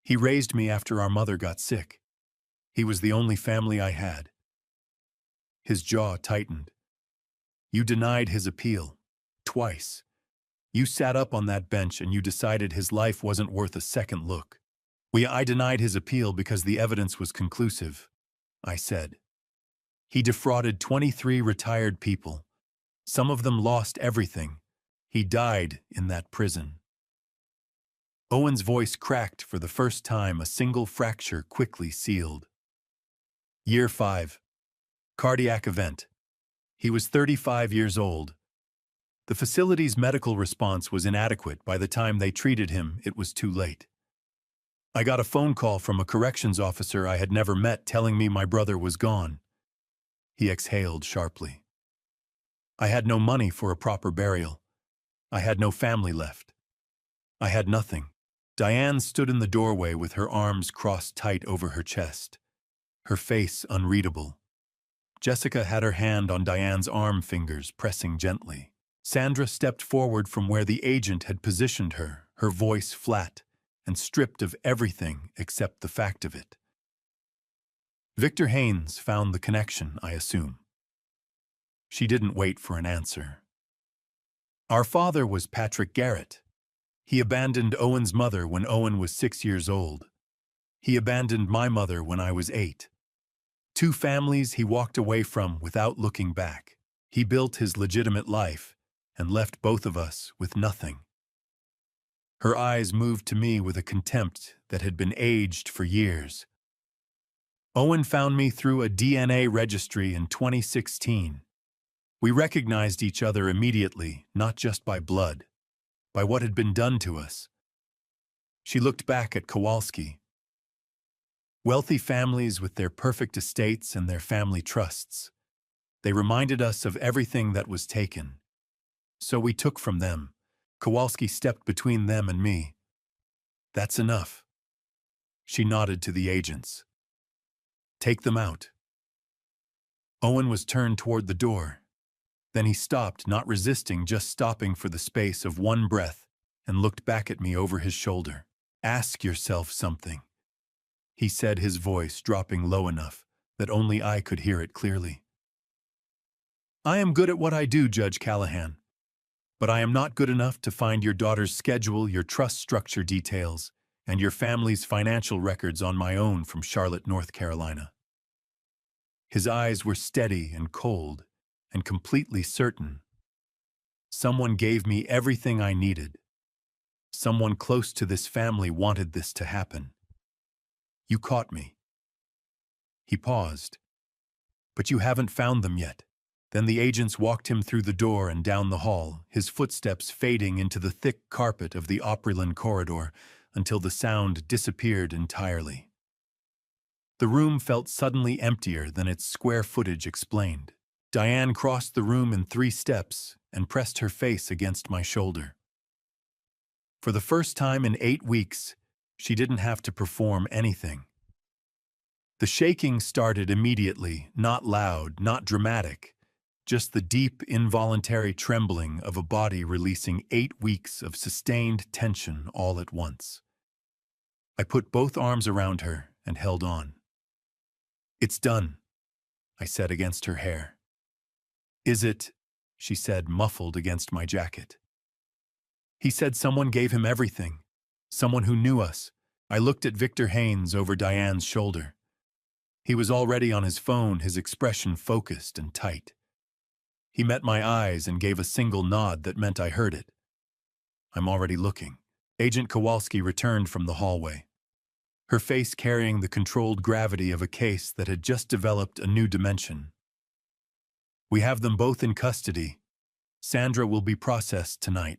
He raised me after our mother got sick. He was the only family I had. His jaw tightened. You denied his appeal. Twice. You sat up on that bench and you decided his life wasn't worth a second look. I denied his appeal because the evidence was conclusive, I said. He defrauded 23 retired people. Some of them lost everything. He died in that prison. Owen's voice cracked for the first time, a single fracture quickly sealed. Year 5. Cardiac event. He was 35 years old. The facility's medical response was inadequate. By the time they treated him, it was too late. I got a phone call from a corrections officer I had never met telling me my brother was gone. He exhaled sharply. I had no money for a proper burial. I had no family left. I had nothing. Diane stood in the doorway with her arms crossed tight over her chest, her face unreadable. Jessica had her hand on Diane's arm, fingers pressing gently. Sandra stepped forward from where the agent had positioned her, her voice flat and stripped of everything except the fact of it. Victor Haynes found the connection, I assume. She didn't wait for an answer. Our father was Patrick Garrett. He abandoned Owen's mother when Owen was 6 years old. He abandoned my mother when I was 8. 2 families he walked away from without looking back. He built his legitimate life and left both of us with nothing. Her eyes moved to me with a contempt that had been aged for years. Owen found me through a DNA registry in 2016. We recognized each other immediately, not just by blood, by what had been done to us. She looked back at Kowalski. Wealthy families with their perfect estates and their family trusts. They reminded us of everything that was taken. So we took from them. Kowalski stepped between them and me. That's enough. She nodded to the agents. Take them out. Owen was turned toward the door. Then he stopped, not resisting, just stopping for the space of one breath, and looked back at me over his shoulder. Ask yourself something, he said, his voice dropping low enough that only I could hear it clearly. I am good at what I do, Judge Callahan. But I am not good enough to find your daughter's schedule, your trust structure details, and your family's financial records on my own from Charlotte, North Carolina. His eyes were steady and cold and completely certain. Someone gave me everything I needed. Someone close to this family wanted this to happen. You caught me. He paused. But you haven't found them yet. Then the agents walked him through the door and down the hall, his footsteps fading into the thick carpet of the Opryland corridor until the sound disappeared entirely. The room felt suddenly emptier than its square footage explained. Diane crossed the room in 3 steps and pressed her face against my shoulder. For the first time in 8 weeks, she didn't have to perform anything. The shaking started immediately, not loud, not dramatic. Just the deep, involuntary trembling of a body releasing 8 weeks of sustained tension all at once. I put both arms around her and held on. It's done, I said against her hair. Is it? She said, muffled against my jacket. He said someone gave him everything, someone who knew us. I looked at Victor Haynes over Diane's shoulder. He was already on his phone, his expression focused and tight. He met my eyes and gave a single nod that meant I heard it. I'm already looking. Agent Kowalski returned from the hallway, her face carrying the controlled gravity of a case that had just developed a new dimension. We have them both in custody. Sandra will be processed tonight.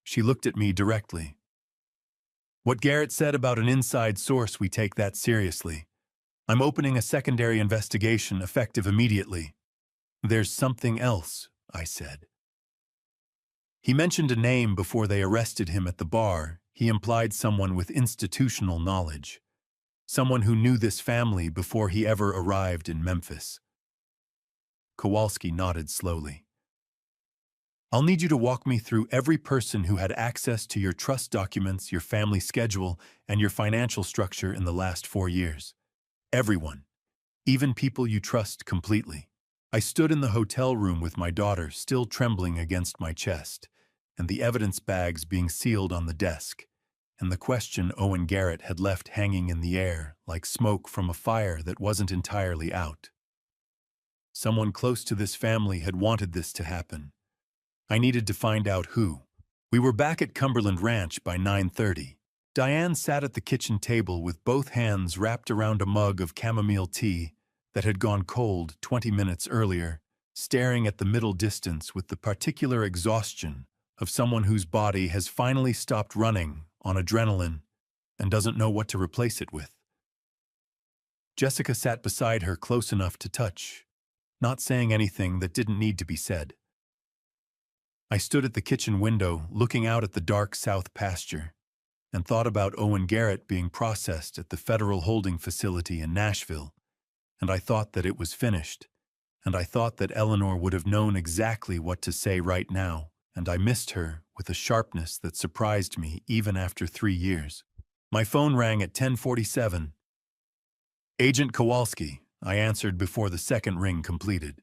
She looked at me directly. What Garrett said about an inside source, we take that seriously. I'm opening a secondary investigation effective immediately. There's something else, I said. He mentioned a name before they arrested him at the bar. He implied someone with institutional knowledge. Someone who knew this family before he ever arrived in Memphis. Kowalski nodded slowly. I'll need you to walk me through every person who had access to your trust documents, your family schedule, and your financial structure in the last 4 years. Everyone. Even people you trust completely. I stood in the hotel room with my daughter still trembling against my chest, and the evidence bags being sealed on the desk, and the question Owen Garrett had left hanging in the air like smoke from a fire that wasn't entirely out. Someone close to this family had wanted this to happen. I needed to find out who. We were back at Cumberland Ranch by 9:30. Diane sat at the kitchen table with both hands wrapped around a mug of chamomile tea that had gone cold 20 minutes earlier, staring at the middle distance with the particular exhaustion of someone whose body has finally stopped running on adrenaline and doesn't know what to replace it with. Jessica sat beside her close enough to touch, not saying anything that didn't need to be said. I stood at the kitchen window looking out at the dark south pasture and thought about Owen Garrett being processed at the federal holding facility in Nashville, and I thought that it was finished, and I thought that Eleanor would have known exactly what to say right now, and I missed her with a sharpness that surprised me even after 3 years. My phone rang at 10:47. Agent Kowalski, I answered before the second ring completed.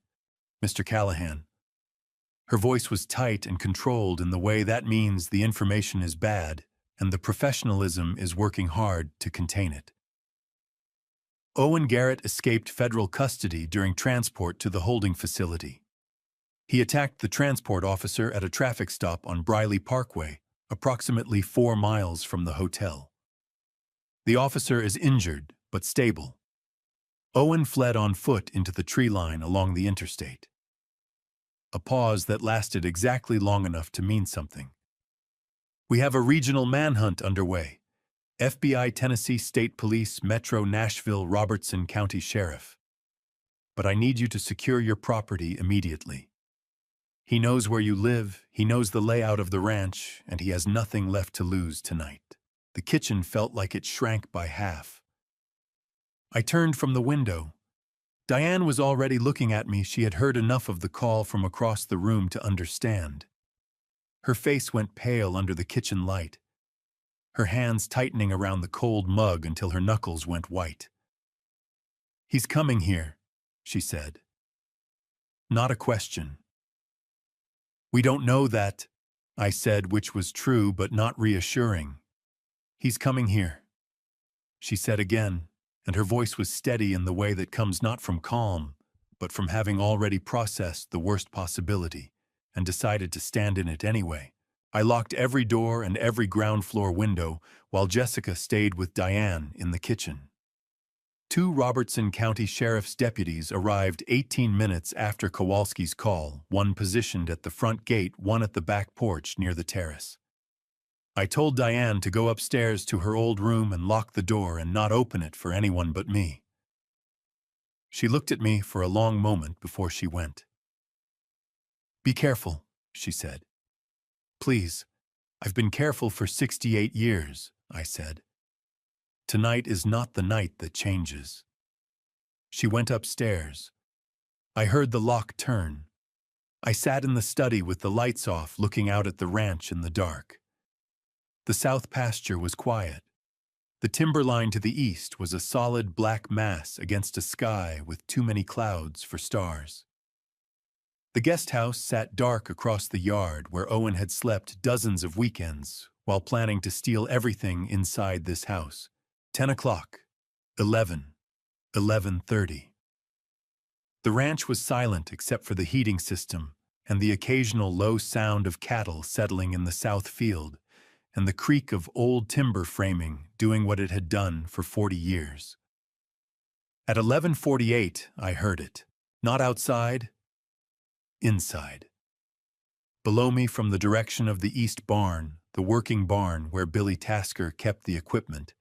Mr. Callahan. Her voice was tight and controlled in the way that means the information is bad, and the professionalism is working hard to contain it. Owen Garrett escaped federal custody during transport to the holding facility. He attacked the transport officer at a traffic stop on Briley Parkway, approximately 4 miles from the hotel. The officer is injured, but stable. Owen fled on foot into the tree line along the interstate. A pause that lasted exactly long enough to mean something. We have a regional manhunt underway. FBI, Tennessee State Police, Metro Nashville, Robertson County Sheriff. But I need you to secure your property immediately. He knows where you live, he knows the layout of the ranch, and he has nothing left to lose tonight. The kitchen felt like it shrank by half. I turned from the window. Diane was already looking at me. She had heard enough of the call from across the room to understand. Her face went pale under the kitchen light, her hands tightening around the cold mug until her knuckles went white. He's coming here, she said. Not a question. We don't know that, I said, which was true but not reassuring. He's coming here, she said again, and her voice was steady in the way that comes not from calm, but from having already processed the worst possibility and decided to stand in it anyway. I locked every door and every ground floor window while Jessica stayed with Diane in the kitchen. 2 Robertson County Sheriff's deputies arrived 18 minutes after Kowalski's call, one positioned at the front gate, one at the back porch near the terrace. I told Diane to go upstairs to her old room and lock the door and not open it for anyone but me. She looked at me for a long moment before she went. Be careful, she said. Please, I've been careful for 68 years, I said. Tonight is not the night that changes. She went upstairs. I heard the lock turn. I sat in the study with the lights off, looking out at the ranch in the dark. The south pasture was quiet. The timberline to the east was a solid black mass against a sky with too many clouds for stars. The guest house sat dark across the yard where Owen had slept dozens of weekends while planning to steal everything inside this house. 10 o'clock, 11, 11:30. The ranch was silent except for the heating system and the occasional low sound of cattle settling in the south field and the creak of old timber framing doing what it had done for 40 years. At 11:48, I heard it. Not outside, inside. Below me from the direction of the east barn, the working barn where Billy Tasker kept the equipment,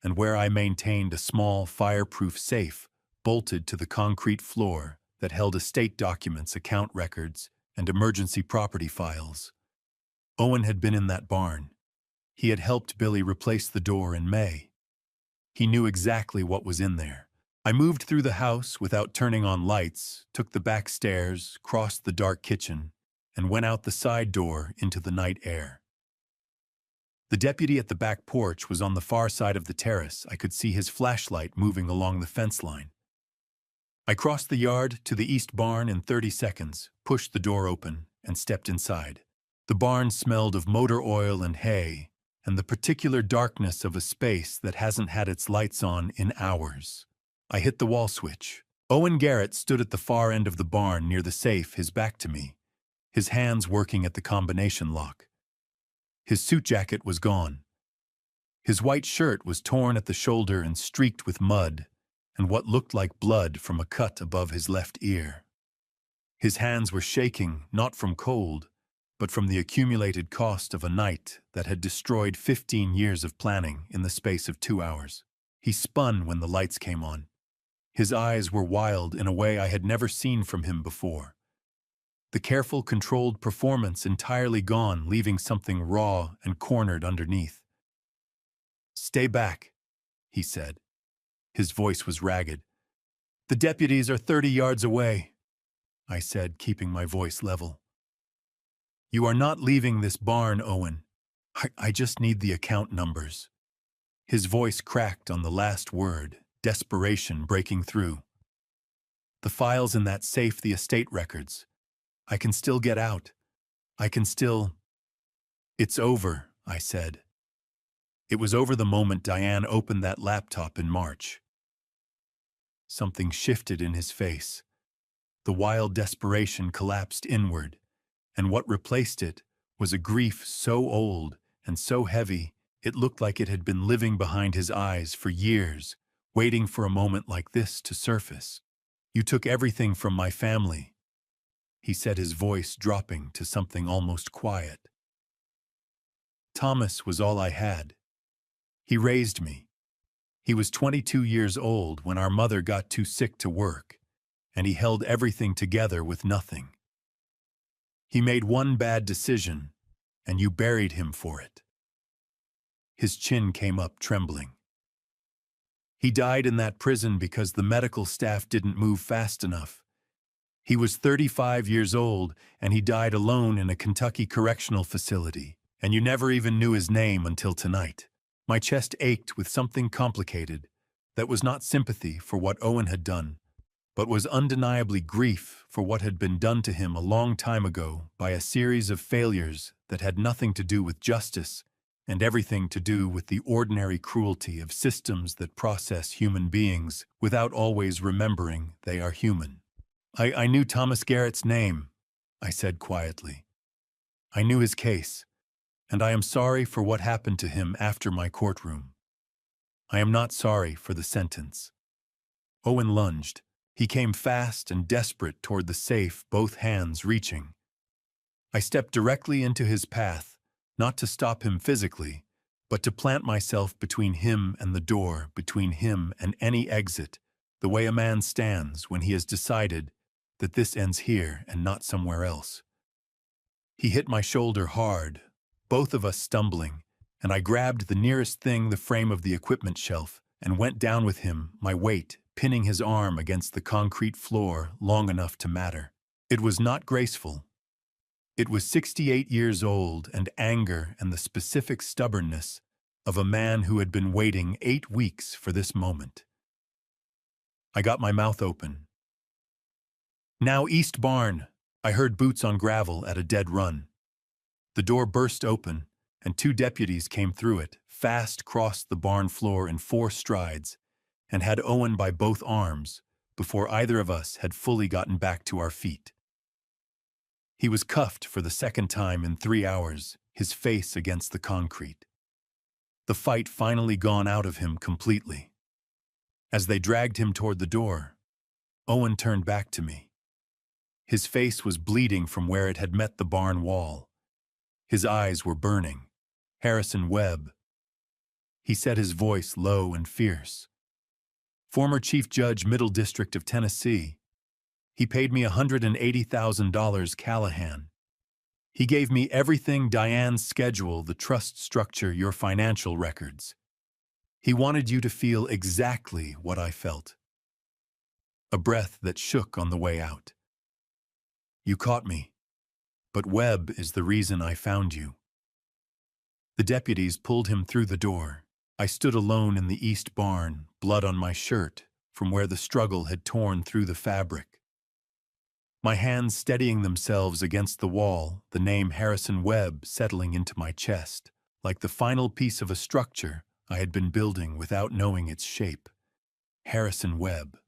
and where I maintained a small fireproof safe bolted to the concrete floor that held estate documents, account records, and emergency property files. Owen had been in that barn. He had helped Billy replace the door in May. He knew exactly what was in there. I moved through the house without turning on lights, took the back stairs, crossed the dark kitchen, and went out the side door into the night air. The deputy at the back porch was on the far side of the terrace. I could see his flashlight moving along the fence line. I crossed the yard to the east barn in 30 seconds, pushed the door open, and stepped inside. The barn smelled of motor oil and hay, and the particular darkness of a space that hasn't had its lights on in hours. I hit the wall switch. Owen Garrett stood at the far end of the barn near the safe, his back to me, his hands working at the combination lock. His suit jacket was gone. His white shirt was torn at the shoulder and streaked with mud, and what looked like blood from a cut above his left ear. His hands were shaking, not from cold, but from the accumulated cost of a night that had destroyed 15 years of planning in the space of 2 hours. He spun when the lights came on. His eyes were wild in a way I had never seen from him before. The careful, controlled performance entirely gone, leaving something raw and cornered underneath. "Stay back," he said. His voice was ragged. "The deputies are 30 yards away," I said, keeping my voice level. "You are not leaving this barn, Owen. I just need the account numbers." His voice cracked on the last word, desperation breaking through. "The files in that safe, the estate records. I can still get out. I can still—" "It's over," I said. It was over the moment Diane opened that laptop in March. Something shifted in his face. The wild desperation collapsed inward, and what replaced it was a grief so old and so heavy it looked like it had been living behind his eyes for years, waiting for a moment like this to surface. "You took everything from my family," he said, his voice dropping to something almost quiet. "Thomas was all I had. He raised me. He was 22 years old when our mother got too sick to work, and he held everything together with nothing. He made one bad decision, and you buried him for it." His chin came up, trembling. "He died in that prison because the medical staff didn't move fast enough. He was 35 years old, and he died alone in a Kentucky correctional facility, and you never even knew his name until tonight." My chest ached with something complicated that was not sympathy for what Owen had done, but was undeniably grief for what had been done to him a long time ago by a series of failures that had nothing to do with justice and everything to do with the ordinary cruelty of systems that process human beings without always remembering they are human. I knew Thomas Garrett's name," I said quietly. "I knew his case, and I am sorry for what happened to him after my courtroom. I am not sorry for the sentence." Owen lunged. He came fast and desperate toward the safe, both hands reaching. I stepped directly into his path, not to stop him physically, but to plant myself between him and the door, between him and any exit, the way a man stands when he has decided that this ends here and not somewhere else. He hit my shoulder hard, both of us stumbling, and I grabbed the nearest thing, the frame of the equipment shelf, and went down with him, my weight pinning his arm against the concrete floor long enough to matter. It was not graceful. It was 68 years old, and anger and the specific stubbornness of a man who had been waiting 8 weeks for this moment. I got my mouth open. "Now East Barn," I heard boots on gravel at a dead run. The door burst open, and 2 deputies came through it, fast crossed the barn floor in 4 strides, and had Owen by both arms before either of us had fully gotten back to our feet. He was cuffed for the second time in 3 hours, his face against the concrete. The fight finally gone out of him completely. As they dragged him toward the door, Owen turned back to me. His face was bleeding from where it had met the barn wall. His eyes were burning. "Harrison Webb," he said, his voice low and fierce. "Former Chief Judge, Middle District of Tennessee. He paid me $180,000 Callahan. He gave me everything: Diane's schedule, the trust structure, your financial records. He wanted you to feel exactly what I felt. A breath that shook on the way out. You caught me, but Webb is the reason I found you. The deputies pulled him through the door. I stood alone in the east barn, blood on my shirt, from where the struggle had torn through the fabric. My hands steadying themselves against the wall, the name Harrison Webb settling into my chest, like the final piece of a structure I had been building without knowing its shape. Harrison Webb.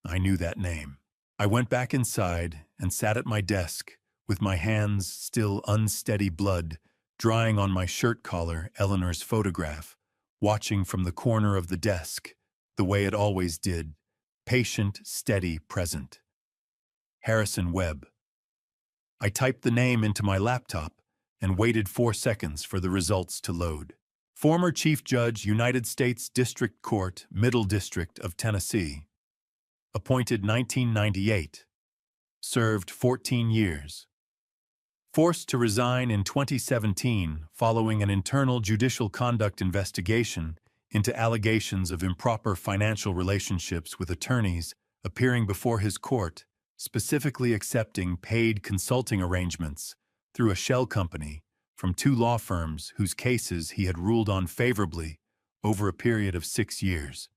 I knew that name. I went back inside and sat at my desk, with my hands still unsteady blood, drying on my shirt collar Eleanor's photograph, watching from the corner of the desk, the way it always did, patient, steady, present. Harrison Webb. I typed the name into my laptop and waited 4 seconds for the results to load. Former Chief Judge, United States District Court, Middle District of Tennessee. Appointed 1998. Served 14 years. Forced to resign in 2017 following an internal judicial conduct investigation into allegations of improper financial relationships with attorneys appearing before his court, specifically accepting paid consulting arrangements through a shell company from 2 law firms whose cases he had ruled on favorably over a period of 6 years.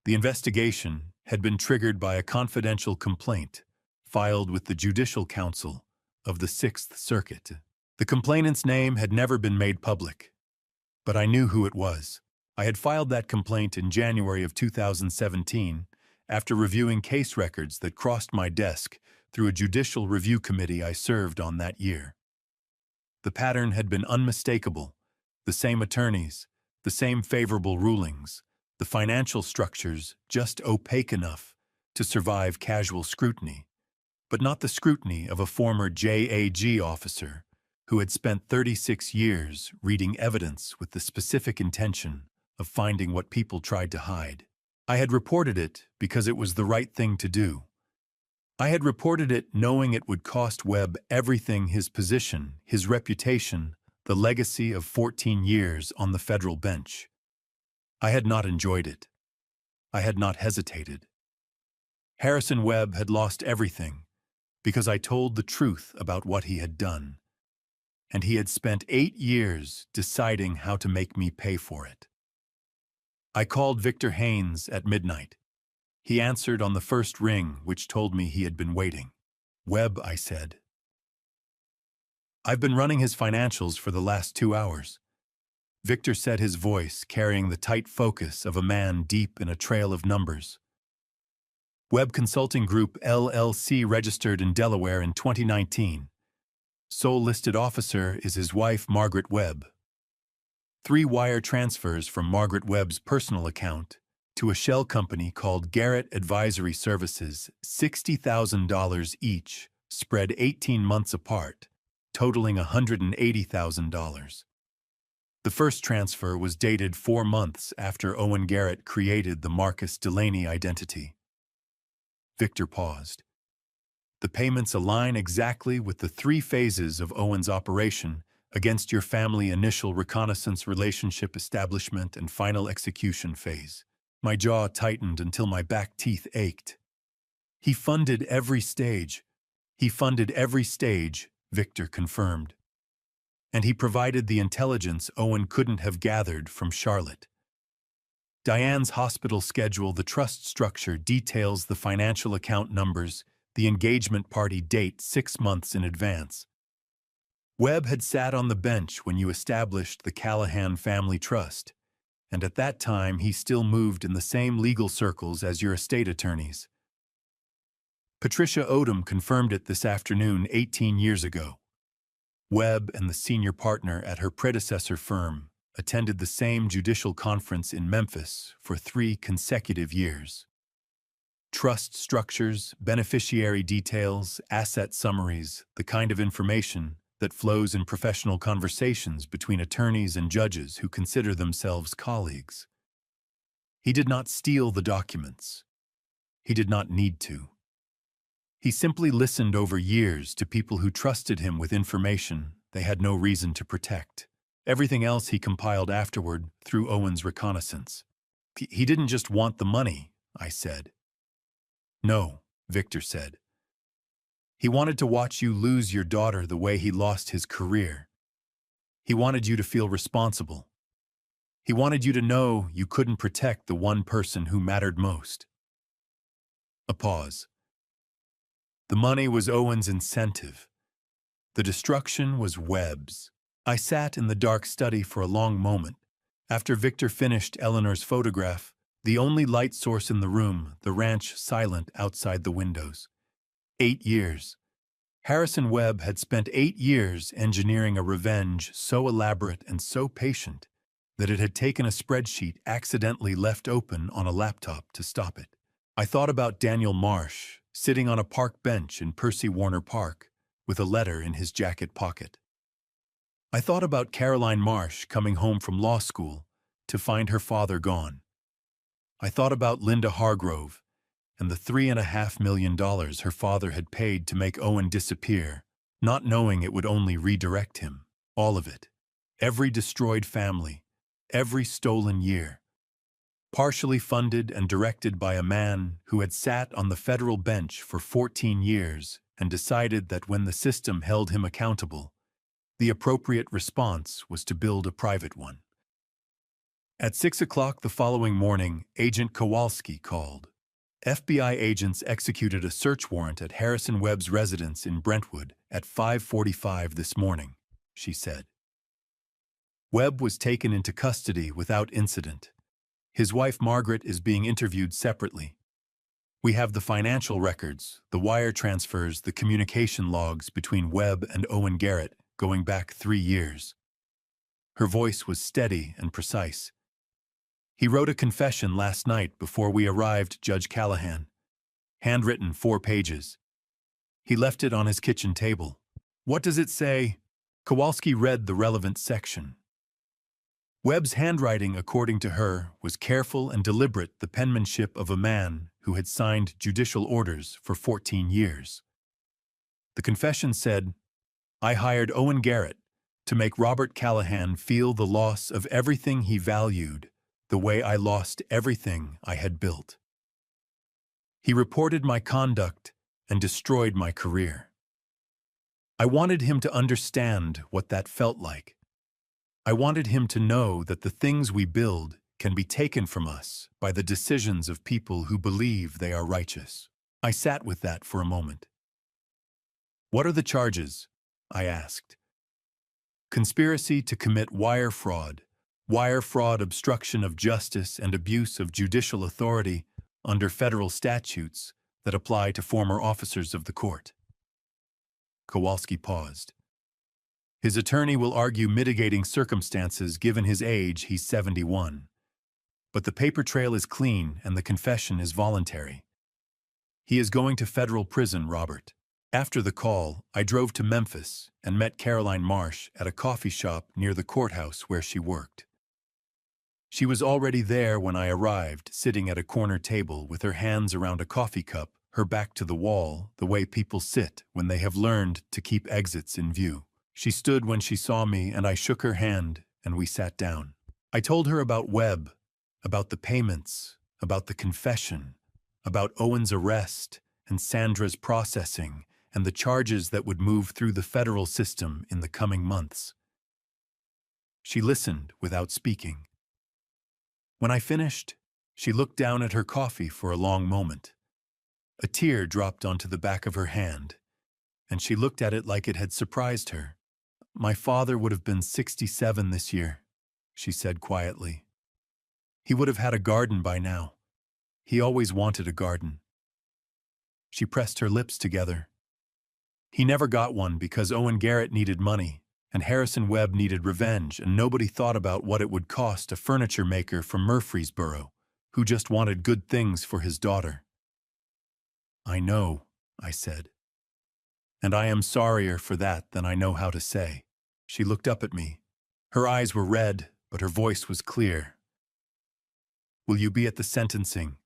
The investigation had been triggered by a confidential complaint filed with the Judicial Council of the Sixth Circuit. The complainant's name had never been made public, but I knew who it was. I had filed that complaint in January of 2017 after reviewing case records that crossed my desk through a judicial review committee I served on that year. The pattern had been unmistakable: the same attorneys, the same favorable rulings, the financial structures just opaque enough to survive casual scrutiny, but not the scrutiny of a former JAG officer who had spent 36 years reading evidence with the specific intention of finding what people tried to hide. I had reported it because it was the right thing to do. I had reported it knowing it would cost Webb everything: his position, his reputation, the legacy of 14 years on the federal bench. I had not enjoyed it. I had not hesitated. Harrison Webb had lost everything because I told the truth about what he had done, and he had spent 8 years deciding how to make me pay for it. I called Victor Haynes at midnight. He answered on the first ring, which told me he had been waiting. "Webb," I said. "I've been running his financials for the last 2 hours." Victor said, his voice carrying the tight focus of a man deep in a trail of numbers. "Webb Consulting Group, LLC, registered in Delaware in 2019. Sole listed officer is his wife, Margaret Webb. 3 wire transfers from Margaret Webb's personal account to a shell company called Garrett Advisory Services, $60,000 each, spread 18 months apart, totaling $180,000. The first transfer was dated 4 months after Owen Garrett created the Marcus Delaney identity." Victor paused. "The payments align exactly with the 3 phases of Owen's operation against your family: initial reconnaissance, relationship establishment, and final execution phase." My jaw tightened until my back teeth ached. "He funded every stage." "He funded every stage," Victor confirmed. "And he provided the intelligence Owen couldn't have gathered from Charlotte. Diane's hospital schedule, the trust structure, details the financial account numbers, the engagement party date 6 months in advance. Webb had sat on the bench when you established the Callahan Family Trust, and at that time he still moved in the same legal circles as your estate attorneys. Patricia Odom confirmed it this afternoon 18 years ago. Webb and the senior partner at her predecessor firm attended the same judicial conference in Memphis for 3 consecutive years. Trust structures, beneficiary details, asset summaries, the kind of information that flows in professional conversations between attorneys and judges who consider themselves colleagues. He did not steal the documents. He did not need to. He simply listened over years to people who trusted him with information they had no reason to protect. Everything else he compiled afterward through Owen's reconnaissance. He didn't just want the money, I said. No, Victor said. He wanted to watch you lose your daughter the way he lost his career. He wanted you to feel responsible. He wanted you to know you couldn't protect the one person who mattered most. A pause. The money was Owen's incentive. The destruction was Webb's. I sat in the dark study for a long moment. After Victor finished Eleanor's photograph, the only light source in the room, the ranch silent outside the windows. 8 years. Harrison Webb had spent 8 years engineering a revenge so elaborate and so patient that it had taken a spreadsheet accidentally left open on a laptop to stop it. I thought about Daniel Marsh, sitting on a park bench in Percy Warner Park, with a letter in his jacket pocket. I thought about Caroline Marsh coming home from law school to find her father gone. I thought about Linda Hargrove and the $3.5 million her father had paid to make Owen disappear, not knowing it would only redirect him. All of it. Every destroyed family. Every stolen year. Partially funded and directed by a man who had sat on the federal bench for 14 years and decided that when the system held him accountable, the appropriate response was to build a private one. At 6 o'clock the following morning, Agent Kowalski called. FBI agents executed a search warrant at Harrison Webb's residence in Brentwood at 5:45 this morning, she said. Webb was taken into custody without incident. His wife Margaret is being interviewed separately. We have the financial records, the wire transfers, the communication logs between Webb and Owen Garrett going back 3 years. Her voice was steady and precise. He wrote a confession last night before we arrived, Judge Callahan. Handwritten 4 pages. He left it on his kitchen table. What does it say? Kowalski read the relevant section. Webb's handwriting, according to her, was careful and deliberate, the penmanship of a man who had signed judicial orders for 14 years. The confession said, I hired Owen Garrett to make Robert Callahan feel the loss of everything he valued, the way I lost everything I had built. He reported my conduct and destroyed my career. I wanted him to understand what that felt like. I wanted him to know that the things we build can be taken from us by the decisions of people who believe they are righteous. I sat with that for a moment. What are the charges? I asked. Conspiracy to commit wire fraud, obstruction of justice, and abuse of judicial authority under federal statutes that apply to former officers of the court. Kowalski paused. His attorney will argue mitigating circumstances given his age, he's 71. But the paper trail is clean and the confession is voluntary. He is going to federal prison, Robert. After the call, I drove to Memphis and met Caroline Marsh at a coffee shop near the courthouse where she worked. She was already there when I arrived, sitting at a corner table with her hands around a coffee cup, her back to the wall, the way people sit when they have learned to keep exits in view. She stood when she saw me, and I shook her hand, and we sat down. I told her about Webb, about the payments, about the confession, about Owen's arrest and Sandra's processing, and the charges that would move through the federal system in the coming months. She listened without speaking. When I finished, she looked down at her coffee for a long moment. A tear dropped onto the back of her hand, and she looked at it like it had surprised her. My father would have been 67 this year, she said quietly. He would have had a garden by now. He always wanted a garden. She pressed her lips together. He never got one because Owen Garrett needed money, and Harrison Webb needed revenge, and nobody thought about what it would cost a furniture maker from Murfreesboro who just wanted good things for his daughter. I know, I said. And I am sorrier for that than I know how to say. She looked up at me. Her eyes were red, but her voice was clear. Will you be at the sentencing?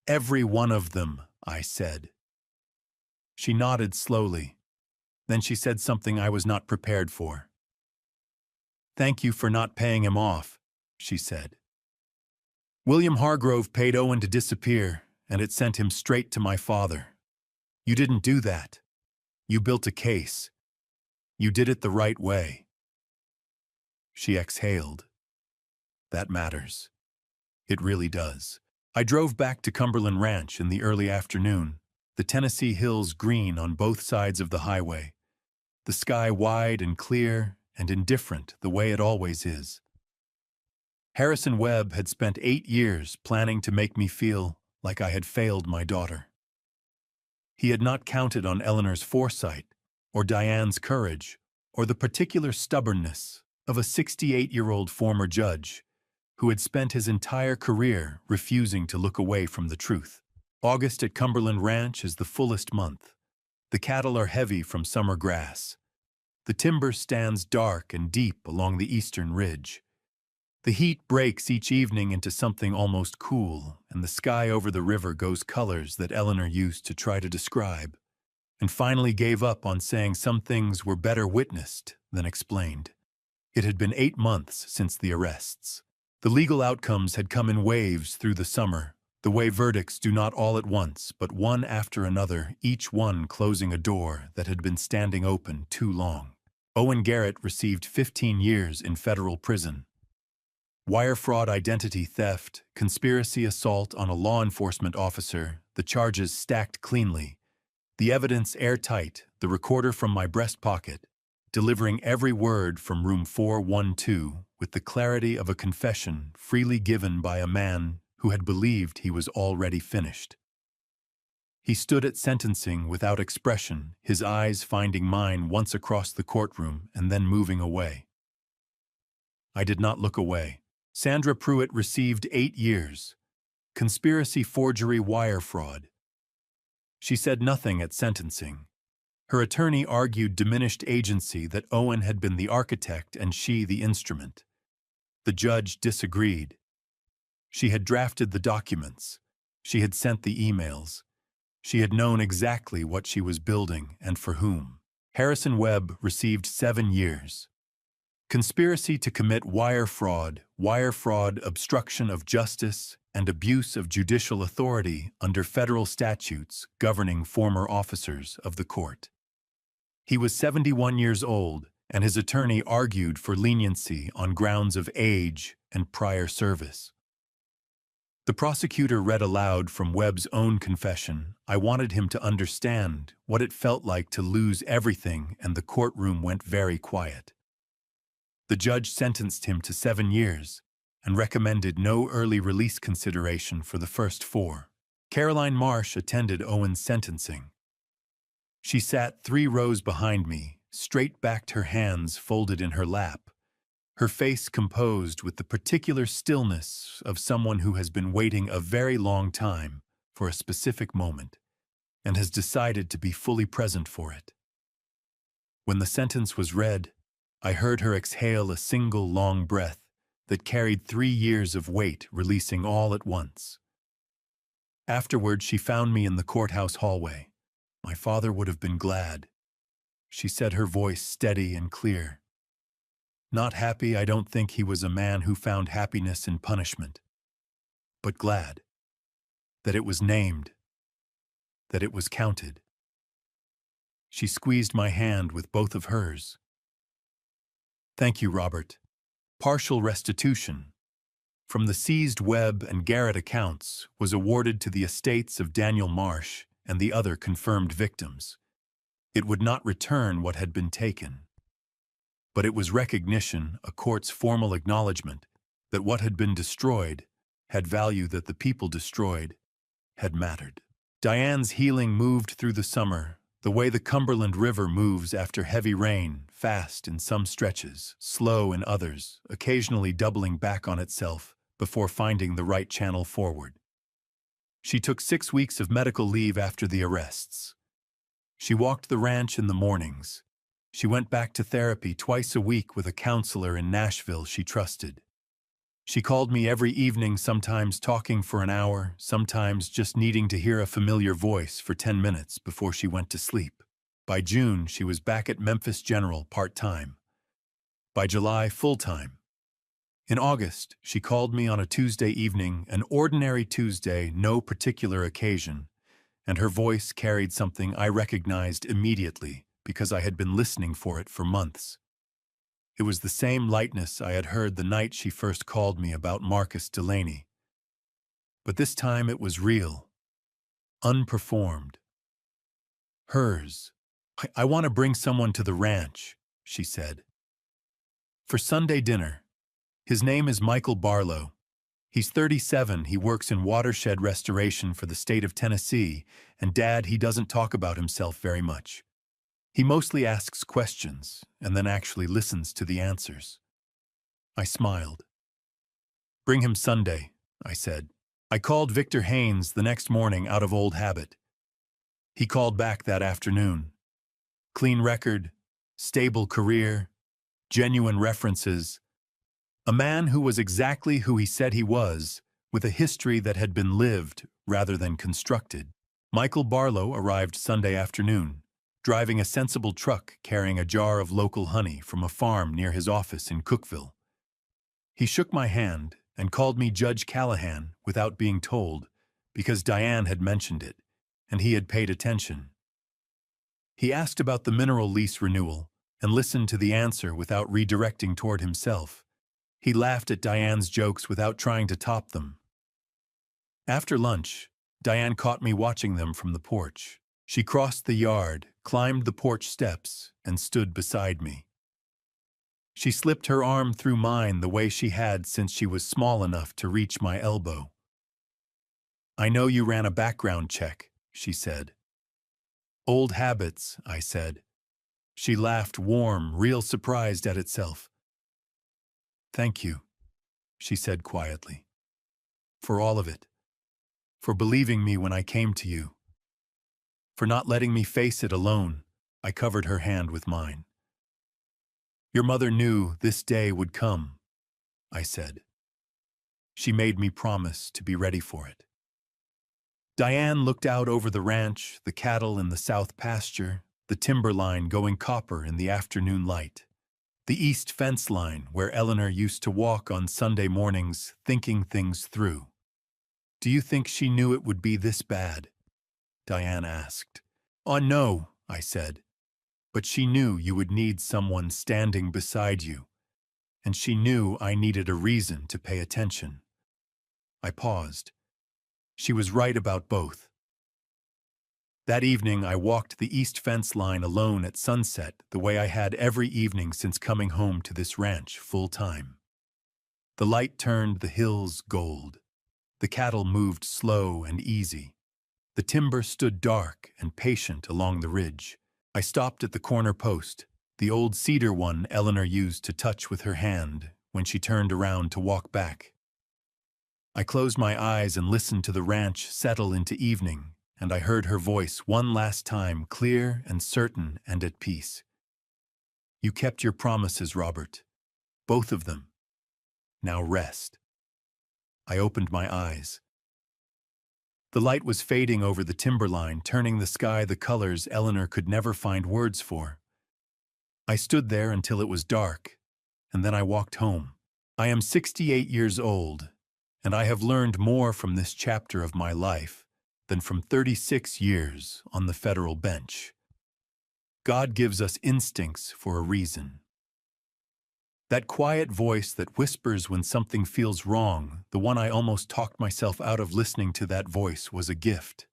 Every one of them, I said. She nodded slowly. Then she said something I was not prepared for. "Thank you for not paying him off," she said. "William Hargrove paid Owen to disappear, and it sent him straight to my father. You didn't do that. You built a case. You did it the right way." She exhaled. "That matters. It really does." I drove back to Cumberland Ranch in the early afternoon, the Tennessee hills green on both sides of the highway, the sky wide and clear and indifferent the way it always is. Harrison Webb had spent 8 years planning to make me feel like I had failed my daughter. He had not counted on Eleanor's foresight, or Diane's courage, or the particular stubbornness of a 68-year-old former judge who had spent his entire career refusing to look away from the truth. August at Cumberland Ranch is the fullest month. The cattle are heavy from summer grass. The timber stands dark and deep along the eastern ridge. The heat breaks each evening into something almost cool, and the sky over the river goes colors that Eleanor used to try to describe, and finally gave up on saying some things were better witnessed than explained. It had been 8 months since the arrests. The legal outcomes had come in waves through the summer, the way verdicts do not all at once, but one after another, each one closing a door that had been standing open too long. Owen Garrett received 15 years in federal prison. Wire fraud, identity theft, conspiracy assault on a law enforcement officer, the charges stacked cleanly, the evidence airtight, the recorder from my breast pocket, delivering every word from room 412 with the clarity of a confession freely given by a man who had believed he was already finished. He stood at sentencing without expression, his eyes finding mine once across the courtroom and then moving away. I did not look away. Sandra Pruitt received 8 years. Conspiracy, forgery, wire fraud. She said nothing at sentencing. Her attorney argued diminished agency, that Owen had been the architect and she the instrument. The judge disagreed. She had drafted the documents. She had sent the emails. She had known exactly what she was building and for whom. Harrison Webb received 7 years. Conspiracy to commit wire fraud, obstruction of justice, and abuse of judicial authority under federal statutes governing former officers of the court. He was 71 years old, and his attorney argued for leniency on grounds of age and prior service. The prosecutor read aloud from Webb's own confession. I wanted him to understand what it felt like to lose everything, and the courtroom went very quiet. The judge sentenced him to 7 years and recommended no early release consideration for the first 4. Caroline Marsh attended Owen's sentencing. She sat 3 rows behind me, straight-backed, her hands folded in her lap, her face composed with the particular stillness of someone who has been waiting a very long time for a specific moment and has decided to be fully present for it. When the sentence was read, I heard her exhale a single long breath that carried 3 years of weight, releasing all at once. Afterward, she found me in the courthouse hallway. My father would have been glad. She said, her voice steady and clear. Not happy, I don't think he was a man who found happiness in punishment, but glad that it was named, that it was counted. She squeezed my hand with both of hers. Thank you, Robert. Partial restitution from the seized Webb and Garrett accounts was awarded to the estates of Daniel Marsh and the other confirmed victims. It would not return what had been taken, but it was recognition, a court's formal acknowledgement, that what had been destroyed had value, that the people destroyed had mattered. Diane's healing moved through the summer, the way the Cumberland River moves after heavy rain, fast in some stretches, slow in others, occasionally doubling back on itself before finding the right channel forward. She took 6 weeks of medical leave after the arrests. She walked the ranch in the mornings. She went back to therapy twice a week with a counselor in Nashville she trusted. She called me every evening, sometimes talking for an hour, sometimes just needing to hear a familiar voice for 10 minutes before she went to sleep. By June, she was back at Memphis General part-time. By July, full-time. In August, she called me on a Tuesday evening, an ordinary Tuesday, no particular occasion, and her voice carried something I recognized immediately because I had been listening for it for months. It was the same lightness I had heard the night she first called me about Marcus Delaney. But this time it was real, unperformed. Hers. I want to bring someone to the ranch, she said. For Sunday dinner. His name is Michael Barlow. He's 37, he works in watershed restoration for the state of Tennessee, and Dad, he doesn't talk about himself very much. He mostly asks questions, and then actually listens to the answers. I smiled. Bring him Sunday, I said. I called Victor Haynes the next morning out of old habit. He called back that afternoon. Clean record, stable career, genuine references. A man who was exactly who he said he was, with a history that had been lived rather than constructed. Michael Barlow arrived Sunday afternoon, driving a sensible truck carrying a jar of local honey from a farm near his office in Cookville. He shook my hand and called me Judge Callahan without being told, because Diane had mentioned it, and he had paid attention. He asked about the mineral lease renewal and listened to the answer without redirecting toward himself. He laughed at Diane's jokes without trying to top them. After lunch, Diane caught me watching them from the porch. She crossed the yard, climbed the porch steps, and stood beside me. She slipped her arm through mine the way she had since she was small enough to reach my elbow. I know you ran a background check, she said. Old habits, I said. She laughed warm, real surprised at itself. Thank you, she said quietly. For all of it. For believing me when I came to you. For not letting me face it alone. I covered her hand with mine. Your mother knew this day would come, I said. She made me promise to be ready for it. Diane looked out over the ranch, the cattle in the south pasture, the timber line going copper in the afternoon light. The east fence line where Eleanor used to walk on Sunday mornings thinking things through. Do you think she knew it would be this bad? Diane asked. Oh, no, I said. But she knew you would need someone standing beside you, and she knew I needed a reason to pay attention. I paused. She was right about both. That evening, I walked the east fence line alone at sunset the way I had every evening since coming home to this ranch full-time. The light turned the hills gold. The cattle moved slow and easy. The timber stood dark and patient along the ridge. I stopped at the corner post, the old cedar one Eleanor used to touch with her hand when she turned around to walk back. I closed my eyes and listened to the ranch settle into evening, and I heard her voice one last time, clear and certain and at peace. You kept your promises, Robert. Both of them. Now rest. I opened my eyes. The light was fading over the timberline, turning the sky the colors Eleanor could never find words for. I stood there until it was dark, and then I walked home. I am 68 years old, and I have learned more from this chapter of my life than from 36 years on the federal bench. God gives us instincts for a reason. That quiet voice that whispers when something feels wrong, the one I almost talked myself out of listening to that voice, was a gift.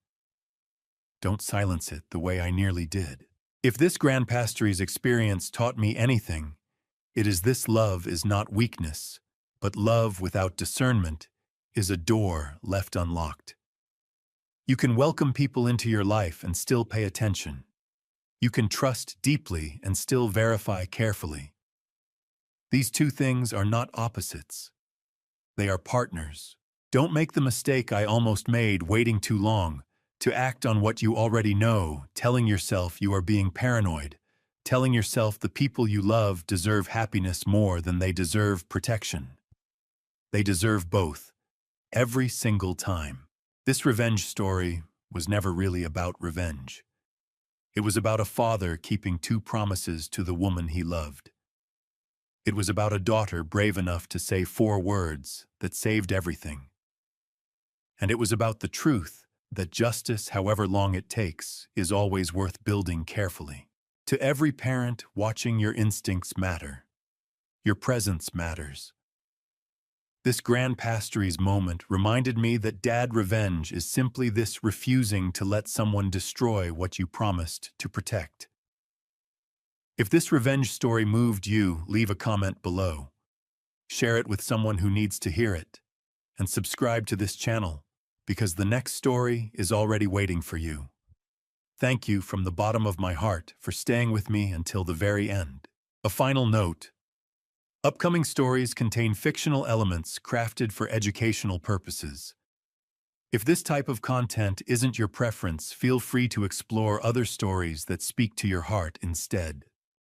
Don't silence it the way I nearly did. If this grandpastory's experience taught me anything, it is this: love is not weakness, but love without discernment is a door left unlocked. You can welcome people into your life and still pay attention. You can trust deeply and still verify carefully. These two things are not opposites. They are partners. Don't make the mistake I almost made waiting too long, to act on what you already know, telling yourself you are being paranoid, telling yourself the people you love deserve happiness more than they deserve protection. They deserve both, every single time. This revenge story was never really about revenge. It was about a father keeping two promises to the woman he loved. It was about a daughter brave enough to say 4 words that saved everything. And it was about the truth that justice, however long it takes, is always worth building carefully. To every parent watching, your instincts matter. Your presence matters. This grand pastory's moment reminded me that dad revenge is simply this refusing to let someone destroy what you promised to protect. If this revenge story moved you, leave a comment below. Share it with someone who needs to hear it. And subscribe to this channel, because the next story is already waiting for you. Thank you from the bottom of my heart for staying with me until the very end. A final note. Upcoming stories contain fictional elements crafted for educational purposes. If this type of content isn't your preference, feel free to explore other stories that speak to your heart instead.